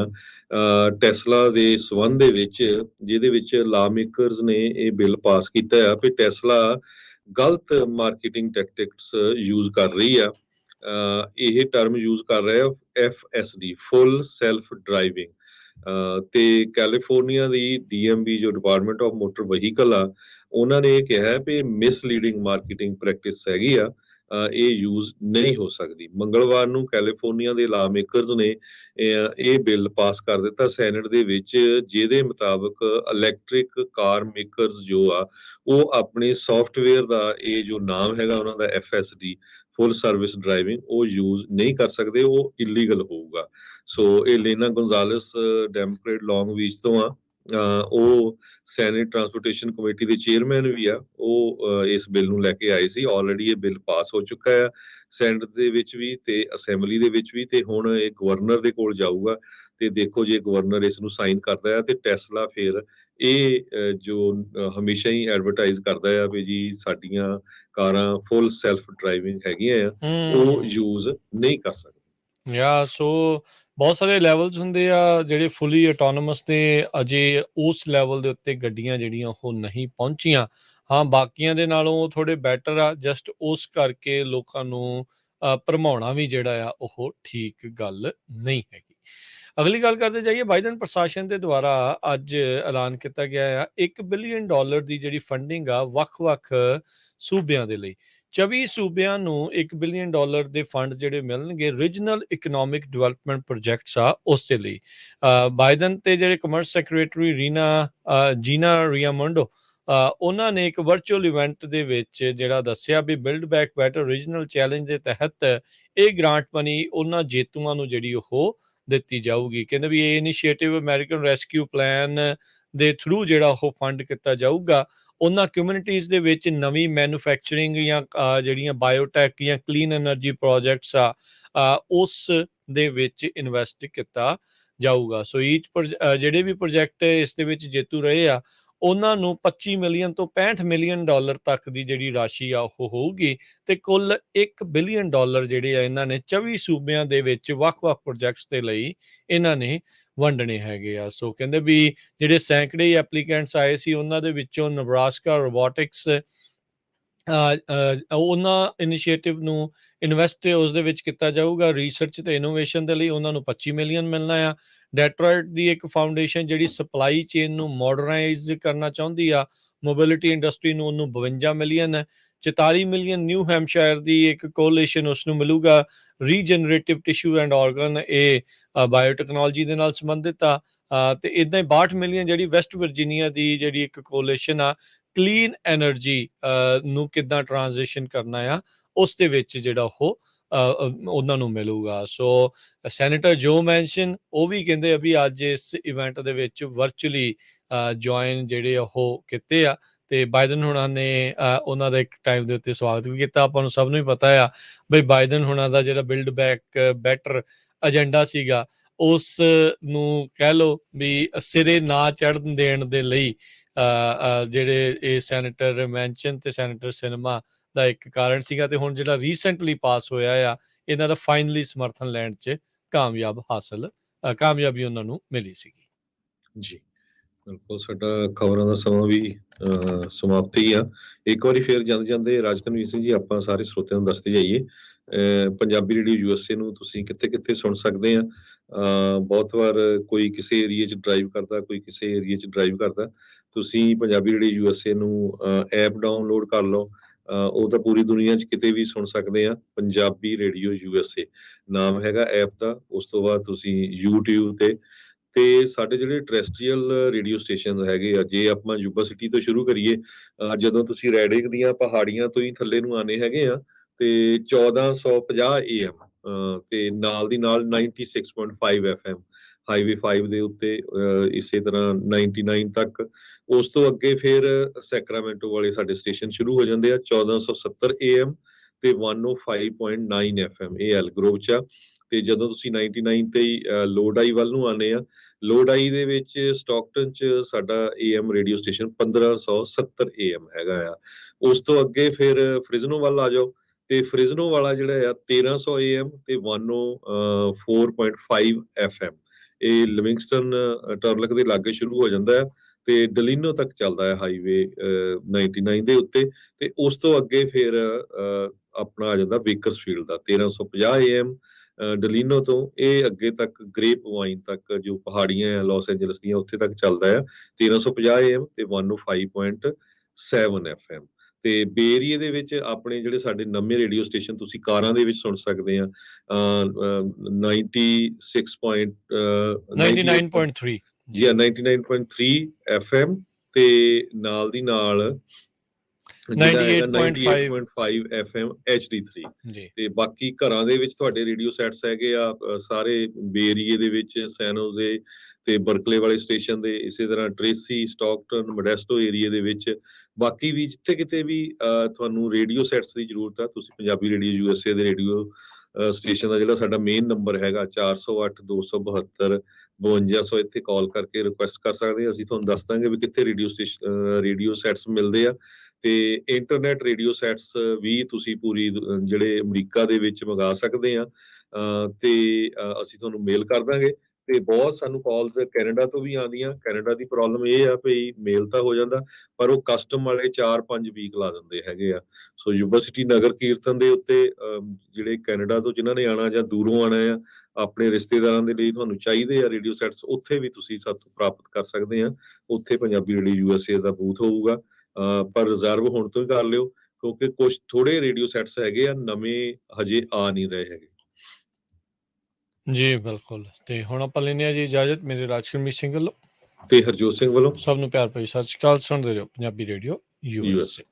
ਆ ਟੈਸਲਾ ਦੇ ਸਬੰਧ ਦੇ ਵਿੱਚ, ਜਿਹਦੇ ਵਿੱਚ ਲਾ ਮੇਕਰਸ ਨੇ ਇਹ ਬਿੱਲ ਪਾਸ ਕੀਤਾ ਆ ਕਿ ਟੈਸਲਾ ਗਲਤ ਮਾਰਕੀਟਿੰਗ ਟੈਕਟਿਕਸ ਯੂਜ਼ ਕਰ ਰਹੀ ਆ। ਇਹ ਟਰਮ ਯੂਜ਼ ਕਰ ਰਿਹਾ FSD, ਫੁੱਲ ਸੈਲਫ ਡਰਾਈਵਿੰਗ, ਤੇ ਕੈਲੀਫੋਰਨੀਆ ਦੀ DMV ਜੋ ਡਿਪਾਰਟਮੈਂਟ ਆਫ ਮੋਟਰ ਵਹੀਕਲ ਆ, ਉਹਨਾਂ ਨੇ ਇਹ ਕਿਹਾ ਵੀ ਮਿਸਲੀਡਿੰਗ ਮਾਰਕੀਟਿੰਗ ਪ੍ਰੈਕਟਿਸ ਹੈਗੀ ਆ, ਇਹ ਯੂਜ਼ ਨਹੀਂ ਹੋ ਸਕਦੀ। ਮੰਗਲਵਾਰ ਨੂੰ ਕੈਲੀਫੋਰਨੀਆ ਦੇ ਲਾ ਮੇਕਰਸ ਨੇ ਇਹ ਬਿੱਲ ਪਾਸ ਕਰ ਦਿੱਤਾ ਸੈਨੇਟ ਦੇ ਵਿੱਚ, ਜਿਹਦੇ ਮੁਤਾਬਕ ਇਲੈਕਟ੍ਰਿਕ ਕਾਰ ਮੇਕਰਸ ਜੋ ਆ, ਉਹ ਆਪਣੇ ਸੌਫਟਵੇਅਰ ਦਾ ਇਹ ਜੋ ਨਾਮ ਹੈਗਾ ਉਹਨਾਂ ਦਾ FSD, ਫੁੱਲ ਸਰਵਿਸ ਡਰਾਈਵਿੰਗ, ਉਹ ਯੂਜ਼ ਨਹੀਂ ਕਰ ਸਕਦੇ, ਉਹ ਇਲੀਗਲ ਹੋਊਗਾ। ਸੋ ਇਹ ਲੇਨਾ ਗੋਨਜ਼ਾਲੇਸ ਡੈਮੋਕ੍ਰੇਟ ਲੌਂਗ ਬੀਚ ਤੋਂ ਆ, ਉਹ ਸੈਨੇਟ ਟਰਾਂਸਪੋਰਟੇਸ਼ਨ ਕਮੇਟੀ ਦੇ ਚੇਅਰਮੈਨ ਵੀ ਆ, ਉਹ ਇਸ ਬਿੱਲ ਨੂੰ ਲੈ ਕੇ ਆਏ ਸੀ। ਆਲਰੇਡੀ ਇਹ ਬਿੱਲ ਪਾਸ ਹੋ ਚੁੱਕਾ ਆ ਸੈਨੇਟ ਦੇ ਵਿੱਚ ਵੀ ਤੇ ਅਸੈਂਬਲੀ ਦੇ ਵਿੱਚ ਵੀ, ਤੇ ਹੁਣ ਇਹ ਗਵਰਨਰ ਦੇ ਕੋਲ ਜਾਊਗਾ, ਤੇ ਦੇਖੋ ਜੇ ਗਵਰਨਰ ਇਸ ਨੂੰ ਸਾਈਨ ਕਰਦਾ ਆ ਤੇ ਟੈਸਲਾ ਫਿਰ ਇਹ ਜੋ ਹਮੇਸ਼ਾ ਹੀ ਐਡਵਰਟਾਈਜ਼ ਕਰਦਾ ਆ ਵੀ ਜੀ ਸਾਡੀਆਂ ਕਾਰਾਂ ਫੁੱਲ ਸੈਲਫ ਡਰਾਈਵਿੰਗ ਹੈਗੀਆਂ ਆ, ਉਹ ਯੂਜ਼ ਨਹੀਂ ਕਰ ਸਕਦੇ। ਸੋ ਬਹੁਤ ਸਾਰੇ ਲੈਵਲਸ ਹੁੰਦੇ ਆ ਜਿਹੜੇ ਫੁੱਲੀ ਆਟੋਨਮਸ ਤੇ ਅਜੇ ਉਸ ਲੈਵਲ ਦੇ ਉੱਤੇ ਗੱਡੀਆਂ ਜਿਹੜੀਆਂ ਉਹ ਨਹੀਂ ਪਹੁੰਚੀਆਂ। ਹਾਂ, ਬਾਕੀਆਂ ਦੇ ਨਾਲੋਂ ਥੋੜੇ ਬੈਟਰ ਆ, ਜਸਟ ਉਸ ਕਰਕੇ ਲੋਕਾਂ ਨੂੰ ਭਰਮਾਉਣਾ ਵੀ ਜਿਹੜਾ ਆ ਉਹ ਠੀਕ ਗੱਲ ਨਹੀਂ ਹੈਗੀ। ਅਗਲੀ ਗੱਲ ਕਰਦੇ ਜਾਈਏ, ਬਾਈਡਨ ਪ੍ਰਸ਼ਾਸਨ ਦੇ ਦੁਆਰਾ ਅੱਜ ਐਲਾਨ ਕੀਤਾ ਗਿਆ ਆ $1 ਬਿਲੀਅਨ ਦੀ ਜਿਹੜੀ ਫੰਡਿੰਗ ਆ ਵੱਖ-ਵੱਖ ਸੂਬਿਆਂ ਦੇ ਲਈ। 24 ਸੂਬਿਆਂ ਨੂੰ $1 ਬਿਲੀਅਨ ਦੇ ਫੰਡ ਜਿਹੜੇ ਮਿਲਣਗੇ ਰੀਜਨਲ ਇਕਨੋਮਿਕ ਡਿਵੈਲਪਮੈਂਟ ਪ੍ਰੋਜੈਕਟਸ ਆ ਉਸ ਦੇ ਲਈ। ਬਾਈਡਨ ਤੇ ਜਿਹੜੇ ਕਮਰਸ ਸੈਕਟਰੀ ਜੀਨਾ ਰਿਆਮੋਂਡੋ, ਉਹਨਾਂ ਨੇ ਇੱਕ ਵਰਚੁਅਲ ਇਵੈਂਟ ਦੇ ਵਿੱਚ ਜਿਹੜਾ ਦੱਸਿਆ ਵੀ build back better regional challenge ਦੇ ਤਹਿਤ ਇਹ ਗ੍ਰਾਂਟ ਮਨੀ ਉਹਨਾਂ ਜੇਤੂਆਂ ਨੂੰ ਜਿਹੜੀ ਉਹ ਦਿੱਤੀ ਜਾਊਗੀ। ਕਹਿੰਦੇ ਵੀ ਇਹ ਇਨੀਸ਼ੀਏਟਿਵ ਅਮਰੀਕਨ ਰੈਸਕਿਊ ਪਲਾਨ ਦੇ ਥਰੂ ਜਿਹੜਾ ਉਹ ਫੰਡ ਕੀਤਾ ਜਾਊਗਾ, ਉਹਨਾਂ ਕਮਿਊਨਿਟੀਜ਼ ਦੇ ਵਿੱਚ ਨਵੀਂ ਮੈਨੂਫੈਕਚਰਿੰਗ ਜਾਂ ਜਿਹੜੀਆਂ ਬਾਇਓਟੈਕ ਜਾਂ ਕਲੀਨ એનર્ਜੀ ਪ੍ਰੋਜੈਕਟਸ ਆ ਉਸ ਦੇ ਵਿੱਚ ਇਨਵੈਸਟ ਕੀਤਾ ਜਾਊਗਾ। ਸੋ ਜਿਹੜੇ ਵੀ ਪ੍ਰੋਜੈਕਟ ਇਸ ਦੇ ਵਿੱਚ ਜੇਤੂ ਰਹੇ ਆ ਉਹਨਾਂ ਨੂੰ 25 ਮਿਲੀਅਨ ਤੋਂ 65 ਮਿਲੀਅਨ ਡਾਲਰ ਤੱਕ ਦੀ ਜਿਹੜੀ ਰਾਸ਼ੀ ਆ ਉਹ ਹੋਊਗੀ ਤੇ ਕੁੱਲ $1 ਬਿਲੀਅਨ ਜਿਹੜੇ ਆ ਇਹਨਾਂ ਨੇ 24 ਸੂਬਿਆਂ ਦੇ ਵਿੱਚ ਵੱਖ-ਵੱਖ ਪ੍ਰੋਜੈਕਟਸ ਦੇ ਲਈ ਇਹਨਾਂ ਨੇ ਵੰਡਣੇ ਹੈਗੇ ਆ। ਸੋ ਕਹਿੰਦੇ ਵੀ ਜਿਹੜੇ ਸੈਂਕੜੇ ਐਪਲੀਕੈਂਟਸ ਆਏ ਸੀ ਉਹਨਾਂ ਦੇ ਵਿੱਚੋਂ ਨਬਰਾਸਕਾ ਰੋਬੋਟਿਕਸ ਉਹਨਾਂ ਇਨੀਸ਼ੀਏਟਿਵ ਨੂੰ ਇਨਵੈਸਟ ਉਸ ਦੇ ਵਿੱਚ ਕੀਤਾ ਜਾਊਗਾ। ਰਿਸਰਚ ਤੇ ਇਨੋਵੇਸ਼ਨ ਦੇ ਲਈ ਉਹਨਾਂ ਨੂੰ 25 ਮਿਲੀਅਨ ਮਿਲਣਾ ਆ। ਡੈਟਰੋਇਟ ਦੀ ਇੱਕ ਫਾਊਂਡੇਸ਼ਨ ਜਿਹੜੀ ਸਪਲਾਈ ਚੇਨ ਨੂੰ ਮਾਡਰਨਾਈਜ਼ ਕਰਨਾ ਚਾਹੁੰਦੀ ਆ ਮੋਬਿਲਿਟੀ ਇੰਡਸਟਰੀ ਨੂੰ, ਉਹਨੂੰ 52 ਮਿਲੀਅਨ। 44 ਮਿਲੀਅਨ ਨਿਊ ਹੈਮਸ਼ਾਇਰ ਦੀ ਇੱਕ ਕੋਲੀਸ਼ਨ ਉਸ ਨੂੰ ਮਿਲੂਗਾ। ਰੀਜਨਰੇਟਿਵ ਟਿਸ਼ੂ ਐਂਡ ਆਰਗਨ, ਇਹ ਬਾਇਓਟੈਕਨੋਲੋਜੀ ਦੇ ਨਾਲ ਸੰਬੰਧਿਤ ਆ। ਤੇ ਇਦਾਂ ਹੀ 62 ਮਿਲੀਅਨ ਜਿਹੜੀ ਵੈਸਟ ਵਰਜੀਨੀਆ ਦੀ ਜਿਹੜੀ ਇੱਕ ਕੋਲੀਸ਼ਨ ਆ ਕਲੀਨ ਐਨਰਜੀ ਨੂੰ ਕਿੱਦਾਂ ਟ੍ਰਾਂਜੀਸ਼ਨ ਕਰਨਾ ਆ ਉਸ ਦੇ ਵਿੱਚ ਜਿਹੜਾ ਉਹ ਉਹਨਾਂ ਨੂੰ ਮਿਲੂਗਾ। ਸੋ ਸੈਨੇਟਰ ਜੋ ਮੈਨਸ਼ਨ ਉਹ ਵੀ ਕਹਿੰਦੇ ਆ ਵੀ ਅੱਜ ਇਸ ਇਵੈਂਟ ਦੇ ਵਿੱਚ ਵਰਚੁਅਲੀ ਜੁਆਇਨ ਜਿਹੜੇ ਉਹ ਕੀਤੇ ਆ ਤੇ ਬਾਈਡਨ ਹੁਣਾਂ ਨੇ ਉਹਨਾਂ ਦਾ ਇੱਕ ਟਾਈਮ ਦੇ ਉੱਤੇ ਸਵਾਗਤ ਵੀ ਕੀਤਾ। ਆਪਾਂ ਨੂੰ ਸਭ ਨੂੰ ਹੀ ਪਤਾ ਆ ਬਈ ਬਾਈਡਨ ਹੁਣਾਂ ਦਾ ਜਿਹੜਾ ਬਿਲਡ ਬੈਕ ਬੈਟਰ ਏਜੰਡਾ ਸੀਗਾ ਉਸ ਨੂੰ ਕਹਿ ਲਓ ਵੀ ਸਿਰੇ ਨਾ ਚੜ੍ਹਨ ਦੇਣ ਦੇ ਲਈ ਜਿਹੜੇ ਇਹ ਸੈਨੇਟਰ ਮੈਨਸ਼ਨ ਤੇ ਸੈਨੇਟਰ ਸਿਨੇਮਾ ਦਾ ਇੱਕ ਕਾਰਨ ਸੀਗਾ ਤੇ ਹੁਣ ਜਿਹੜਾ ਰੀਸੈਂਟਲੀ ਪਾਸ ਹੋਇਆ ਆ ਇਹਨਾਂ ਦਾ ਫਾਈਨਲੀ ਸਮਰਥਨ ਲੈਣ 'ਚ ਕਾਮਯਾਬੀ ਉਹਨਾਂ ਨੂੰ ਮਿਲੀ ਸੀਗੀ। ਜੀ ਬਿਲਕੁਲ, ਸਾਡਾ ਖਬਰਾਂ ਦਾ ਸਮਾਂ ਵੀ ਸਮਾਪਤੀ ਆ। ਇੱਕ ਵਾਰੀ ਫੇਰ ਜਾਂਦੇ ਰਾਜਕਨਵੀਰ ਸਿੰਘ ਜੀ ਆਪਾਂ ਸਾਰੇ ਸਰੋਤਿਆਂ ਨੂੰ ਦੱਸਦੇ ਜਾਈਏ ਪੰਜਾਬੀ ਰੇਡੀਓ USA ਨੂੰ ਤੁਸੀਂ ਕਿੱਥੇ ਸਕਦੇ ਆ। ਬਹੁਤ ਵਾਰ ਕੋਈ ਕਿਸੇ ਏਰੀਏ 'ਚ ਡਰਾਈਵ ਕਰਦਾ, ਕੋਈ ਕਿਸੇ ਏਰੀਏ 'ਚ ਡਰਾਈਵ ਕਰਦਾ, ਤੁਸੀਂ ਪੰਜਾਬੀ ਰੇਡੀਓ USA ਨੂੰ ਐਪ ਡਾਊਨਲੋਡ ਕਰ ਲਓ। ਉਹ ਤਾਂ ਪੂਰੀ ਦੁਨੀਆ 'ਚ ਕਿਤੇ ਵੀ ਸੁਣ ਸਕਦੇ ਆ। ਪੰਜਾਬੀ ਰੇਡੀਓ USA ਨਾਮ ਹੈਗਾ ਐਪ ਦਾ। ਉਸ ਤੋਂ ਬਾਅਦ ਤੁਸੀਂ YouTube ਤੇ ਸਾਡੇ ਜਿਹੜੇ ਟੈਰੇਸਟਰੀਅਲ ਰੇਡੀਓ ਸਟੇਸ਼ਨ ਹੈਗੇ ਆ, ਜੇ ਆਪਾਂ ਯੂਬਾ ਸਿਟੀ ਤੋਂ ਸ਼ੁਰੂ ਕਰੀਏ, ਜਦੋਂ ਤੁਸੀਂ ਰੈਡਿੰਗ ਦੀਆਂ ਪਹਾੜੀਆਂ ਤੋਂ ਹੀ ਥੱਲੇ ਨੂੰ ਆਨੇ ਹੈਗੇ ਆ ਤੇ 1450 AM ਤੇ ਨਾਲ ਦੀ ਨਾਲ 96.5 FM ਹਾਈਵੇ 5 ਦੇ ਉੱਤੇ, ਇਸੇ ਤਰ੍ਹਾਂ 99 ਤੱਕ। ਉਸ ਤੋਂ ਅੱਗੇ ਫਿਰ ਸੈਕਰਾਮੈਂਟੋ ਵਾਲੇ ਸਾਡੇ ਸਟੇਸ਼ਨ ਸ਼ੁਰੂ ਹੋ ਜਾਂਦੇ ਆ 1470 AM ਤੇ 105.9 FM ਇਹ ਐਲ ਗਰੋਵ 'ਚ ਆ। ਤੇ ਜਦੋਂ ਤੁਸੀਂ 99 ਤੇ ਲੋਡਾਈ ਵੱਲ ਨੂੰ ਆਨੇ ਆ, ਲੋਡਾਈ ਦੇ ਵਿੱਚ ਸਟਾਕਟਨ 'ਚ ਸਾਡਾ AM ਰੇਡੀਓ ਸਟੇਸ਼ਨ 1570 AM ਹੈਗਾ ਆ। ਉਸ ਤੋਂ ਅੱਗੇ ਫਿਰ ਫ੍ਰਿਜ਼ਨੋ ਵੱਲ ਆ ਜਾਓ ਤੇ ਫ੍ਰਿਜ਼ਨੋ ਵਾਲਾ ਜਿਹੜਾ ਆ 1300 AM ਤੇ 104.5 FM ਇਹ ਲਿਵਿੰਗਸਟਨ ਟਰਲਕ ਦੇ ਲਾਗੇ ਸ਼ੁਰੂ ਹੋ ਜਾਂਦਾ ਹੈ ਤੇ ਡਲੀਨੋ ਤੱਕ ਚੱਲਦਾ ਹੈ ਹਾਈਵੇ 99 ਦੇ ਉੱਤੇ। ਤੇ ਉਸ ਤੋਂ ਅੱਗੇ ਫਿਰ ਆਪਣਾ ਆ ਜਾਂਦਾ ਬੇਕਰਸਫੀਲਡ ਦਾ 1350 AM ਡਲੀਨੋ ਤੋਂ ਇਹ ਅੱਗੇ ਤੱਕ ਗ੍ਰੇਪ ਵਾਈਨ ਤੱਕ ਜੋ ਪਹਾੜੀਆਂ ਆ ਲਾਸ ਐਂਜਲਸ ਦੀਆਂ ਉੱਥੇ ਤੱਕ ਚੱਲਦਾ ਆ 1350 AM ਤੇ 105.7 FM। ਤੇ ਬੇ ਏਰੀਏ ਦੇ ਵਿੱਚ ਆਪਣੇ ਜਿਹੜੇ ਸਾਡੇ ਨਵੇਂ ਰੇਡੀਓ ਸਟੇਸ਼ਨ ਤੁਸੀਂ ਕਾਰਾਂ ਦੇ ਵਿੱਚ ਸੁਣ ਸਕਦੇ ਆ 99.3 ਜੀ 99.3 FM ਤੇ ਨਾਲ ਦੀ ਨਾਲ 98.5 FM HD3 ਤੇ ਬਾਕੀ ਘਰਾਂ ਦੇ ਵਿੱਚ ਤੁਹਾਡੇ ਰੇਡੀਓ ਸੈਟਸ ਹੈਗੇ ਆ ਸਾਰੇ ਬੇ ਏਰੀਏ ਦੇ ਵਿੱਚ ਸੈਨੋਜ਼ੇ ਤੇ ਬਰਕਲੇ ਵਾਲੇ ਸਟੇਸ਼ਨ ਦੇ, ਇਸੇ ਤਰ੍ਹਾਂ ਟ੍ਰੇਸੀ, ਸਟਾਕਟਨ, ਮੋਡੈਸਟੋ ਏਰੀਏ ਦੇ ਵਿੱਚ। ਬਾਕੀ ਵੀ ਜਿੱਥੇ ਕਿਤੇ ਵੀ ਤੁਹਾਨੂੰ ਰੇਡੀਓ ਸੈਟਸ ਦੀ ਜ਼ਰੂਰਤ ਆ ਤੁਸੀਂ ਪੰਜਾਬੀ ਰੇਡੀਓ USA ਦੇ ਰੇਡੀਓ ਸਟੇਸ਼ਨ ਦਾ ਜਿਹੜਾ ਸਾਡਾ ਮੇਨ ਨੰਬਰ ਹੈਗਾ 408 272 5200 ਇੱਥੇ ਕਾਲ ਕਰਕੇ ਰਿਕੁਐਸਟ ਕਰ ਸਕਦੇ ਆ। ਅਸੀਂ ਤੁਹਾਨੂੰ ਦੱਸ ਦਾਂਗੇ ਵੀ ਕਿੱਥੇ ਰੇਡੀਓ ਸੈਟਸ ਮਿਲਦੇ ਆ। ਤੇ ਇੰਟਰਨੈਟ ਰੇਡੀਓ ਸੈਟਸ ਵੀ ਤੁਸੀਂ ਪੂਰੀ ਜਿਹੜੇ ਅਮਰੀਕਾ ਦੇ ਵਿੱਚ ਮੰਗਾ ਸਕਦੇ ਆ ਤੇ ਅਸੀਂ ਤੁਹਾਨੂੰ ਮੇਲ ਕਰ ਦਾਂਗੇ। ਤੇ ਬਹੁਤ ਸਾਨੂੰ ਕਾਲਸ ਕੈਨੇਡਾ ਤੋਂ ਵੀ ਆਉਂਦੀਆਂ। ਕੈਨੇਡਾ ਦੀ ਪ੍ਰੋਬਲਮ ਇਹ ਆ ਵੀ ਮੇਲ ਤਾਂ ਹੋ ਜਾਂਦਾ ਪਰ ਉਹ ਕਸਟਮ ਵਾਲੇ 4-5 ਵੀਕ ਲਾ ਦਿੰਦੇ ਹੈਗੇ ਆ। ਸੋ ਯੂਬਾ ਸਿਟੀ ਨਗਰ ਕੀਰਤਨ ਦੇ ਉੱਤੇ ਜਿਹੜੇ ਕੈਨੇਡਾ ਤੋਂ ਜਿਨ੍ਹਾਂ ਨੇ ਆਉਣਾ ਜਾਂ ਦੂਰੋਂ ਆਉਣਾ ਆ ਆਪਣੇ ਰਿਸ਼ਤੇਦਾਰਾਂ ਦੇ ਲਈ ਤੁਹਾਨੂੰ ਚਾਹੀਦੇ ਆ ਰੇਡੀਓ ਸੈਟਸ, ਉੱਥੇ ਵੀ ਤੁਸੀਂ ਸਾਥੋਂ ਪ੍ਰਾਪਤ ਕਰ ਸਕਦੇ ਆ। ਉੱਥੇ ਪੰਜਾਬੀ ਰੇਡੀਓ USA ਦਾ ਬੂਥ ਹੋਊਗਾ ਪਰ ਰਿਜ਼ਰਵ ਹੁਣ ਤੋਂ ਹੀ ਕਰ ਲਿਓ ਕਿਉਂਕਿ ਕੁਝ ਥੋੜੇ ਰੇਡੀਓ ਸੈਟਸ ਹੈਗੇ ਆ ਨਵੇਂ ਹਜੇ ਆ ਨਹੀਂ ਰਹੇ ਹੈਗੇ। ਜੀ ਬਿਲਕੁਲ। ਤੇ ਹੁਣ ਆਪਾਂ ਲੈਂਦੇ ਆ ਜੀ ਇਜਾਜ਼ਤ ਮੇਰੇ ਰਾਜਕਰਮੀਤ ਸਿੰਘ ਵੱਲੋਂ ਤੇ ਹਰਜੋਤ ਸਿੰਘ ਵੱਲੋਂ। ਸਭ ਨੂੰ ਪਿਆਰ ਭਰੀ ਸਤਿ ਸ਼੍ਰੀ ਅਕਾਲ। ਸੁਣਦੇ ਰਹੋ ਪੰਜਾਬੀ ਰੇਡੀਓ USA।